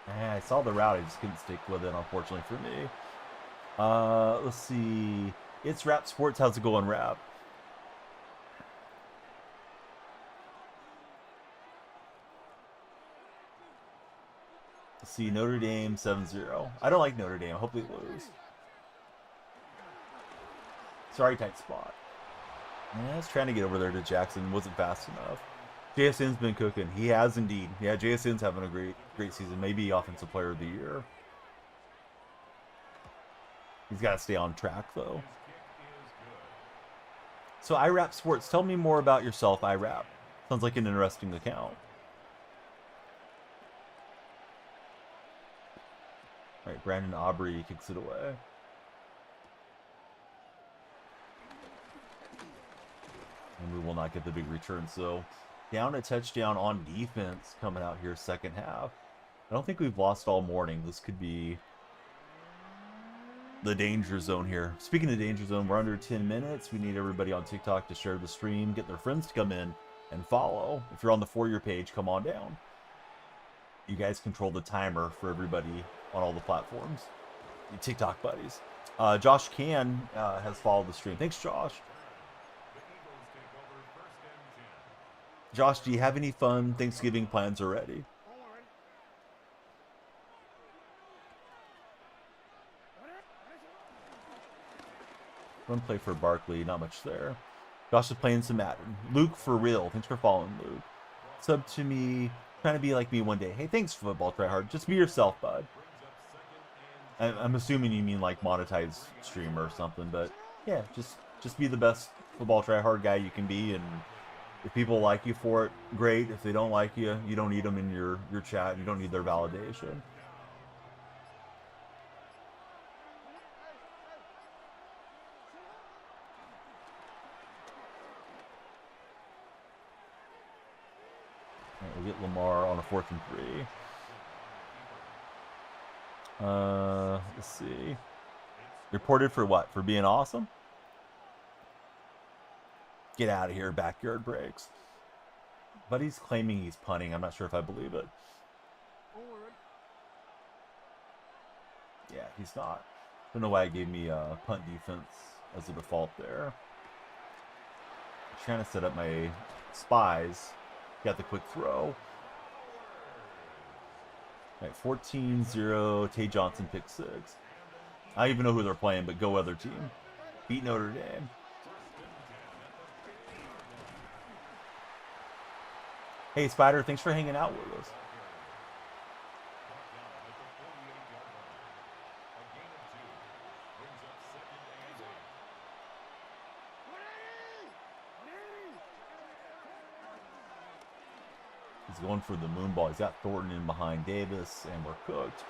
Speaker 1: I saw the route, I just couldn't stick with it, unfortunately for me. Let's see. It's Rap Sports. How's it going, Rap? Let's see. Notre Dame 7-0. I don't like Notre Dame. I hope they lose. Sorry, Tight Spot. Yeah, I was trying to get over there to Jackson. Wasn't fast enough. JSN's been cooking. He has indeed. Yeah, JSN's having a great season. Maybe Offensive Player of the Year. He's got to stay on track, though. So, iRap Sports. Tell me more about yourself, iRap. Sounds like an interesting account. All right, Brandon Aubrey kicks it away. And we will not get the big return. So, down a touchdown on defense coming out here second half. I don't think we've lost all morning. This could be the danger zone here. Speaking of danger zone, we're under 10 minutes. We need everybody on TikTok to share the stream, get their friends to come in and follow. If you're on the For Your page, come on down. You guys control the timer for everybody on all the platforms. Your TikTok buddies. Josh Can has followed the stream. Thanks, Josh. Josh, do you have any fun Thanksgiving plans already? One play for Barkley, not much there. Josh is playing some Madden. Luke, for real. Thanks for following, Luke. Sub to me. Trying to be like me one day. Hey, thanks, Football Tryhard. Just be yourself, bud. I'm assuming you mean like monetized streamer or something, but yeah, just be the best Football Tryhard guy you can be, and if people like you for it, great. If they don't like you, you don't need them in your chat. You don't need their validation. Right, we'll get Lamar on a 4th and 3. Let's see. Reported for what? For being awesome? Get out of here, backyard breaks. But he's claiming he's punting. I'm not sure if I believe it. Yeah, he's not. Don't know why it gave me punt defense as a default there. I'm trying to set up my spies. Got the quick throw. All right, 14-0. Tay Johnson pick 6. I don't even know who they're playing, but go other team. Beat Notre Dame. Hey, Spider, thanks for hanging out with us. He's going for the moon ball. He's got Thornton in behind Davis, and we're cooked.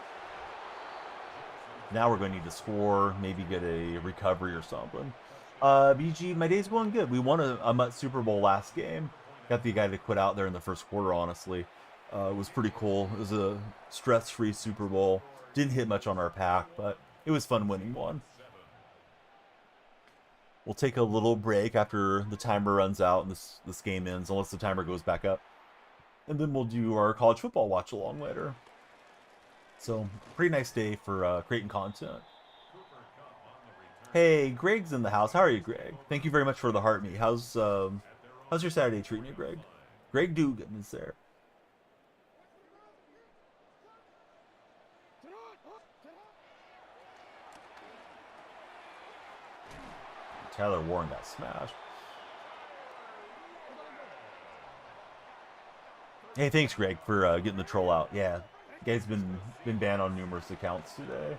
Speaker 1: Now we're going to need to score, maybe get a recovery or something. BG, my day's going good. We won a Mutt Super Bowl last game. Got the guy to quit out there in the first quarter, honestly. It was pretty cool. It was a stress-free Super Bowl. Didn't hit much on our pack, but it was fun winning one. We'll take a little break after the timer runs out and this game ends, unless the timer goes back up. And then we'll do our college football watch-along later. So, pretty nice day for creating content. Hey, Greg's in the house. How are you, Greg? Thank you very much for the heart me. How's your Saturday treating you, Greg? Greg Dugan is there. Tyler Warren got smashed. Hey, thanks, Greg, for getting the troll out. Yeah, guy's been banned on numerous accounts today.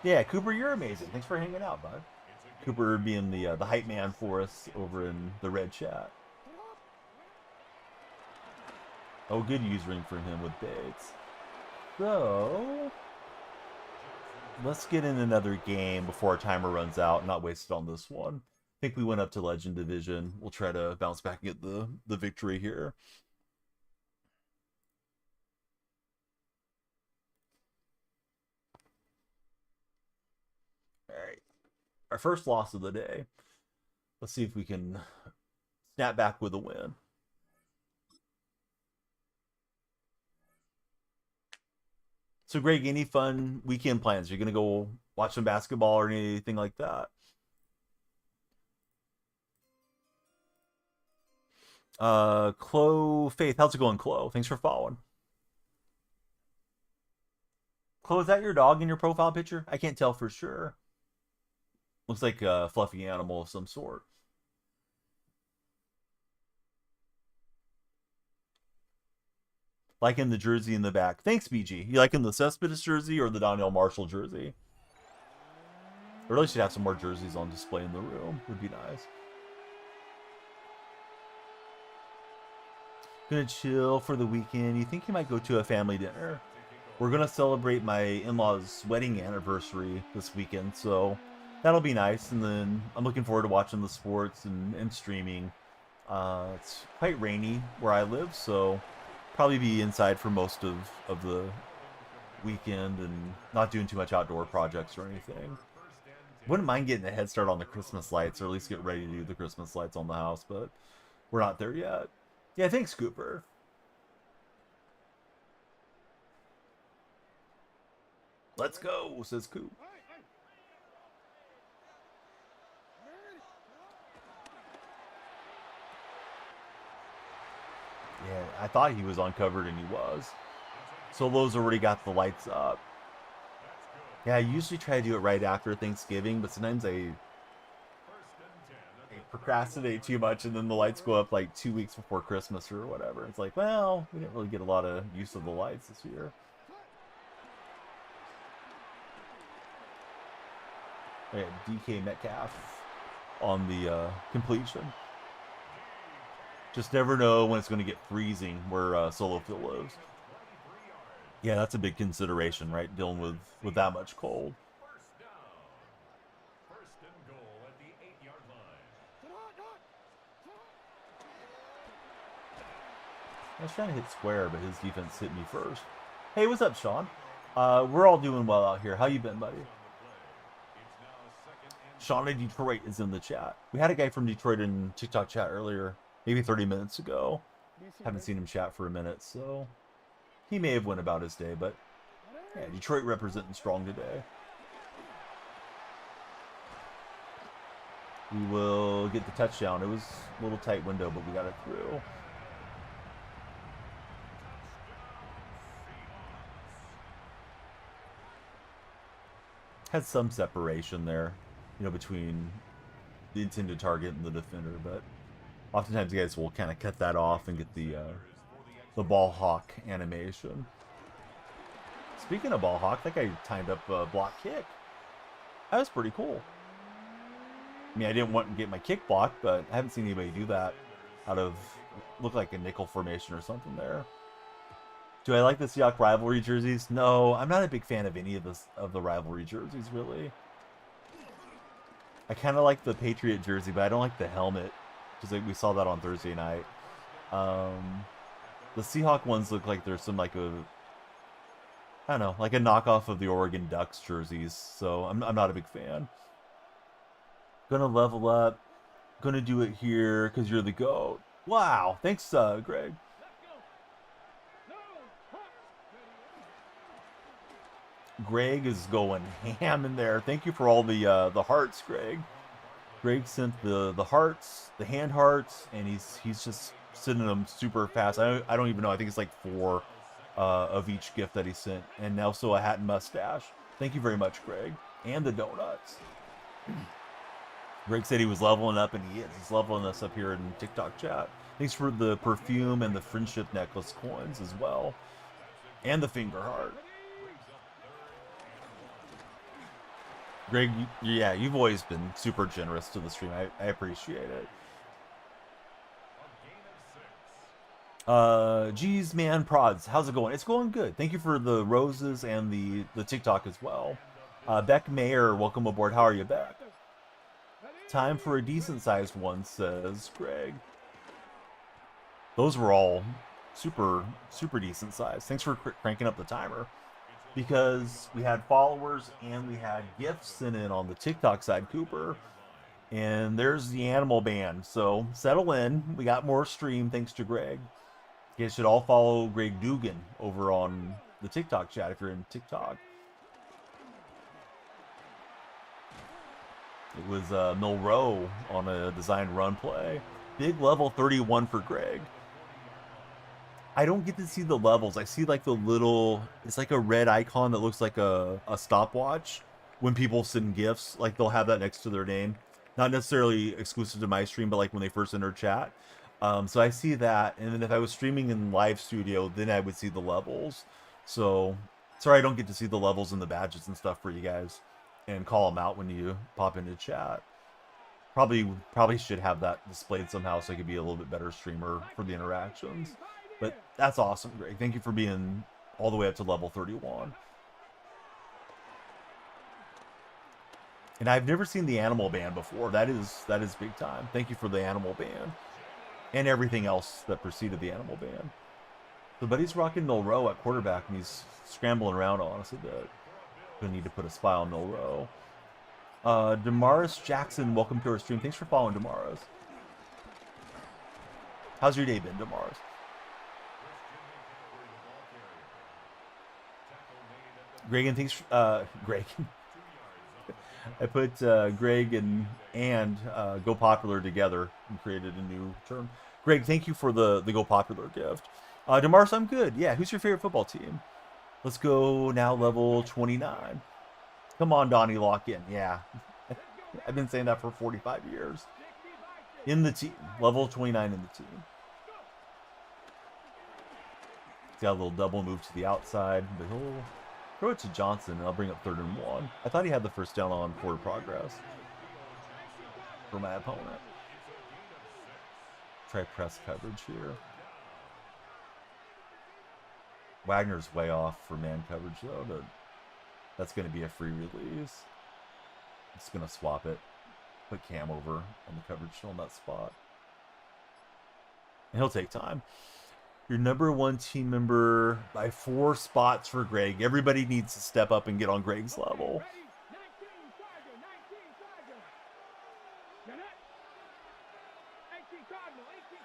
Speaker 1: Yeah, Cooper, you're amazing. Thanks for hanging out, bud. Cooper being the hype man for us over in the red chat. Oh, good usering from him with Bates. So, let's get in another game before our timer runs out. Not wasted on this one. I think we went up to Legend Division. We'll try to bounce back and get the victory here. All right. Our first loss of the day. Let's see if we can snap back with a win. So, Greg, any fun weekend plans? You're going to go watch some basketball or anything like that? Chloe Faith, how's it going, Chloe? Thanks for following. Chloe, is that your dog in your profile picture? I can't tell for sure. Looks like a fluffy animal of some sort. Liking the jersey in the back. Thanks, BG. You liking the Cespedes jersey or the Donnell Marshall jersey? I really should have some more jerseys on display in the room. Would be nice. Gonna chill for the weekend. You think you might go to a family dinner? We're gonna celebrate my in-laws' wedding anniversary this weekend, so that'll be nice. And then I'm looking forward to watching the sports and streaming. It's quite rainy where I live, so probably be inside for most of the weekend and not doing too much outdoor projects or anything. Wouldn't mind getting a head start on the Christmas lights, or at least get ready to do the Christmas lights on the house, but we're not there yet. Yeah, thanks, Cooper. Let's go, says Coop. Yeah, I thought he was uncovered, and he was. Solo's already got the lights up. Yeah, I usually try to do it right after Thanksgiving, but sometimes I procrastinate too much, and then the lights go up like 2 weeks before Christmas or whatever. It's like, well, we didn't really get a lot of use of the lights this year. Yeah, DK Metcalf on the completion. Just never know when it's going to get freezing where Solo Phil lives. Yeah, that's a big consideration, right? Dealing with that much cold. I was trying to hit square, but his defense hit me first. Hey, what's up, Sean? We're all doing well out here. How you been, buddy? Sean in Detroit is in the chat. We had a guy from Detroit in TikTok chat earlier, maybe 30 minutes ago. Haven't seen him chat for a minute, so he may have went about his day, but yeah, Detroit representing strong today. We will get the touchdown. It was a little tight window, but we got it through. Had some separation there, you know, between the intended target and the defender, but oftentimes guys will kind of cut that off and get the ball hawk animation. Speaking of ball hawk, that guy timed up a block kick. That was pretty cool. I mean, I didn't want to get my kick blocked, but I haven't seen anybody do that out of, look like a nickel formation or something there. Do I like the Seahawks rivalry jerseys? No, I'm not a big fan of any of the rivalry jerseys, really. I kind of like the Patriot jersey, but I don't like the helmet, because like, we saw that on Thursday night. The Seahawk ones look like there's some like a, I don't know, like a knockoff of the Oregon Ducks jerseys, so I'm not a big fan. Gonna level up. Gonna do it here because you're the GOAT. Wow. Thanks, Greg. Greg is going ham in there. Thank you for all the hearts, Greg. Greg sent the hearts, the hand hearts, and he's just sending them super fast. I don't even know. I think it's like 4 of each gift that he sent, and also a hat and mustache. Thank you very much, Greg, and the donuts. Greg said he was leveling up, and he is. He's leveling us up here in TikTok chat. Thanks for the perfume and the friendship necklace coins as well, and the finger heart. Greg, yeah, you've always been super generous to the stream. I appreciate it. Geez, man, prods, how's it going? It's going good. Thank you for the roses and the TikTok as well. Beck Mayer, welcome aboard. How are you, Beck? Time for a decent-sized one, says Greg. Those were all super decent size. Thanks for cranking up the timer. Because we had followers and we had gifts sent in on the TikTok side, Cooper. And there's the animal band. So settle in. We got more stream thanks to Greg. You guys should all follow Greg Dugan over on the TikTok chat if you're in TikTok. It was Milrow on a designed run play. Big level 31 for Greg. I don't get to see the levels. I see like the little, it's like a red icon that looks like a stopwatch when people send gifts. Like they'll have that next to their name. Not necessarily exclusive to my stream, but like when they first enter chat. So I see that. And then if I was streaming in live studio, then I would see the levels. So sorry I don't get to see the levels and the badges and stuff for you guys and call them out when you pop into chat. Probably should have that displayed somehow so I could be a little bit better streamer for the interactions. But that's awesome, Greg. Thank you for being all the way up to level 31. And I've never seen the animal band before. That is big time. Thank you for the animal band. And everything else that preceded the animal band. So Buddy's rocking Milrow at quarterback, and he's scrambling around on us a bit. Gonna need to put a spy on Milrow. Damaris Jackson, welcome to our stream. Thanks for following, Damaris. How's your day been, Damaris? Greg, and thanks, Greg. I put Greg and Go Popular together and created a new term. Greg, thank you for the Go Popular gift. Damaris, I'm good. Yeah, who's your favorite football team? Let's go now, level 29. Come on, Donnie, lock in. Yeah, I've been saying that for 45 years. In the team, level 29 in the team. He's got a little double move to the outside, but he'll throw it to Johnson, and I'll bring up 3rd and 1. I thought he had the first down on forward progress for my opponent. Try press coverage here. Wagner's way off for man coverage, though. But that's going to be a free release. I'm just going to swap it. Put Cam over on the coverage on that spot. And he'll take time. Your number 1 team member by 4 spots for Greg. Everybody needs to step up and get on Greg's level.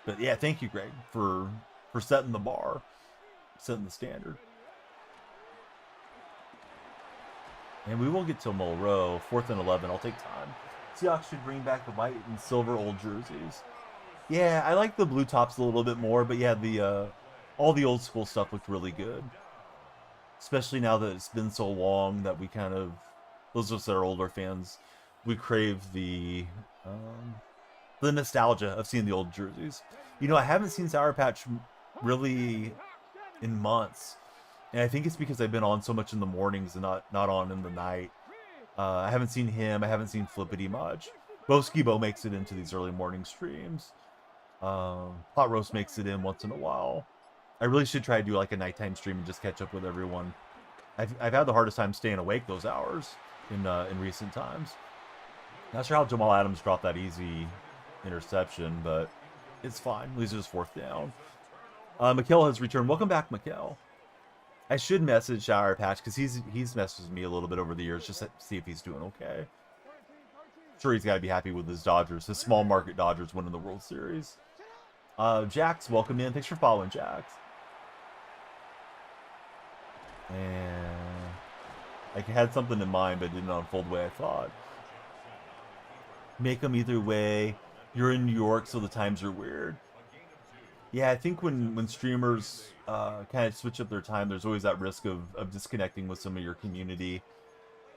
Speaker 1: But yeah, thank you, Greg, for setting the bar, setting the standard. And we won't get till Milrow. 4th and 11. I'll take time. Seahawks should bring back the white and silver old jerseys. Yeah, I like the blue tops a little bit more, but yeah, the all the old school stuff looked really good. Especially now that it's been so long that we kind of, those of us that are older fans, we crave the nostalgia of seeing the old jerseys. You know, I haven't seen Sour Patch really in months. And I think it's because I've been on so much in the mornings and not on in the night. I haven't seen him. I haven't seen Flippity much. Bo makes it into these early morning streams. Hot Roast makes it in once in a while. I really should try to do like a nighttime stream and just catch up with everyone. I've had the hardest time staying awake those hours in recent times. Not sure how Jamal Adams dropped that easy interception, but it's fine. At least it was 4th down. Mikkel has returned. Welcome back, Mikkel. I should message Sour Patch because he's messaged me a little bit over the years just to see if he's doing okay. Sure, he's got to be happy with his Dodgers, his small market Dodgers winning the World Series. Jax, welcome in. Thanks for following, Jax. And I had something in mind, but it didn't unfold the way I thought. Make them either way. You're in New York, so the times are weird. Yeah, I think when streamers kind of switch up their time, there's always that risk of disconnecting with some of your community.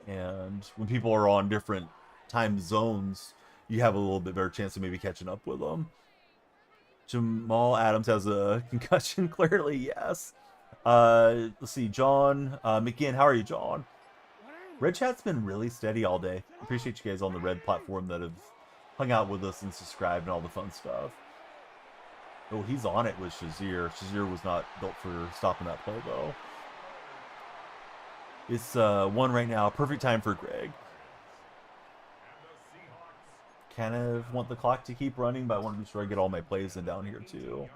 Speaker 1: And when people are on different time zones, you have a little bit better chance of maybe catching up with them. Jamal Adams has a concussion, clearly, yes. Let's see, John McGinn, how are you, John? Red Chat's been really steady all day. Appreciate you guys on the Red platform that have hung out with us and subscribed and all the fun stuff. Oh, he's on it with Shazier. Shazier was not built for stopping that play, though. It's 1 right now. Perfect time for Greg. Kind of want the clock to keep running, but I want to be sure I get all my plays in down here, too.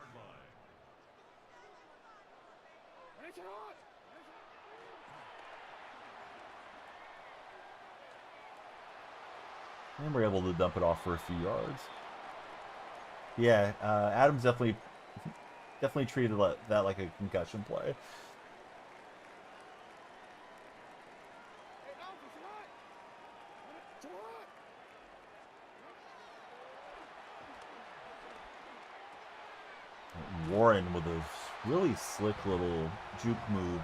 Speaker 1: And we're able to dump it off for a few yards. Yeah, Adams definitely treated that like a concussion play. Warren with a really slick little juke move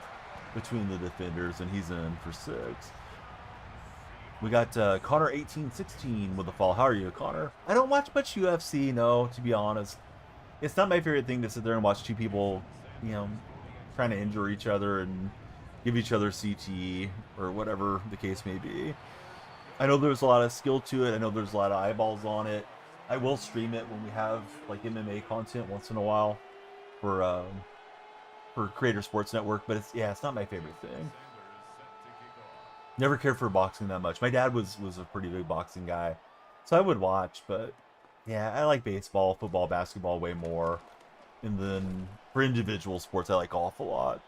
Speaker 1: between the defenders, and he's in for 6. We got Connor 1816 with the fall. How are you, Connor? I don't watch much UFC, no, to be honest. It's not my favorite thing to sit there and watch two people, you know, trying to injure each other and give each other CTE or whatever the case may be. I know there's a lot of skill to it. I know there's a lot of eyeballs on it. I will stream it when we have like MMA content once in a while for Creator Sports Network, but it's not my favorite thing. Never cared for boxing that much. My dad was a pretty big boxing guy, so I would watch, but yeah, I like baseball, football, basketball way more. And then for individual sports, I like golf a lot.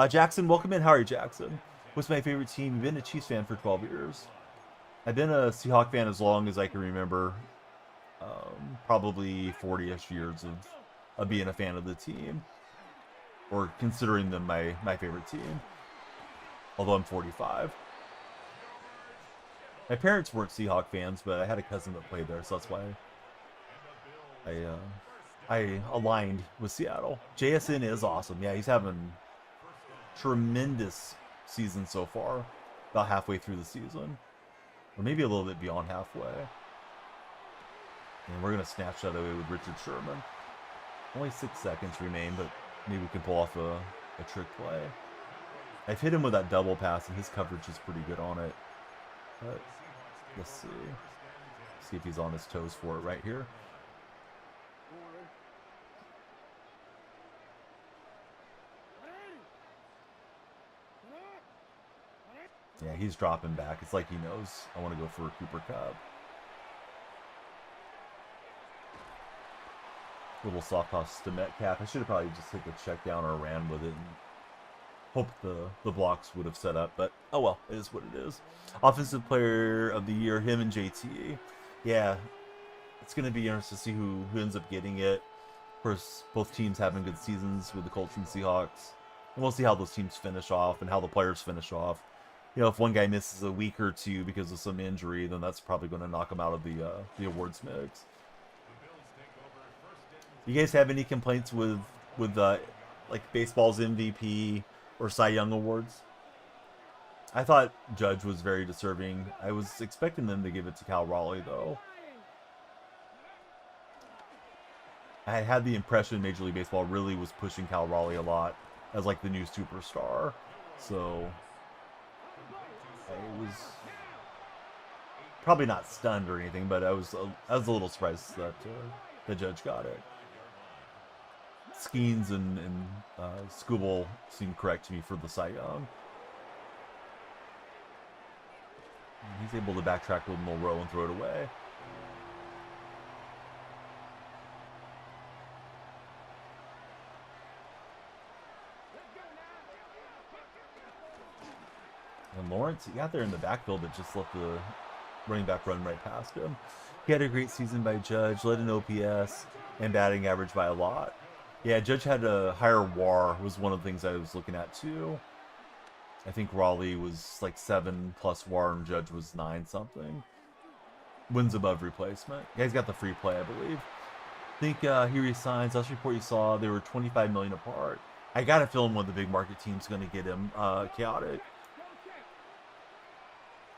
Speaker 1: Jackson, welcome in. How are you, Jackson? What's my favorite team? You've been a Chiefs fan for 12 years. I've been a Seahawk fan as long as I can remember. Probably 40-ish years of being a fan of the team, or considering them my favorite team. Although I'm 45. My parents weren't Seahawk fans, but I had a cousin that played there, so that's why I aligned with Seattle. JSN is awesome. Yeah, he's having tremendous season so far. About halfway through the season, or maybe a little bit beyond halfway. And we're gonna snatch that away with Richard Sherman. Only 6 seconds remain, but maybe we can pull off a trick play. I've hit him with that double pass, and his coverage is pretty good on it. But let's see. See if he's on his toes for it right here. Yeah, he's dropping back. It's like he knows I want to go for a Cooper Kupp. Little soft toss to Metcalf. I should have probably just hit the check down or ran with it and hoped the blocks would have set up, but oh well, it is what it is. Offensive player of the year, him and JT. Yeah, it's going to be interesting to see who ends up getting it. Of course, both teams having good seasons with the Colts and Seahawks. And we'll see how those teams finish off and how the players finish off. You know, if one guy misses a week or two because of some injury, then that's probably going to knock him out of the awards mix. You guys have any complaints with like baseball's MVP or Cy Young awards? I thought Judge was very deserving. I was expecting them to give it to Cal Raleigh, though. I had the impression Major League Baseball really was pushing Cal Raleigh a lot as like the new superstar. So I was probably not stunned or anything, but I was a little surprised that the Judge got it. Skeens and Scooble seemed correct to me for the Cy Young. And he's able to backtrack with Mulrow and throw it away. And Lawrence, he got there in the backfield, but just let the running back run right past him. He had a great season by Judge, led an OPS. and batting average by a lot. Yeah, Judge had a higher WAR was one of the things I was looking at too. I think Raleigh was like 7 plus WAR and Judge was 9 something. Wins above replacement. Yeah, he's got the free play, I believe. I think he resigns. Last report you saw, they were 25 million apart. I got a feeling one of the big market teams going to get him. Chaotic.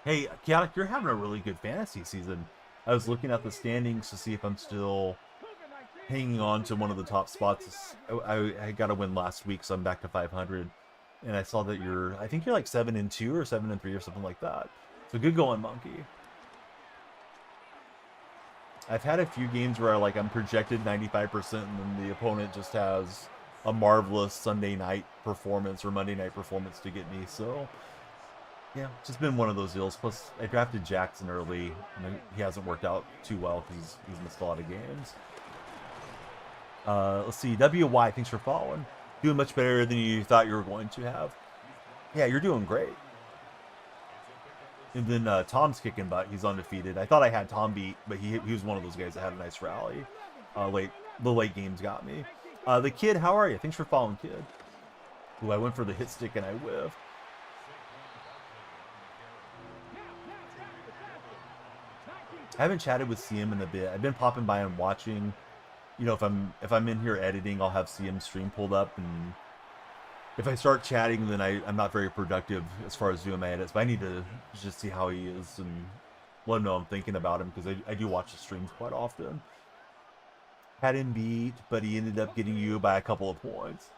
Speaker 1: Hey, Chaotic, you're having a really good fantasy season. I was looking at the standings to see if I'm still hanging on to one of the top spots. I got a win last week, so I'm back to 500. And I saw that I think you're like 7-2 or 7-3 or something like that. So good going, Monkey. I've had a few games where I'm projected 95% and then the opponent just has a marvelous Sunday night performance or Monday night performance to get me. So yeah, just been one of those deals. Plus, I drafted Jackson early, and he hasn't worked out too well because he's missed a lot of games. Let's see, WY, thanks for following. Doing much better than you thought you were going to have. Yeah, you're doing great. And then Tom's kicking butt. He's undefeated. I thought I had Tom beat, but he was one of those guys that had a nice rally. The late games got me. The Kid, how are you? Thanks for following, Kid. Ooh, I went for the hit stick and I whiffed. I haven't chatted with CM in a bit. I've been popping by and watching. You know, if I'm in here editing, I'll have CM stream pulled up, and if I start chatting, then I'm not very productive as far as doing my edits. But I need to just see how he is and let him know I'm thinking about him, because I do watch the streams quite often. Had him beat, but he ended up getting you by a couple of points.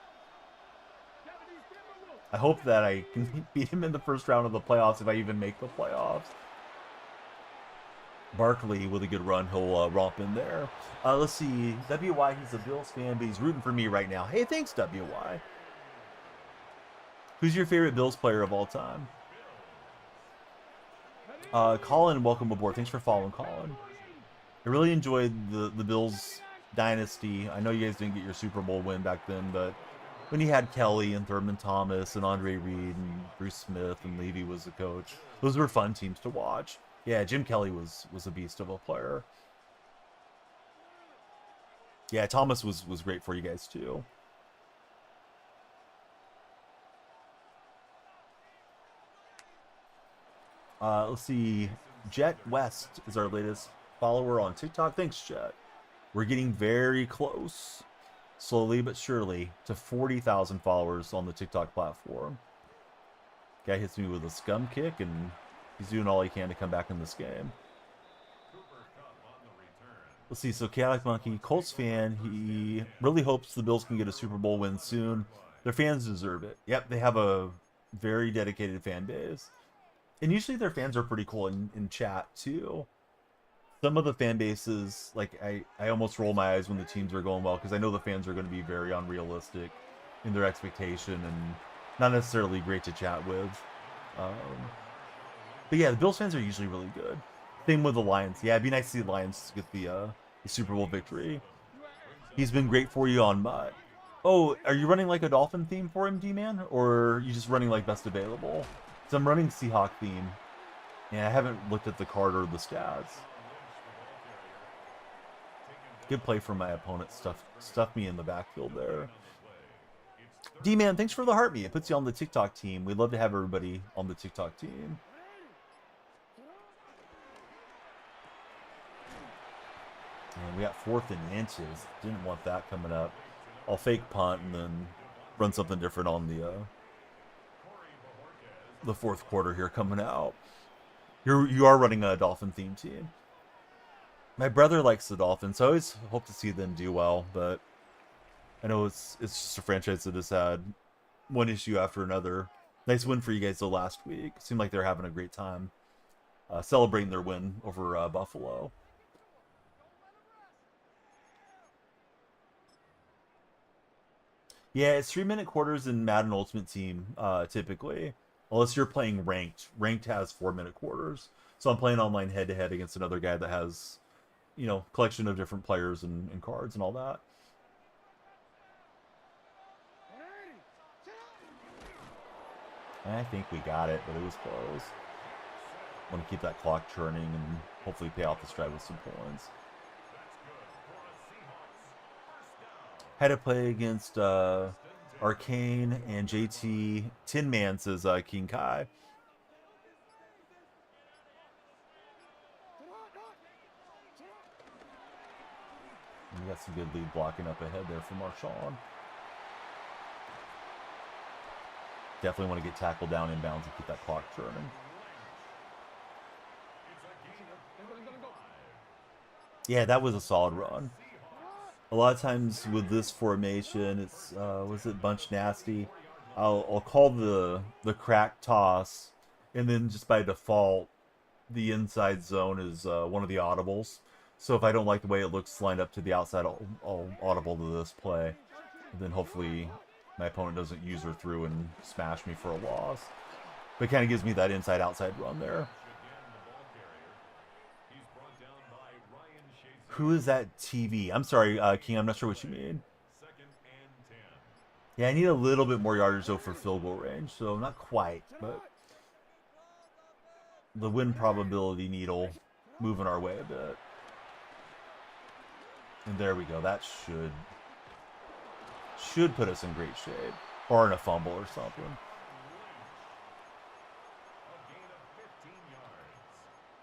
Speaker 1: I hope that I can beat him in the first round of the playoffs if I even make the playoffs. Barkley with a good run, he'll romp in there. Let's see, WY, he's a Bills fan, but he's rooting for me right now. Hey, thanks, WY. Who's your favorite Bills player of all time? Colin, welcome aboard. Thanks for following, Colin. I really enjoyed the Bills dynasty. I know you guys didn't get your Super Bowl win back then, but when you had Kelly and Thurman Thomas and Andre Reed and Bruce Smith and Levy was the coach, those were fun teams to watch. Yeah, Jim Kelly was a beast of a player. Yeah, Thomas was great for you guys too. Let's see. Jet West is our latest follower on TikTok. Thanks, Jet. We're getting very close, slowly but surely, to 40,000 followers on the TikTok platform. Guy hits me with a scum kick, and he's doing all he can to come back in this game. Let's see, so Chaotic Monkey, Colts fan, he really hopes the Bills can get a Super Bowl win soon. Their fans deserve it. Yep, they have a very dedicated fan base. And usually their fans are pretty cool in chat, too. Some of the fan bases, like, I almost roll my eyes when the teams are going well, because I know the fans are going to be very unrealistic in their expectation and not necessarily great to chat with. But yeah, the Bills fans are usually really good. Same with the Lions. Yeah, it'd be nice to see the Lions get the Super Bowl victory. He's been great for you on Mutt. Oh, are you running like a Dolphin theme for him, D-Man? Or are you just running like best available? So I'm running Seahawk theme. Yeah, I haven't looked at the card or the stats. Good play from my opponent. Stuff me in the backfield there. D-Man, thanks for the heart me. It puts you on the TikTok team. We'd love to have everybody on the TikTok team. And we got 4th and inches. Didn't want that coming up. I'll fake punt and then run something different on the 4th quarter here coming out. You are running a Dolphin theme team. My brother likes the Dolphins, so I always hope to see them do well, but I know it's just a franchise that has had one issue after another. Nice win for you guys though last week. Seemed like they're having a great time celebrating their win over Buffalo. Yeah, it's 3-minute quarters in Madden Ultimate Team, typically. Unless you're playing ranked. Ranked has 4-minute quarters. So I'm playing online head-to-head against another guy that has, you know, collection of different players and cards and all that. I think we got it, but it was close. Want to keep that clock churning and hopefully pay off this drive with some points. Had to play against Arcane and JT Tin Man, says King Kai. We got some good lead blocking up ahead there for Marshawn. Definitely want to get tackled down inbounds and keep that clock turning. Yeah, that was a solid run. A lot of times with this formation, it's was it bunch nasty. I'll call the crack toss, and then just by default, the inside zone is one of the audibles. So if I don't like the way it looks lined up to the outside, I'll audible to this play. And then hopefully my opponent doesn't user through and smash me for a loss. But it kind of gives me that inside-outside run there. Who is that TV? I'm sorry, King, I'm not sure what you mean. Yeah, I need a little bit more yardage, though, for field goal range. So not quite, but the win probability needle moving our way a bit. And there we go. That should put us in great shape. Or in a fumble or something.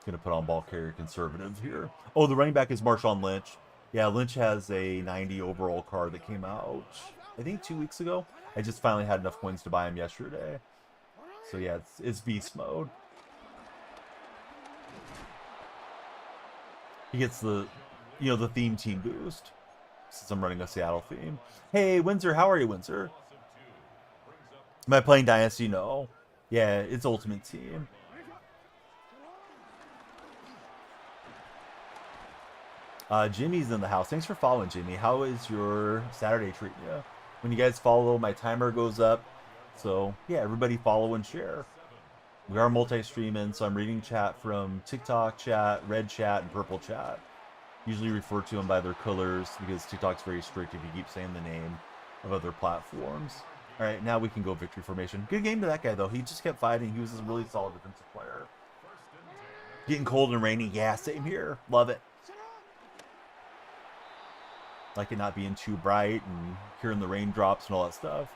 Speaker 1: Going to put on ball carrier conservative here. Oh, the running back is Marshawn Lynch. Yeah, Lynch has a 90 overall card that came out, I think, 2 weeks ago. I just finally had enough wins to buy him yesterday. So yeah, it's beast mode. He gets the theme team boost since I'm running a Seattle theme. Hey, Windsor, how are you, Windsor? Am I playing Dynasty? No. Yeah, it's Ultimate Team. Jimmy's in the house. Thanks for following, Jimmy. How is your Saturday treating you? When you guys follow, my timer goes up. So, yeah, everybody follow and share. We are multi-streaming, so I'm reading chat from TikTok chat, red chat, and purple chat. Usually refer to them by their colors because TikTok's very strict if you keep saying the name of other platforms. All right, now we can go victory formation. Good game to that guy, though. He just kept fighting. He was a really solid defensive player. Getting cold and rainy. Yeah, same here. Love it. Like it not being too bright and hearing the raindrops and all that stuff.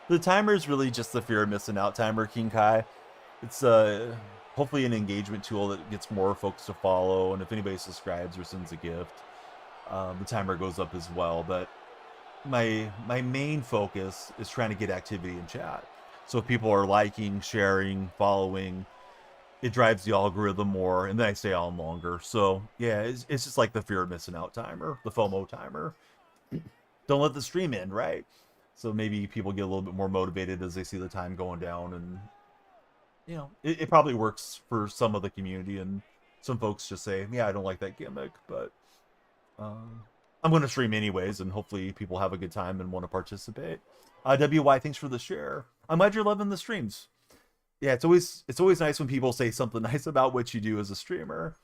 Speaker 1: The timer is really just the fear of missing out timer, King Kai. It's hopefully an engagement tool that gets more folks to follow, and if anybody subscribes or sends a gift, the timer goes up as well. But my main focus is trying to get activity in chat. So if people are liking, sharing, following, it drives the algorithm more, and then I stay on longer. So yeah, it's just like the fear of missing out timer, the FOMO timer. Don't let the stream end, right? So maybe people get a little bit more motivated as they see the time going down, and it probably works for some of the community, and some folks just say, yeah, I don't like that gimmick, but I'm going to stream anyways, and hopefully people have a good time and want to participate. WY, thanks for the share. I'm glad you're loving the streams. Yeah, it's always nice when people say something nice about what you do as a streamer.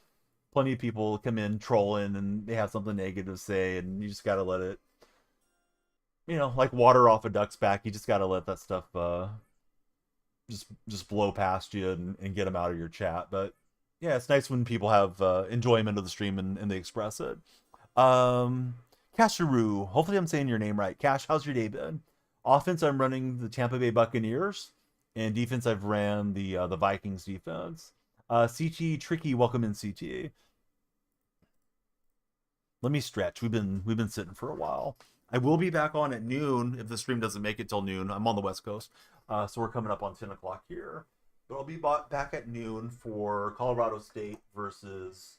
Speaker 1: Plenty of people come in trolling and they have something negative to say, and you just got to let it, like water off a duck's back. You just got to let that stuff just blow past you and get them out of your chat. But yeah, it's nice when people have enjoyment of the stream and they express it. Casharoo, hopefully I'm saying your name right. Cash, how's your day been? Offense, I'm running the Tampa Bay Buccaneers, and defense, I've ran the Vikings defense. CT Tricky, welcome in, CT. Let me stretch. We've been sitting for a while. I will be back on at noon if the stream doesn't make it till noon. I'm on the West Coast, so we're coming up on 10 o'clock here. But I'll be back at noon for Colorado State versus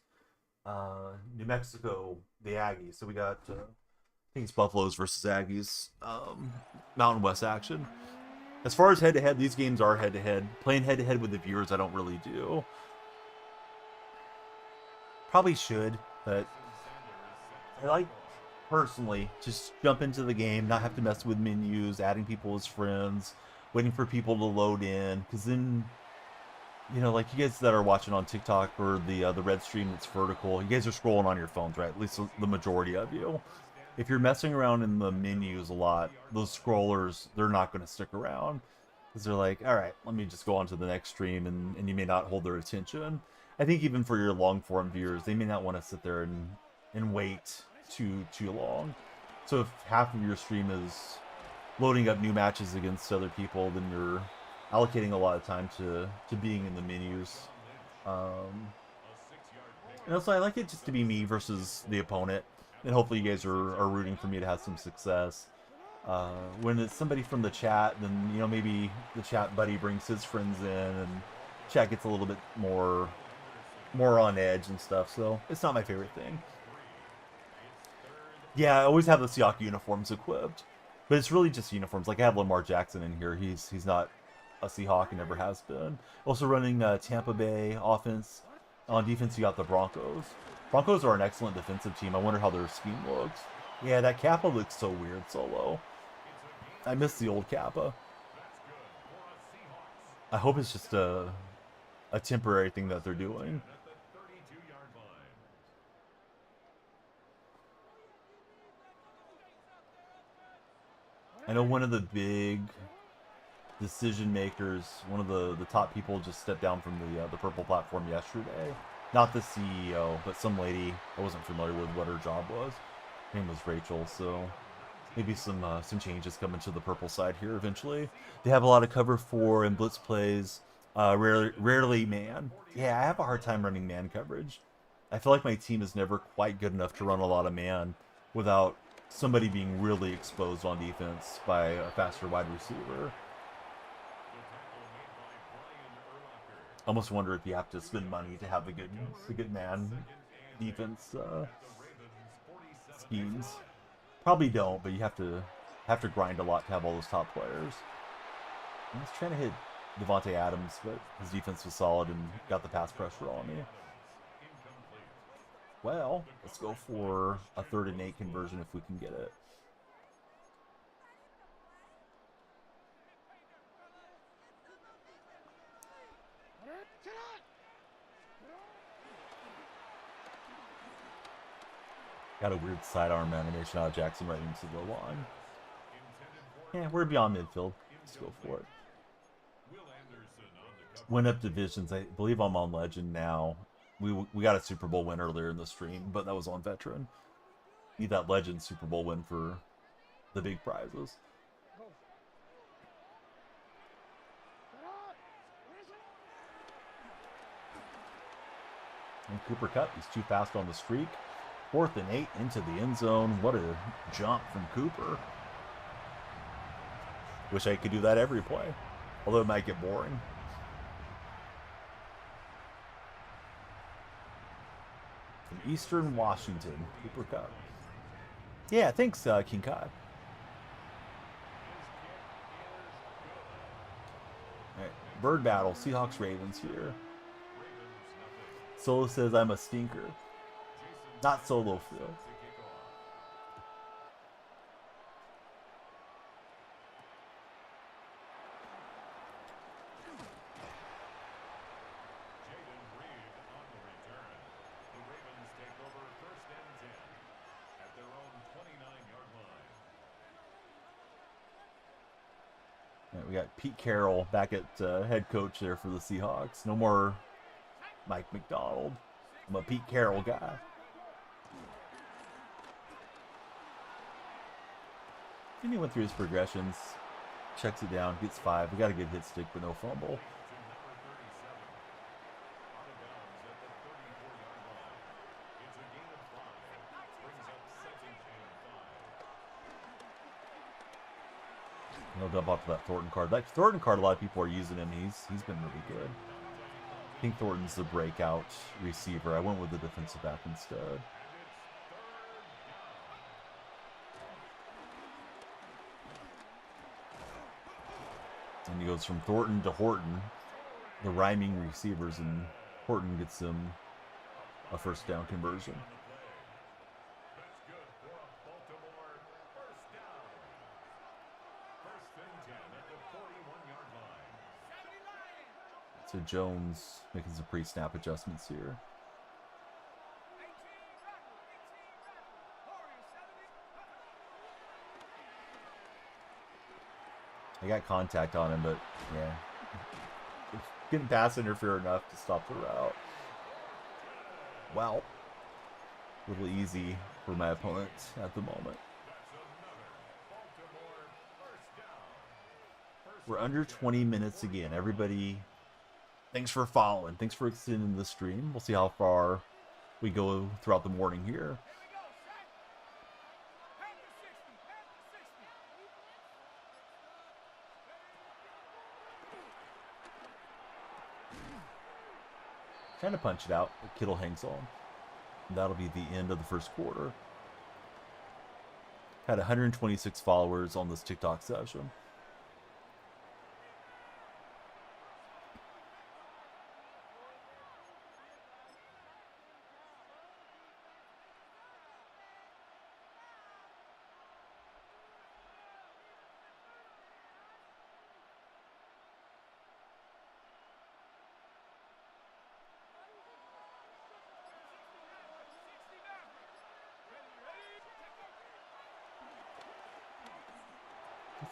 Speaker 1: New Mexico, the Aggies. So we got, I think it's Buffaloes versus Aggies, Mountain West action. As far as head-to-head, these games are head-to-head. Playing head-to-head with the viewers, I don't really do. Probably should, but I like, personally, just jump into the game, not have to mess with menus, adding people as friends, waiting for people to load in, because then, like you guys that are watching on TikTok or the red stream that's vertical, you guys are scrolling on your phones, right? At least the majority of you. If you're messing around in the menus a lot, those scrollers, they're not going to stick around. Because they're like, all right, let me just go on to the next stream, and you may not hold their attention. I think even for your long-form viewers, they may not want to sit there and wait too long. So if half of your stream is loading up new matches against other people, then you're allocating a lot of time to being in the menus. And also, I like it just to be me versus the opponent, and hopefully you guys are rooting for me to have some success. When it's somebody from the chat, then maybe the chat buddy brings his friends in, and chat gets a little bit more on edge and stuff. So it's not my favorite thing. Yeah, I always have the Seahawk uniforms equipped, but it's really just uniforms. Like I have Lamar Jackson in here. He's not a Seahawk and never has been. Also running Tampa Bay offense. On defense, you got the Broncos. Broncos are an excellent defensive team. I wonder how their scheme looks. Yeah, that Kappa looks so weird solo. I miss the old Kappa. I hope it's just a temporary thing that they're doing. I know one of the big decision makers, one of the top people, just stepped down from the purple platform yesterday. Not the CEO, but some lady. I wasn't familiar with what her job was. Her name was Rachel, so maybe some changes coming to the purple side here eventually. They have a lot of cover for and blitz plays. Rarely man. Yeah, I have a hard time running man coverage. I feel like my team is never quite good enough to run a lot of man without somebody being really exposed on defense by a faster wide receiver. I almost wonder if you have to spend money to have the good man defense schemes. Probably don't, but you have to grind a lot to have all those top players. I was trying to hit Devontae Adams, but his defense was solid and got the pass pressure on me. Well, let's go for a 3rd and 8 conversion if we can get it. Got a weird sidearm animation out of Jackson right into the line. Yeah, we're beyond midfield. Let's go for it. Went up divisions. I believe I'm on Legend now. We got a Super Bowl win earlier in the stream, but that was on Veteran. Need that Legend Super Bowl win for the big prizes. And Cooper Kupp, he's too fast on the streak. 4th and 8 into the end zone. What a jump from Cooper. Wish I could do that every play, although it might get boring. From Eastern Washington, Cooper Kupp. Yeah, thanks, King Kai. Alright, Bird Battle, Seahawks Ravens here. Solo says I'm a stinker. Not Solo, Phil. We got Pete Carroll back at head coach there for the Seahawks. No more Mike McDonald. I'm a Pete Carroll guy. And he went through his progressions, checks it down, gets 5. We got a good hit stick, but no fumble. No dump off to that Thornton card. That Thornton card, a lot of people are using him. He's been really good. I think Thornton's the breakout receiver. I went with the defensive back instead. And he goes from Thornton to Horton, the rhyming receivers, and Horton gets him a 1st down conversion. So Jones making some pre-snap adjustments here. I got contact on him, but yeah. Getting pass interfere enough to stop the route. Wow. A little easy for my opponent at the moment. We're under 20 minutes again. Everybody, thanks for following. Thanks for extending the stream. We'll see how far we go throughout the morning here. Trying to punch it out, but Kittle hangs on. And that'll be the end of the first quarter. Had 126 followers on this TikTok session.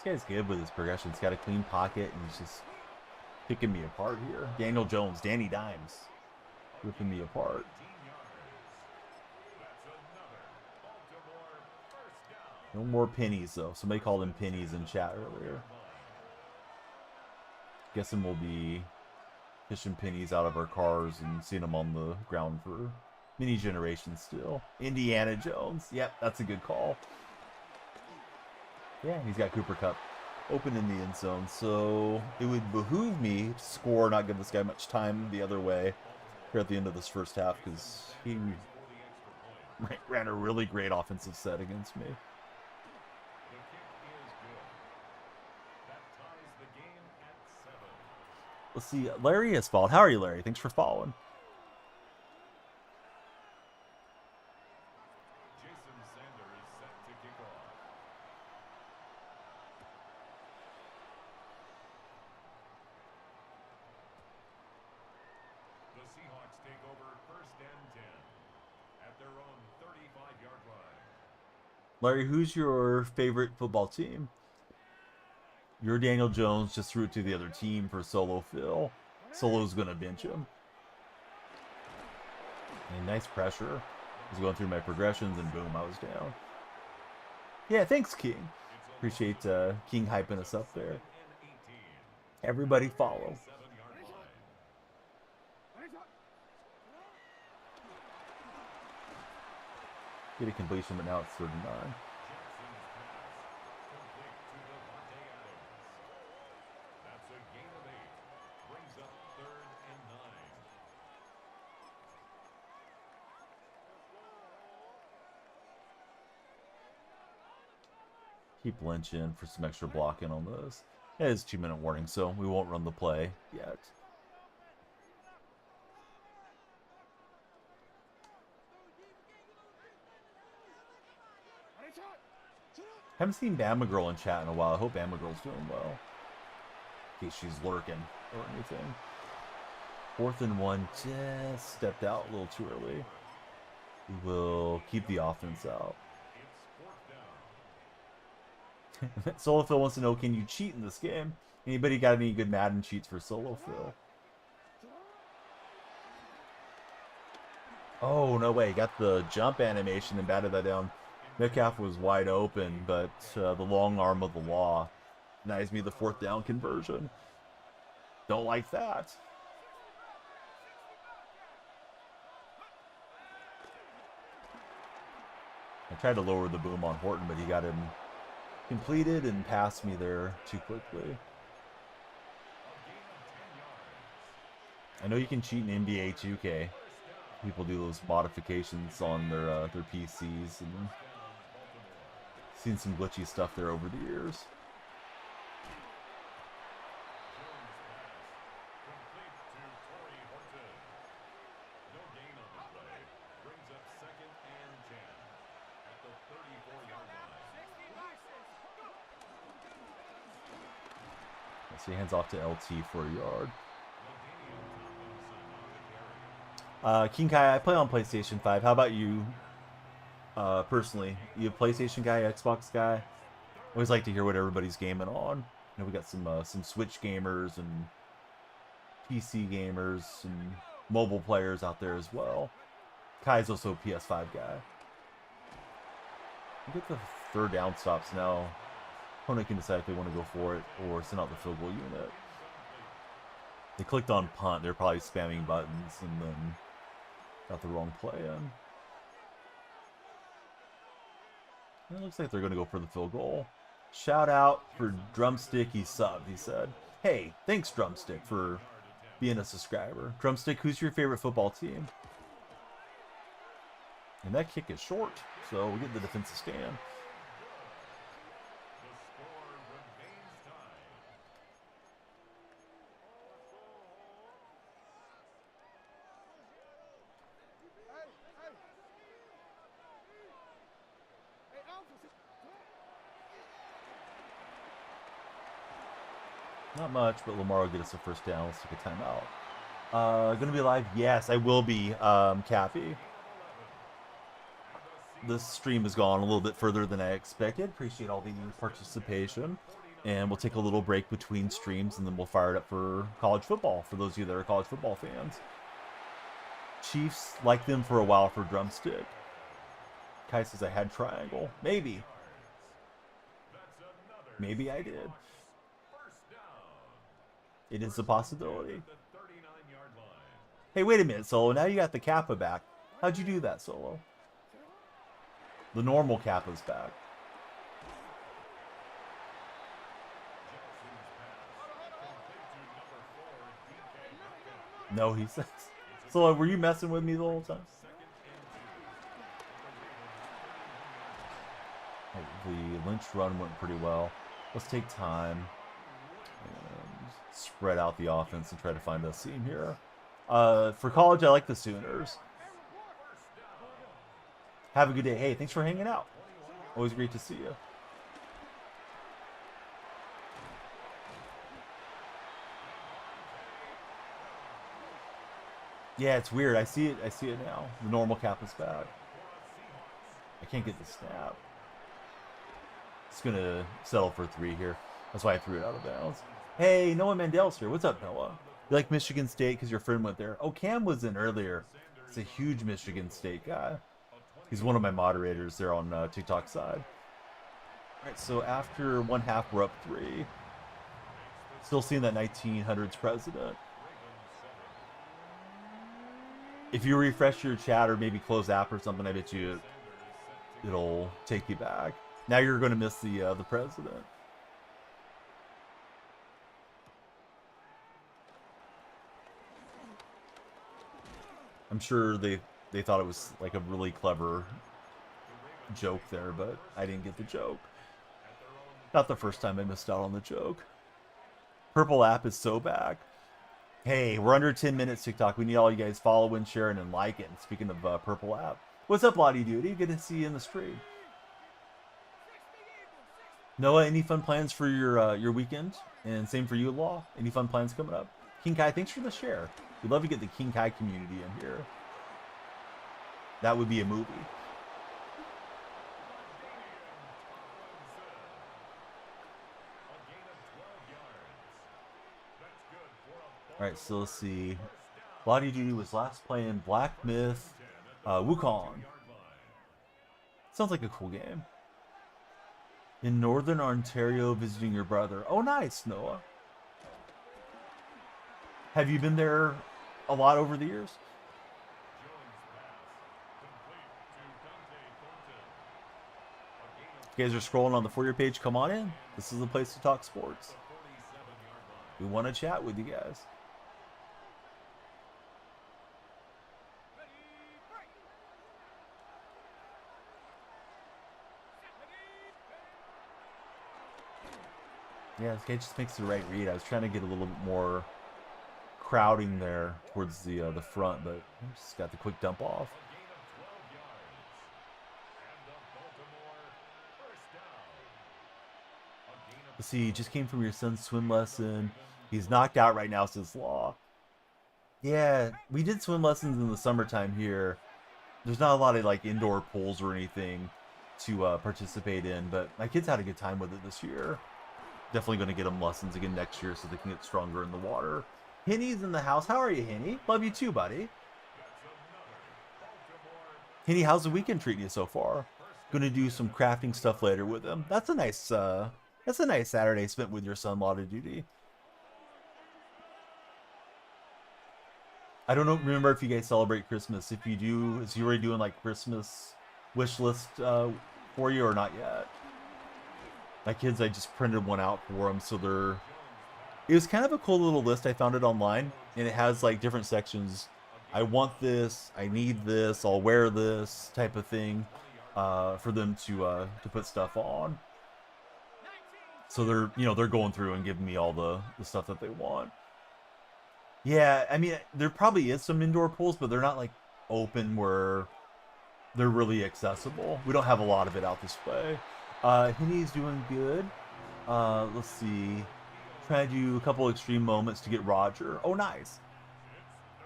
Speaker 1: This guy's good with his progression. He's got a clean pocket, and he's just picking me apart here. Daniel Jones, Danny Dimes, ripping me apart. No more pennies, though. Somebody called them pennies in chat earlier. Guessing we'll be fishing pennies out of our cars and seeing them on the ground for many generations still. Indiana Jones. Yep, that's a good call. Yeah, he's got Cooper Kupp open in the end zone, so it would behoove me to score, not give this guy much time the other way here at the end of this first half, because he ran a really great offensive set against me. Let's see, Larry has followed. How are you, Larry? Thanks for following. Larry, who's your favorite football team? You're Daniel Jones, just threw it to the other team for Solo Phil. Solo's going to bench him. And nice pressure. I was going through my progressions, and boom, I was down. Yeah, thanks, King. Appreciate King hyping us up there. Everybody follow. Get a completion, but now it's 39. Keep Lynch in for some extra blocking on this. It is 2-minute warning, so we won't run the play yet. Haven't seen Bama Girl in chat in a while. I hope Bama Girl's doing well. In case she's lurking or anything. 4th and 1, just stepped out a little too early. We will keep the offense out. Solo Phil wants to know, can you cheat in this game? Anybody got any good Madden cheats for Solo Phil? Oh, no way. Got the jump animation and batted that down. Metcalf was wide open, but the long arm of the law denies me the 4th down conversion. Don't like that. I tried to lower the boom on Horton, but he got him completed and passed me there too quickly. I know you can cheat in NBA 2K. People do those modifications on their PCs, and seen some glitchy stuff there over the years. So he hands off to LT for a yard. King Kai, I play on PlayStation 5. How about you, personally? You a PlayStation guy, Xbox guy? Always like to hear what everybody's gaming on. You know, we got some Switch gamers and PC gamers and mobile players out there as well. Kai's also a PS5 guy. Look at the 3rd down stops now. Opponent can decide if they want to go for it or send out the field goal unit. They clicked on punt. They're probably spamming buttons and then got the wrong play in. And it looks like they're going to go for the field goal. Shout out for Drumstick. He subbed. He said, "Hey, thanks Drumstick for being a subscriber." Drumstick, who's your favorite football team? And that kick is short, so we get the defensive stand. Not much, but Lamar will get us a first down. Let's take a timeout. Gonna be live? Yes, I will be, Cappy. This stream has gone a little bit further than I expected. Appreciate all the participation. And we'll take a little break between streams, and then we'll fire it up for college football, for those of you that are college football fans. Chiefs liked them for a while for Drumstick. Kai says I had triangle. Maybe. Maybe I did. It is a possibility. Hey, wait a minute, Solo. Now you got the Kappa back. How'd you do that, Solo? The normal Kappa's back. No, he says. Solo, were you messing with me the whole time? The Lynch run went pretty well. Let's take time and spread out the offense and try to find a seam here. For college, I like the Sooners. Have a good day. Hey, thanks for hanging out. Always great to see you. Yeah, it's weird. I see it now. The normal cap is back. I can't get the snap. It's gonna settle for 3 here. That's why I threw it out of bounds. Hey, Noah Mandel's here. What's up, Noah? You like Michigan State because your friend went there? Oh, Cam was in earlier. He's a huge Michigan State guy. He's one of my moderators there on TikTok side. All right, so after 1/2, we're up 3. Still seeing that 1900s president. If you refresh your chat or maybe close app or something, I bet you it'll take you back. Now you're going to miss the president. I'm sure they thought it was like a really clever joke there, but I didn't get the joke. Not the first time I missed out on the joke. Purple app is so back. Hey, we're under 10 minutes, TikTok. We need all you guys following, sharing, and liking. Speaking of purple app. What's up, Lottie Duty? Good to see you in the stream. Noah, any fun plans for your weekend? And same for you, Law. Any fun plans coming up? King Kai, thanks for the share. We'd love to get the King Kai community in here. That would be a movie. Alright, so let's see. Lottie Duty was last playing Black Myth Wukong. Sounds like a cool game. In Northern Ontario visiting your brother. Oh, nice, Noah. Have you been there a lot over the years? If you guys are scrolling on the For You page, come on in. This is the place to talk sports. We want to chat with you guys. Yeah, this guy just makes the right read. I was trying to get a little bit more crowding there towards the front, but just got the quick dump off. Let's see, just came from your son's swim lesson. He's knocked out right now, says Law. Yeah, we did swim lessons in the summertime here. There's not a lot of like indoor pools or anything to participate in, but my kids had a good time with it this year. Definitely going to get them lessons again next year so they can get stronger in the water. Henny's in the house. How are you, Henny? Love you too, buddy. Henny, how's the weekend treating you so far? Going to do some crafting stuff later with him. That's a nice That's a nice Saturday spent with your son-in-law to duty. I don't know, remember if you guys celebrate Christmas. If you do, is he already doing like Christmas wish list for you or not yet? My kids, I just printed one out for them, so they're. It was kind of a cool little list. I found it online, and it has like different sections. I want this. I need this. I'll wear this type of thing for them to put stuff on. So they're going through and giving me all the stuff that they want. Yeah, I mean, there probably is some indoor pools, but they're not like open where they're really accessible. We don't have a lot of it out this way. Henny's doing good. Let's see. Trying to do a couple extreme moments to get Roger. Oh, nice.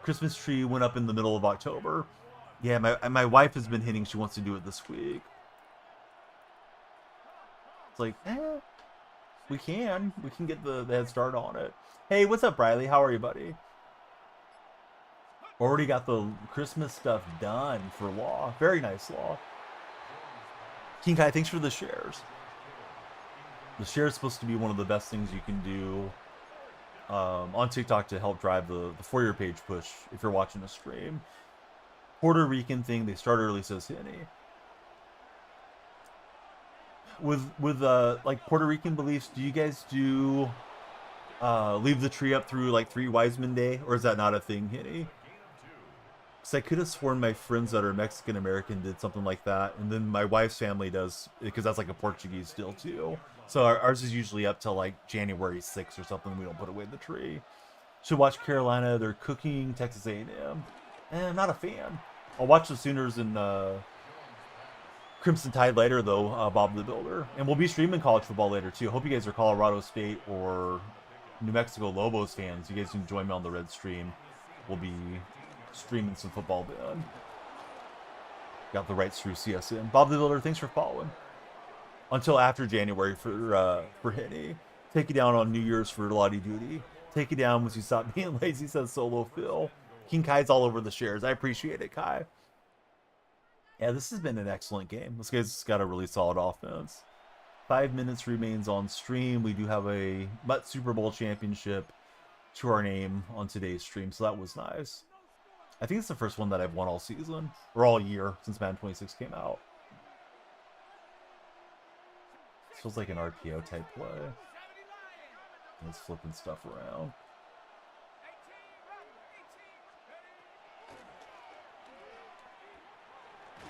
Speaker 1: Christmas tree went up in the middle of October. Yeah, my wife has been hinting she wants to do it this week. It's like, we can get the head start on it. Hey, what's up, Riley? How are you, buddy? Already got the Christmas stuff done for Law. Very nice, Law. King Kai, thanks for the shares. The share is supposed to be one of the best things you can do on TikTok to help drive the For Your Page push if you're watching a stream. Puerto Rican thing, they start early, says Henny. With like Puerto Rican beliefs, do you guys do leave the tree up through like Three Wise Men Day, or is that not a thing, Henny? Because I could have sworn my friends that are Mexican American did something like that, and then my wife's family does, because that's like a Portuguese deal too. So ours is usually up till like January 6th or something. We don't put away the tree. Should watch Carolina. They're cooking Texas A&M. I'm not a fan. I'll watch the Sooners and Crimson Tide later though, Bob the Builder. And we'll be streaming college football later too. Hope you guys are Colorado State or New Mexico Lobos fans. You guys can join me on the Red Stream. We'll be streaming some football then. Got the rights through CSN. Bob the Builder, thanks for following. Until after January for Henny. Take you down on New Year's for Lottie Duty. Take you down once you stop being lazy, says Solo Phil. King Kai's all over the shares. I appreciate it, Kai. Yeah, this has been an excellent game. This guy's got a really solid offense. 5 minutes remains on stream. We do have a Mutt Super Bowl championship to our name on today's stream, so that was nice. I think it's the first one that I've won all season, or all year, since Madden 26 came out. This feels like an RPO type play. And it's flipping stuff around.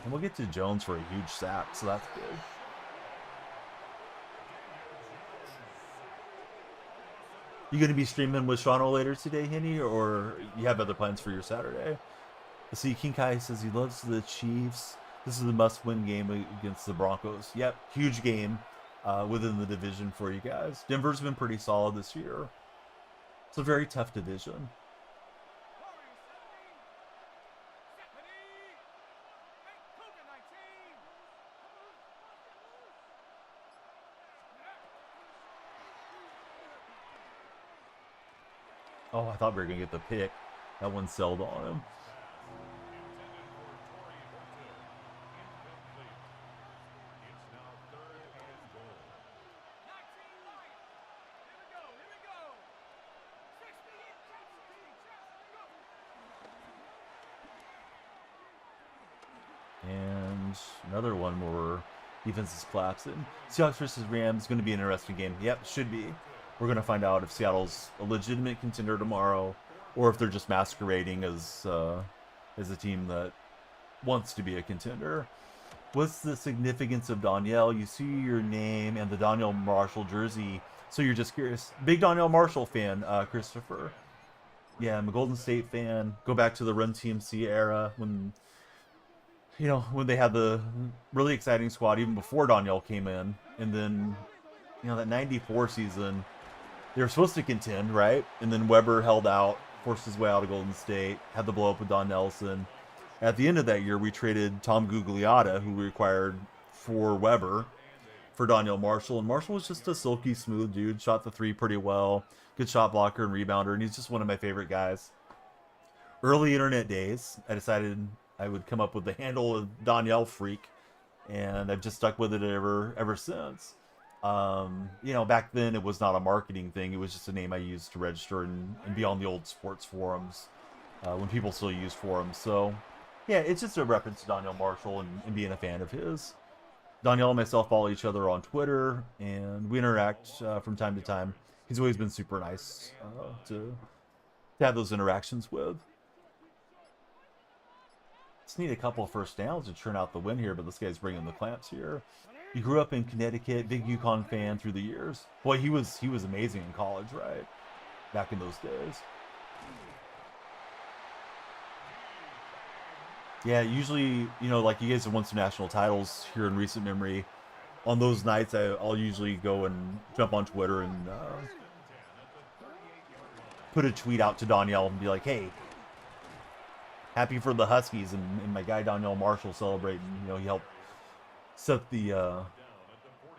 Speaker 1: And we'll get to Jones for a huge sack, so that's good. You going to be streaming with Shawno later today, Henny, or you have other plans for your Saturday? Let's see, King Kai says he loves the Chiefs. This is a must-win game against the Broncos. Yep, huge game within the division for you guys. Denver's been pretty solid this year. It's a very tough division. Oh, I thought we were going to get the pick. That one sold on him. And another one where defense is collapsing. Seahawks versus Rams is going to be an interesting game. Yep, should be. We're going to find out if Seattle's a legitimate contender tomorrow, or if they're just masquerading as a team that wants to be a contender. What's the significance of Danielle? You see your name and the Danielle Marshall jersey, so you're just curious. Big Danielle Marshall fan, Christopher. Yeah, I'm a Golden State fan. Go back to the Run TMC era when, you know, when they had the really exciting squad even before Danielle came in, and then, you know, that '94 season. They were supposed to contend, right? And then Weber held out, forced his way out of Golden State, had the blow up with Don Nelson. At the end of that year, we traded Tom Gugliotta, who we acquired for Weber, for Danielle Marshall. And Marshall was just a silky smooth dude, shot the three pretty well, good shot blocker and rebounder, and he's just one of my favorite guys. Early internet days, I decided I would come up with the handle of Danielle Freak, and I've just stuck with it ever since. You know, back then it was not a marketing thing. It was just a name I used to register and be on the old sports forums when people still use forums. So, yeah, it's just a reference to Danielle Marshall and being a fan of his. Danielle and myself follow each other on Twitter, and we interact from time to time. He's always been super nice to have those interactions with. Just need a couple of first downs to turn out the win here, but this guy's bringing the clamps here. He grew up in Connecticut, big UConn fan through the years. Boy, he was amazing in college, right? Back in those days. Yeah, usually, you know, like you guys have won some national titles here in recent memory. On those nights, I'll usually go and jump on Twitter and put a tweet out to Danielle and be like, hey, happy for the Huskies and my guy Danielle Marshall celebrating. You know, he helped set the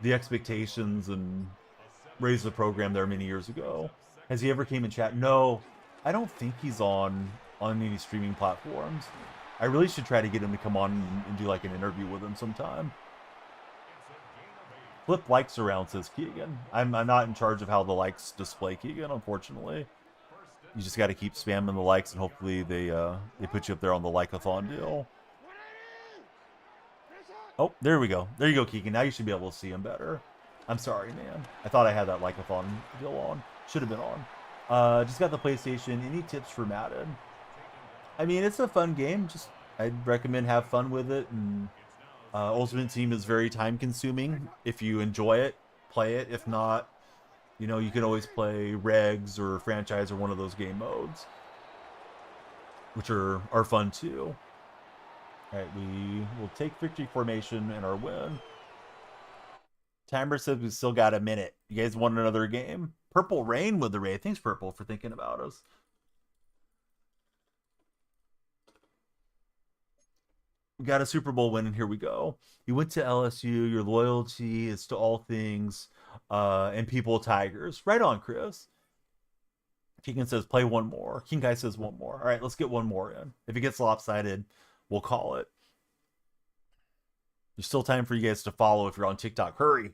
Speaker 1: expectations and raise the program there many years ago. Has he ever came and chat? No, I don't think he's on any streaming platforms. I really should try to get him to come on and do like an interview with him sometime. Flip likes around, says Keegan. I'm not in charge of how the likes display, Keegan, unfortunately. You just got to keep spamming the likes, and hopefully they put you up there on the like-a-thon deal. Oh, there we go. There you go, Keegan. Now you should be able to see him better. I'm sorry, man. I thought I had that like-a-thon deal on. Should have been on. Just got the PlayStation. Any tips for Madden? I mean, it's a fun game. Just I'd recommend have fun with it. And Ultimate Team is very time-consuming. If you enjoy it, play it. If not, you know, you can always play Regs or Franchise or one of those game modes, which are fun too. All right, we will take victory formation and our win. Timer says we still got a minute. You guys want another game? Purple Rain with the raid. Thanks, Purple, for thinking about us. We got a Super Bowl win, and here we go. You went to LSU. Your loyalty is to all things and people Tigers. Right on, Chris. Keegan says, play one more. King Guy says one more. All right, let's get one more in. If it gets lopsided, we'll call it. There's still time for you guys to follow if you're on TikTok. Hurry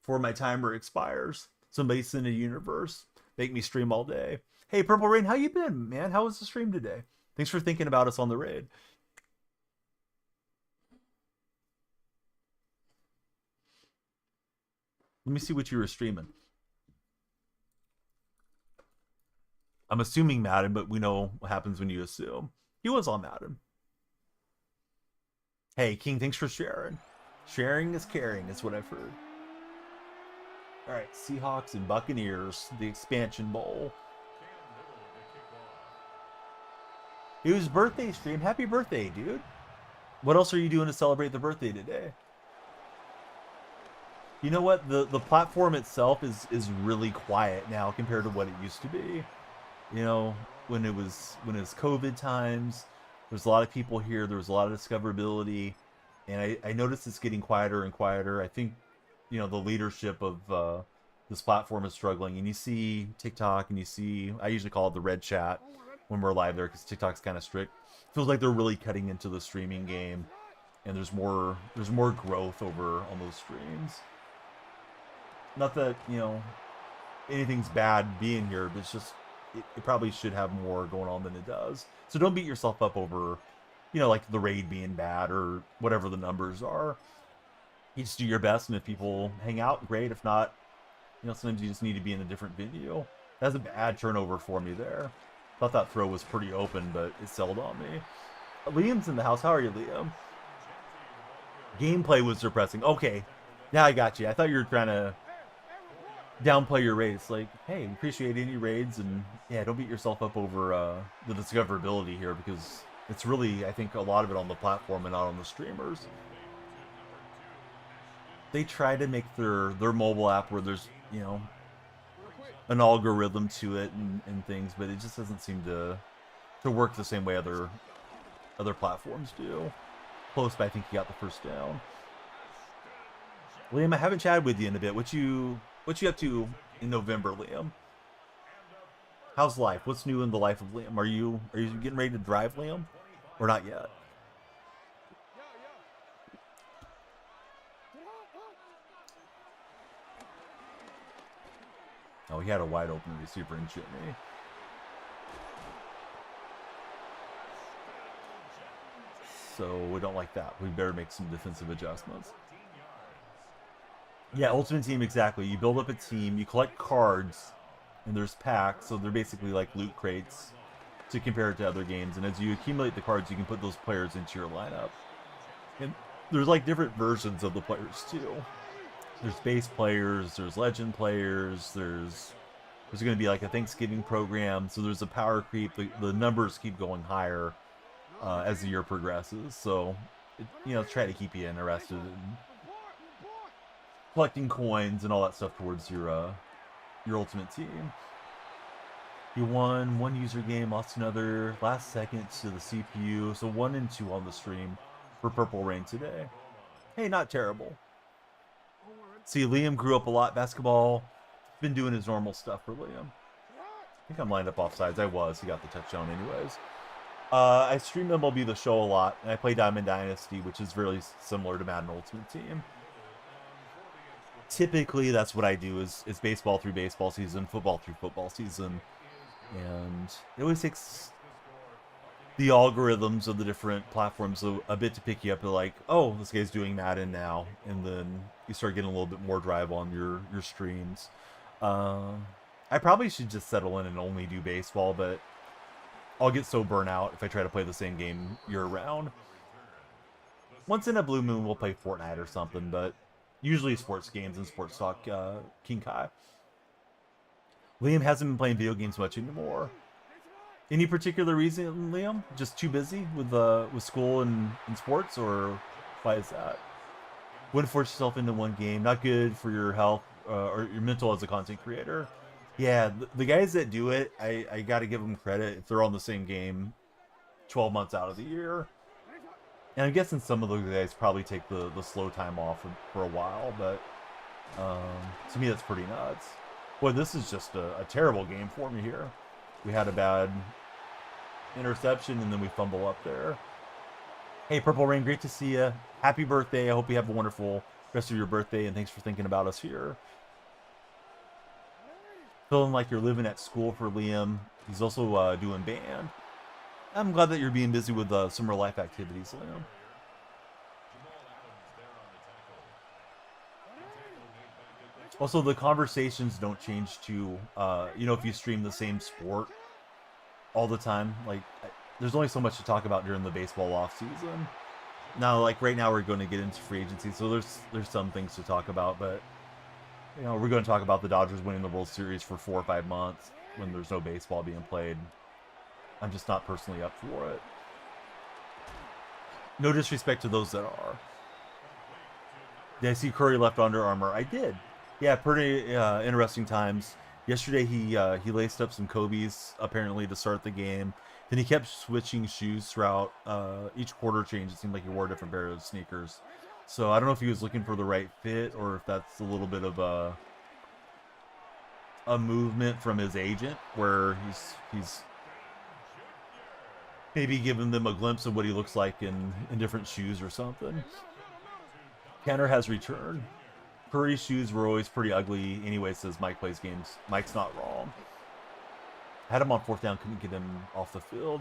Speaker 1: before my timer expires. Somebody send a universe. Make me stream all day. Hey, Purple Rain, how you been, man? How was the stream today? Thanks for thinking about us on the raid. Let me see what you were streaming. I'm assuming Madden, but we know what happens when you assume. He was on Madden. Hey, King, thanks for sharing. Sharing is caring, is what I've heard. All right, Seahawks and Buccaneers, the expansion bowl. It was birthday stream. Happy birthday, dude. What else are you doing to celebrate the birthday today? You know what? The platform itself is really quiet now compared to what it used to be. You know, when it was COVID times, there's a lot of people here. There was a lot of discoverability, and I noticed it's getting quieter and quieter. I think, you know, the leadership of this platform is struggling. And you see TikTok, and you see, I usually call it the red chat when we're live there because TikTok's kind of strict. Feels like they're really cutting into the streaming game, and there's more growth over on those streams. Not that, you know, anything's bad being here, but it's just it probably should have more going on than it does. So don't beat yourself up over, you know, like the raid being bad or whatever the numbers are. You just do your best, and if people hang out, great. If not, you know, sometimes you just need to be in a different venue. That's a bad turnover for me there. Thought that throw was pretty open, but it sold on me. Liam's in the house. How are you, Liam? Gameplay was depressing. Okay, now I got you. I thought you were trying to downplay your raids. Like, hey, appreciate any raids, and yeah, don't beat yourself up over the discoverability here, because it's really, I think, a lot of it on the platform and not on the streamers. They try to make their mobile app where there's, you know, an algorithm to it and things, but it just doesn't seem to work the same way other platforms do. Close, but I think you got the first down. Liam, I haven't chatted with you in a bit. What you up to in November, Liam? How's life? What's new in the life of Liam? Are you getting ready to drive, Liam, or not yet? Oh, he had a wide open receiver in Jimmy. So we don't like that. We better make some defensive adjustments. Yeah, Ultimate Team, exactly. You build up a team, you collect cards, and there's packs, so they're basically like loot crates to compare it to other games. And as you accumulate the cards, you can put those players into your lineup. And there's like different versions of the players too. There's base players, there's legend players, there's going to be like a Thanksgiving program, so there's a power creep. The numbers keep going higher as the year progresses. So, try to keep you interested in collecting coins and all that stuff towards your ultimate team. You won one user game, lost another, last second to the CPU. So 1 and 2 on the stream for Purple Rain today. Hey, not terrible. See, Liam grew up a lot. Basketball, been doing his normal stuff for Liam. I think I'm lined up offsides. I was. He got the touchdown anyways. I stream MLB The Show a lot, and I play Diamond Dynasty, which is very similar to Madden Ultimate Team. Typically, that's what I do is baseball through baseball season, football through football season. And it always takes the algorithms of the different platforms a bit to pick you up to like, oh, this guy's doing Madden now. And then you start getting a little bit more drive on your streams. I probably should just settle in and only do baseball, but I'll get so burnt out if I try to play the same game year-round. Once in a blue moon, we'll play Fortnite or something, but usually sports games and sports talk, King Kai. Liam hasn't been playing video games much anymore. Any particular reason, Liam? Just too busy with school and sports, or why is that? Wouldn't force yourself into one game. Not good for your health or your mental as a content creator. Yeah, the guys that do it, I got to give them credit if they're on the same game 12 months out of the year. And I'm guessing some of those guys probably take the slow time off for a while, but to me that's pretty nuts. Boy, this is just a terrible game for me here. We had a bad interception, and then we fumble up there. Hey, Purple Rain, great to see you. Happy birthday. I hope you have a wonderful rest of your birthday, and thanks for thinking about us here. Feeling like you're living at school for Liam. He's also doing band. I'm glad that you're being busy with some real life activities, Liam. Also, the conversations don't change too. If you stream the same sport all the time, like there's only so much to talk about during the baseball off season. Now, like right now, we're going to get into free agency, so there's some things to talk about, but we're going to talk about the Dodgers winning the World Series for 4 or 5 months when there's no baseball being played. I'm just not personally up for it. No disrespect to those that are. Did I see Curry left Under Armour? I did. Yeah, pretty interesting times. Yesterday he laced up some Kobe's apparently to start the game. Then he kept switching shoes throughout each quarter change. It seemed like he wore a different pair of sneakers. So I don't know if he was looking for the right fit or if that's a little bit of a movement from his agent where he's maybe giving them a glimpse of what he looks like in different shoes or something. Tanner has returned. Curry's shoes were always pretty ugly anyway, says Mike plays games. Mike's not wrong. Had him on 4th down, couldn't get him off the field.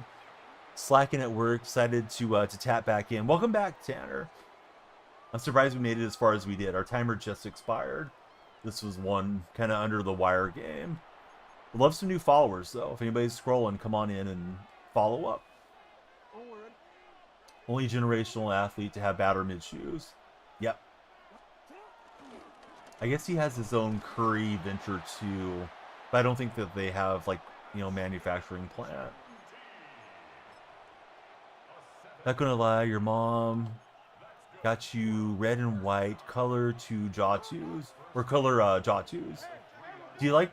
Speaker 1: Slacking at work, decided to tap back in. Welcome back, Tanner. I'm surprised we made it as far as we did. Our timer just expired. This was one kind of under the wire game. Love some new followers, though. If anybody's scrolling, come on in and follow up. Only generational athlete to have batter mid shoes. Yep. I guess he has his own Curry venture too, but I don't think that they have like manufacturing plant. Not gonna lie, your mom got you red and white color to Jaw 2s or color Jaw 2s. Do you like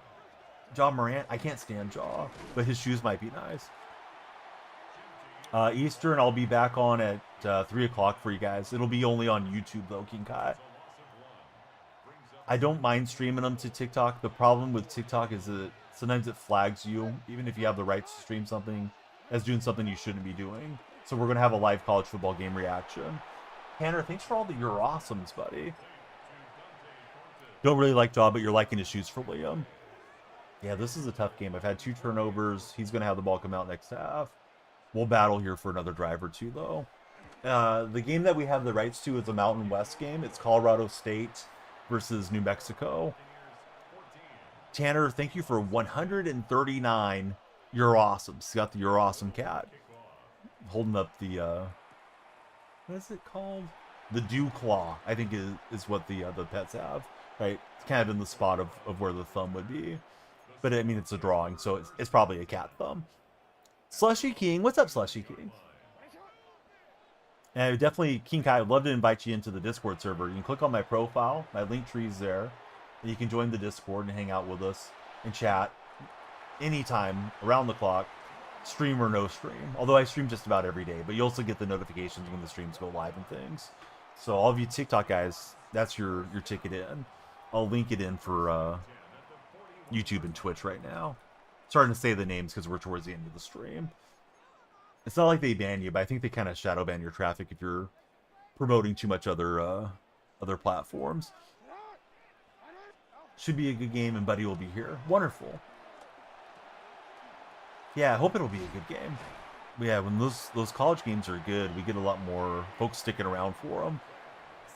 Speaker 1: Jaw Morant? I can't stand Jaw, but his shoes might be nice. Eastern, I'll be back on at 3 o'clock for you guys. It'll be only on YouTube though, King Kai. I don't mind streaming them to TikTok. The problem with TikTok is that sometimes it flags you, even if you have the right to stream something, as doing something you shouldn't be doing. So we're going to have a live college football game reaction. Tanner, thanks for all the You're Awesomes, buddy. Don't really like Jaw, but you're liking his shoes for Liam. Yeah, this is a tough game. I've had 2 turnovers. He's going to have the ball come out next half. We'll battle here for another drive or 2, though. The game that we have the rights to is a Mountain West game. It's Colorado State versus New Mexico. Tanner, thank you for 139. You're awesome. He's got the You're Awesome cat. Holding up the, what is it called? The Dew Claw, I think is what the pets have, right? It's kind of in the spot of where the thumb would be. But I mean, it's a drawing, so it's probably a cat thumb. Slushy King, what's up, Slushy King? And I would definitely, King Kai, I'd love to invite you into the Discord server. You can click on my profile, my link tree's there, and you can join the Discord and hang out with us and chat anytime, around the clock, stream or no stream. Although I stream just about every day, but you also get the notifications when the streams go live and things. So all of you TikTok guys, that's your ticket in. I'll link it in for YouTube and Twitch right now. Starting to say the names because we're towards the end of the stream. It's not like they ban you, but I think they kind of shadow ban your traffic if you're promoting too much other platforms. Should be a good game, and Buddy will be here. Wonderful. Yeah, I hope it'll be a good game. But yeah, when those college games are good, we get a lot more folks sticking around for them.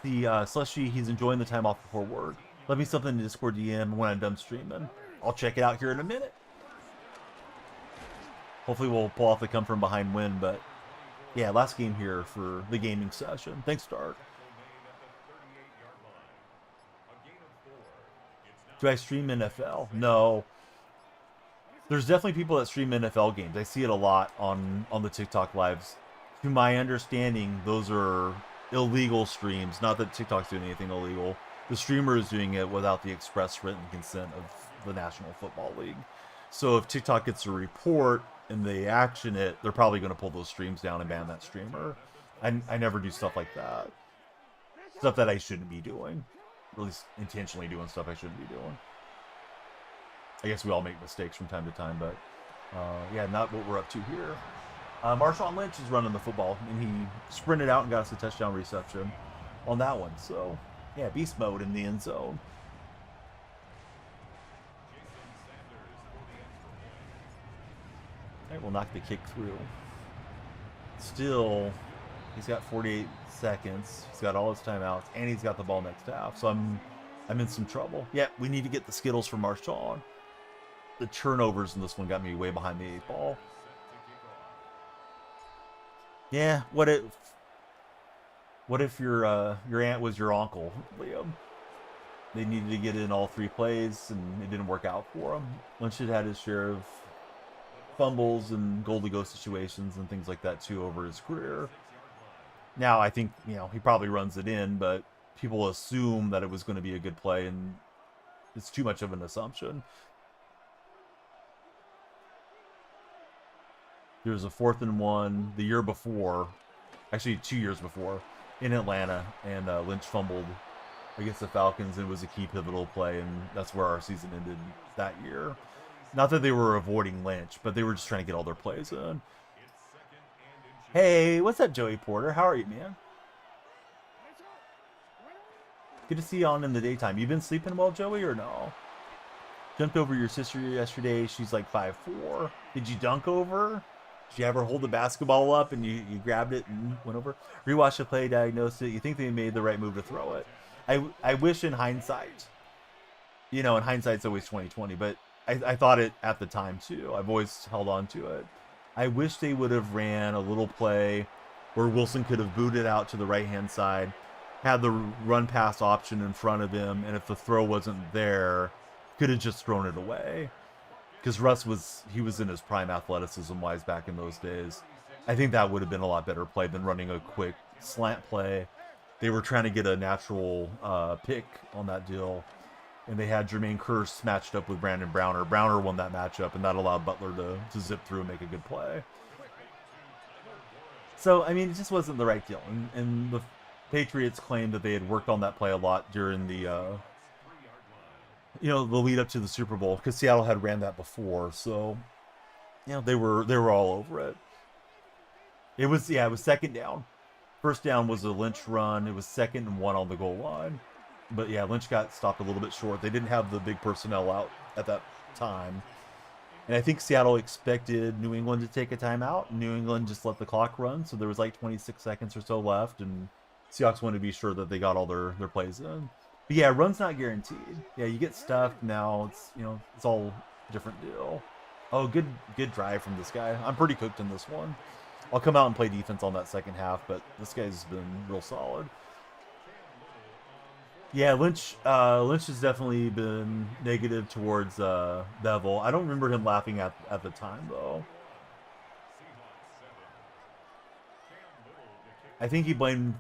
Speaker 1: See, Slushy, he's enjoying the time off before work. Let me something in Discord DM when I'm done streaming. I'll check it out here in a minute. Hopefully we'll pull off the come from behind win, but yeah, last game here for the gaming session. Thanks, Dark. Do I stream NFL? No. There's definitely people that stream NFL games. I see it a lot on the TikTok lives. To my understanding, those are illegal streams. Not that TikTok's doing anything illegal. The streamer is doing it without the express written consent of the National Football League. So if TikTok gets a report and they action it, they're probably going to pull those streams down and ban that streamer. I never do stuff like that. Stuff that I shouldn't be doing. At least intentionally doing stuff I shouldn't be doing. I guess we all make mistakes from time to time, but yeah, not what we're up to here. Marshawn Lynch is running the football, and he sprinted out and got us a touchdown reception on that one. So, yeah, beast mode in the end zone. All right, we'll knock the kick through. Still, he's got 48 seconds. He's got all his timeouts, and he's got the ball next half. So I'm in some trouble. Yeah, we need to get the Skittles from Marshawn. The turnovers in this one got me way behind the 8 ball. Yeah, what if your aunt was your uncle, Liam? They needed to get in all 3 plays, and it didn't work out for him. Lynch had his share of fumbles and goal-to-go situations and things like that too over his career. Now I think he probably runs it in, but people assume that it was going to be a good play, and it's too much of an assumption. There was a 4th and 1 the year before, actually 2 years before, in Atlanta, and Lynch fumbled against the Falcons, and it was a key pivotal play, and that's where our season ended that year. Not that they were avoiding Lynch, but they were just trying to get all their plays in. Hey, what's up, Joey Porter? How are you, man? Good to see you on in the daytime. You been sleeping well, Joey, or no? Jumped over your sister yesterday. She's like 5'4". Did you dunk over her? Did you ever hold the basketball up and you grabbed it and went over? Rewatched the play, diagnosed it. You think they made the right move to throw it. I wish in hindsight, in hindsight's always 20/20, but I thought it at the time too. I've always held on to it. I wish they would have ran a little play where Wilson could have booted out to the right-hand side, had the run-pass option in front of him, and if the throw wasn't there, could have just thrown it away. Because Russ was in his prime athleticism-wise back in those days. I think that would have been a lot better play than running a quick slant play. They were trying to get a natural pick on that deal, and they had Jermaine Kearse matched up with Brandon Browner. Browner won that matchup, and that allowed Butler to zip through and make a good play. So, I mean, it just wasn't the right deal. And the Patriots claimed that they had worked on that play a lot during the the lead up to the Super Bowl, because Seattle had ran that before. So, they were all over it. It was 2nd down. 1st down was a Lynch run. It was 2nd and 1 on the goal line. But yeah, Lynch got stopped a little bit short. They didn't have the big personnel out at that time. And I think Seattle expected New England to take a timeout. New England just let the clock run, so there was like 26 seconds or so left, and Seahawks wanted to be sure that they got all their plays in. But yeah, run's not guaranteed. Yeah, you get stuffed now. It's it's all a different deal. Oh, good drive from this guy. I'm pretty cooked in this one. I'll come out and play defense on that second half, but this guy's been real solid. Yeah, Lynch has definitely been negative towards Bevel. I don't remember him laughing at the time, though. I think he blamed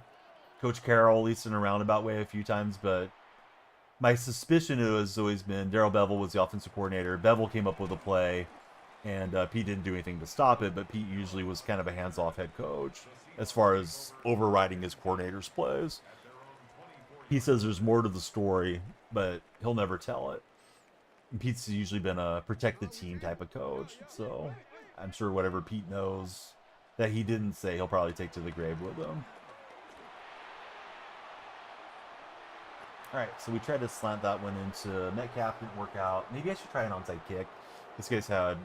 Speaker 1: Coach Carroll, at least in a roundabout way, a few times, but my suspicion has always been Darrell Bevel was the offensive coordinator. Bevel came up with a play, and Pete didn't do anything to stop it, but Pete usually was kind of a hands-off head coach as far as overriding his coordinator's plays. He says there's more to the story, but he'll never tell it. And Pete's usually been a protect the team type of coach, so I'm sure whatever Pete knows that he didn't say, he'll probably take to the grave with him. All right, so we tried to slant that one into Metcalf, didn't work out. Maybe I should try an onside kick. This guy's had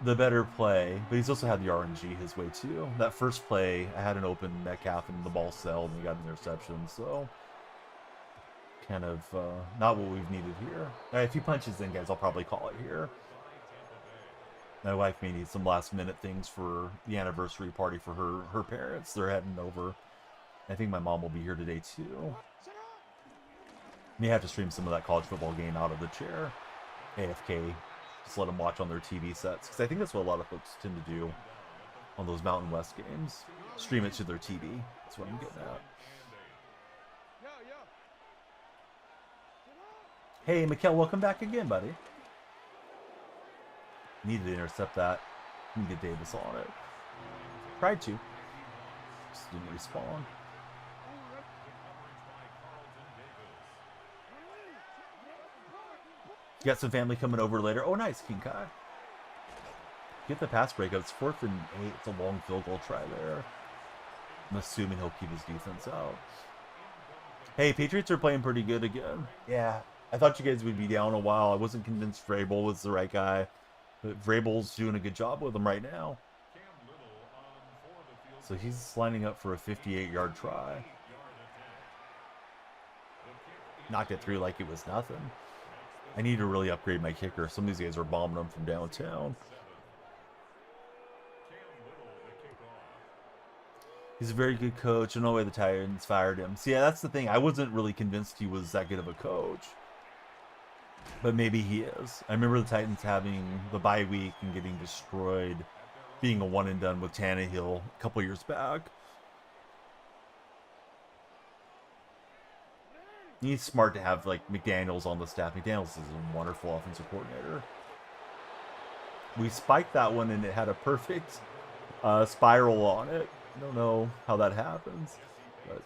Speaker 1: the better play, but he's also had the RNG his way too. That first play, I had an open Metcalf and the ball sailed and he got an interception, so kind of not what we've needed here. All right, if he punches in, guys, I'll probably call it here. My wife may need some last minute things for the anniversary party for her parents. They're heading over. I think my mom will be here today too. May have to stream some of that college football game out of the chair. AFK. Just let them watch on their TV sets. Because I think that's what a lot of folks tend to do on those Mountain West games. Stream it to their TV. That's what I'm getting at. Hey, Mikkel, welcome back again, buddy. Needed to intercept that. Need to get Davis on it. Tried to. Just didn't respawn. You got some family coming over later. Oh, nice, King Kai. Get the pass breakup. It's 4th and 8. It's a long field goal try there. I'm assuming he'll keep his defense out. Hey, Patriots are playing pretty good again. Yeah, I thought you guys would be down a while. I wasn't convinced Vrabel was the right guy. But Vrabel's doing a good job with him right now. So he's lining up for a 58-yard try. Knocked it through like it was nothing. I need to really upgrade my kicker. Some of these guys are bombing them from downtown. He's a very good coach. I know why the Titans fired him. So yeah, that's the thing. I wasn't really convinced he was that good of a coach. But maybe he is. I remember the Titans having the bye week and getting destroyed, being a one and done with Tannehill a couple years back. He's smart to have like McDaniels on the staff. McDaniels is a wonderful offensive coordinator. We spiked that one and it had a perfect spiral on it. I don't know how that happens, but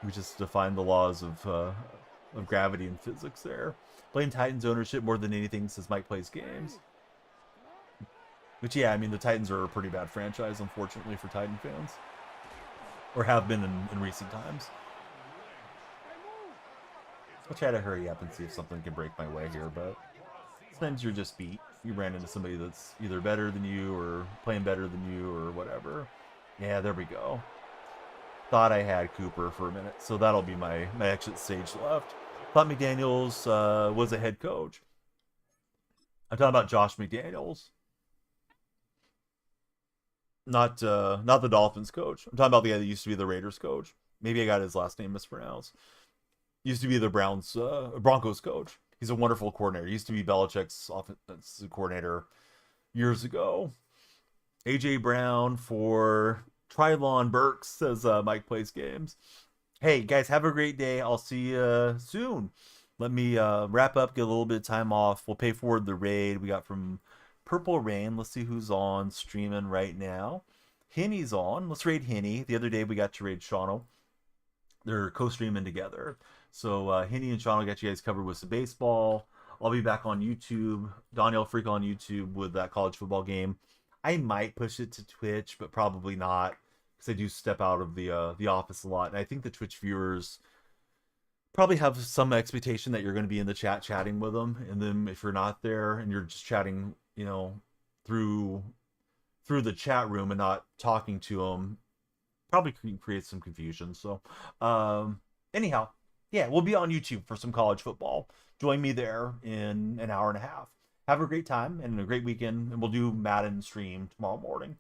Speaker 1: we just defined the laws of gravity and physics there. Playing Titans ownership more than anything since Mike plays games. But yeah, I mean, the Titans are a pretty bad franchise, unfortunately, for Titan fans. Or have been in recent times. I'll try to hurry up and see if something can break my way here, but sometimes you're just beat. You ran into somebody that's either better than you or playing better than you or whatever. Yeah, there we go. Thought I had Cooper for a minute, so that'll be my exit stage left. Thought McDaniels was a head coach. I'm talking about Josh McDaniels. Not the Dolphins coach. I'm talking about the guy that used to be the Raiders coach. Maybe I got his last name mispronounced. Used to be the Broncos coach. He's a wonderful coordinator. He used to be Belichick's offensive coordinator years ago. AJ Brown for Trylon Burks, says Mike Plays Games. Hey, guys, have a great day. I'll see you soon. Let me wrap up, get a little bit of time off. We'll pay forward the raid we got from Purple Rain. Let's see who's on streaming right now. Henny's on. Let's raid Henny. The other day we got to raid Shawno. They're co-streaming together. So Henny and Shawno got you guys covered with some baseball. I'll be back on YouTube. Daniel Freak on YouTube with that college football game. I might push it to Twitch, but probably not, because I do step out of the office a lot. And I think the Twitch viewers probably have some expectation that you're going to be in the chat chatting with them, and then if you're not there and you're just chatting, through the chat room and not talking to them, probably create some confusion. So, anyhow, yeah, we'll be on YouTube for some college football. Join me there in an hour and a half. Have a great time and a great weekend, and we'll do Madden stream tomorrow morning.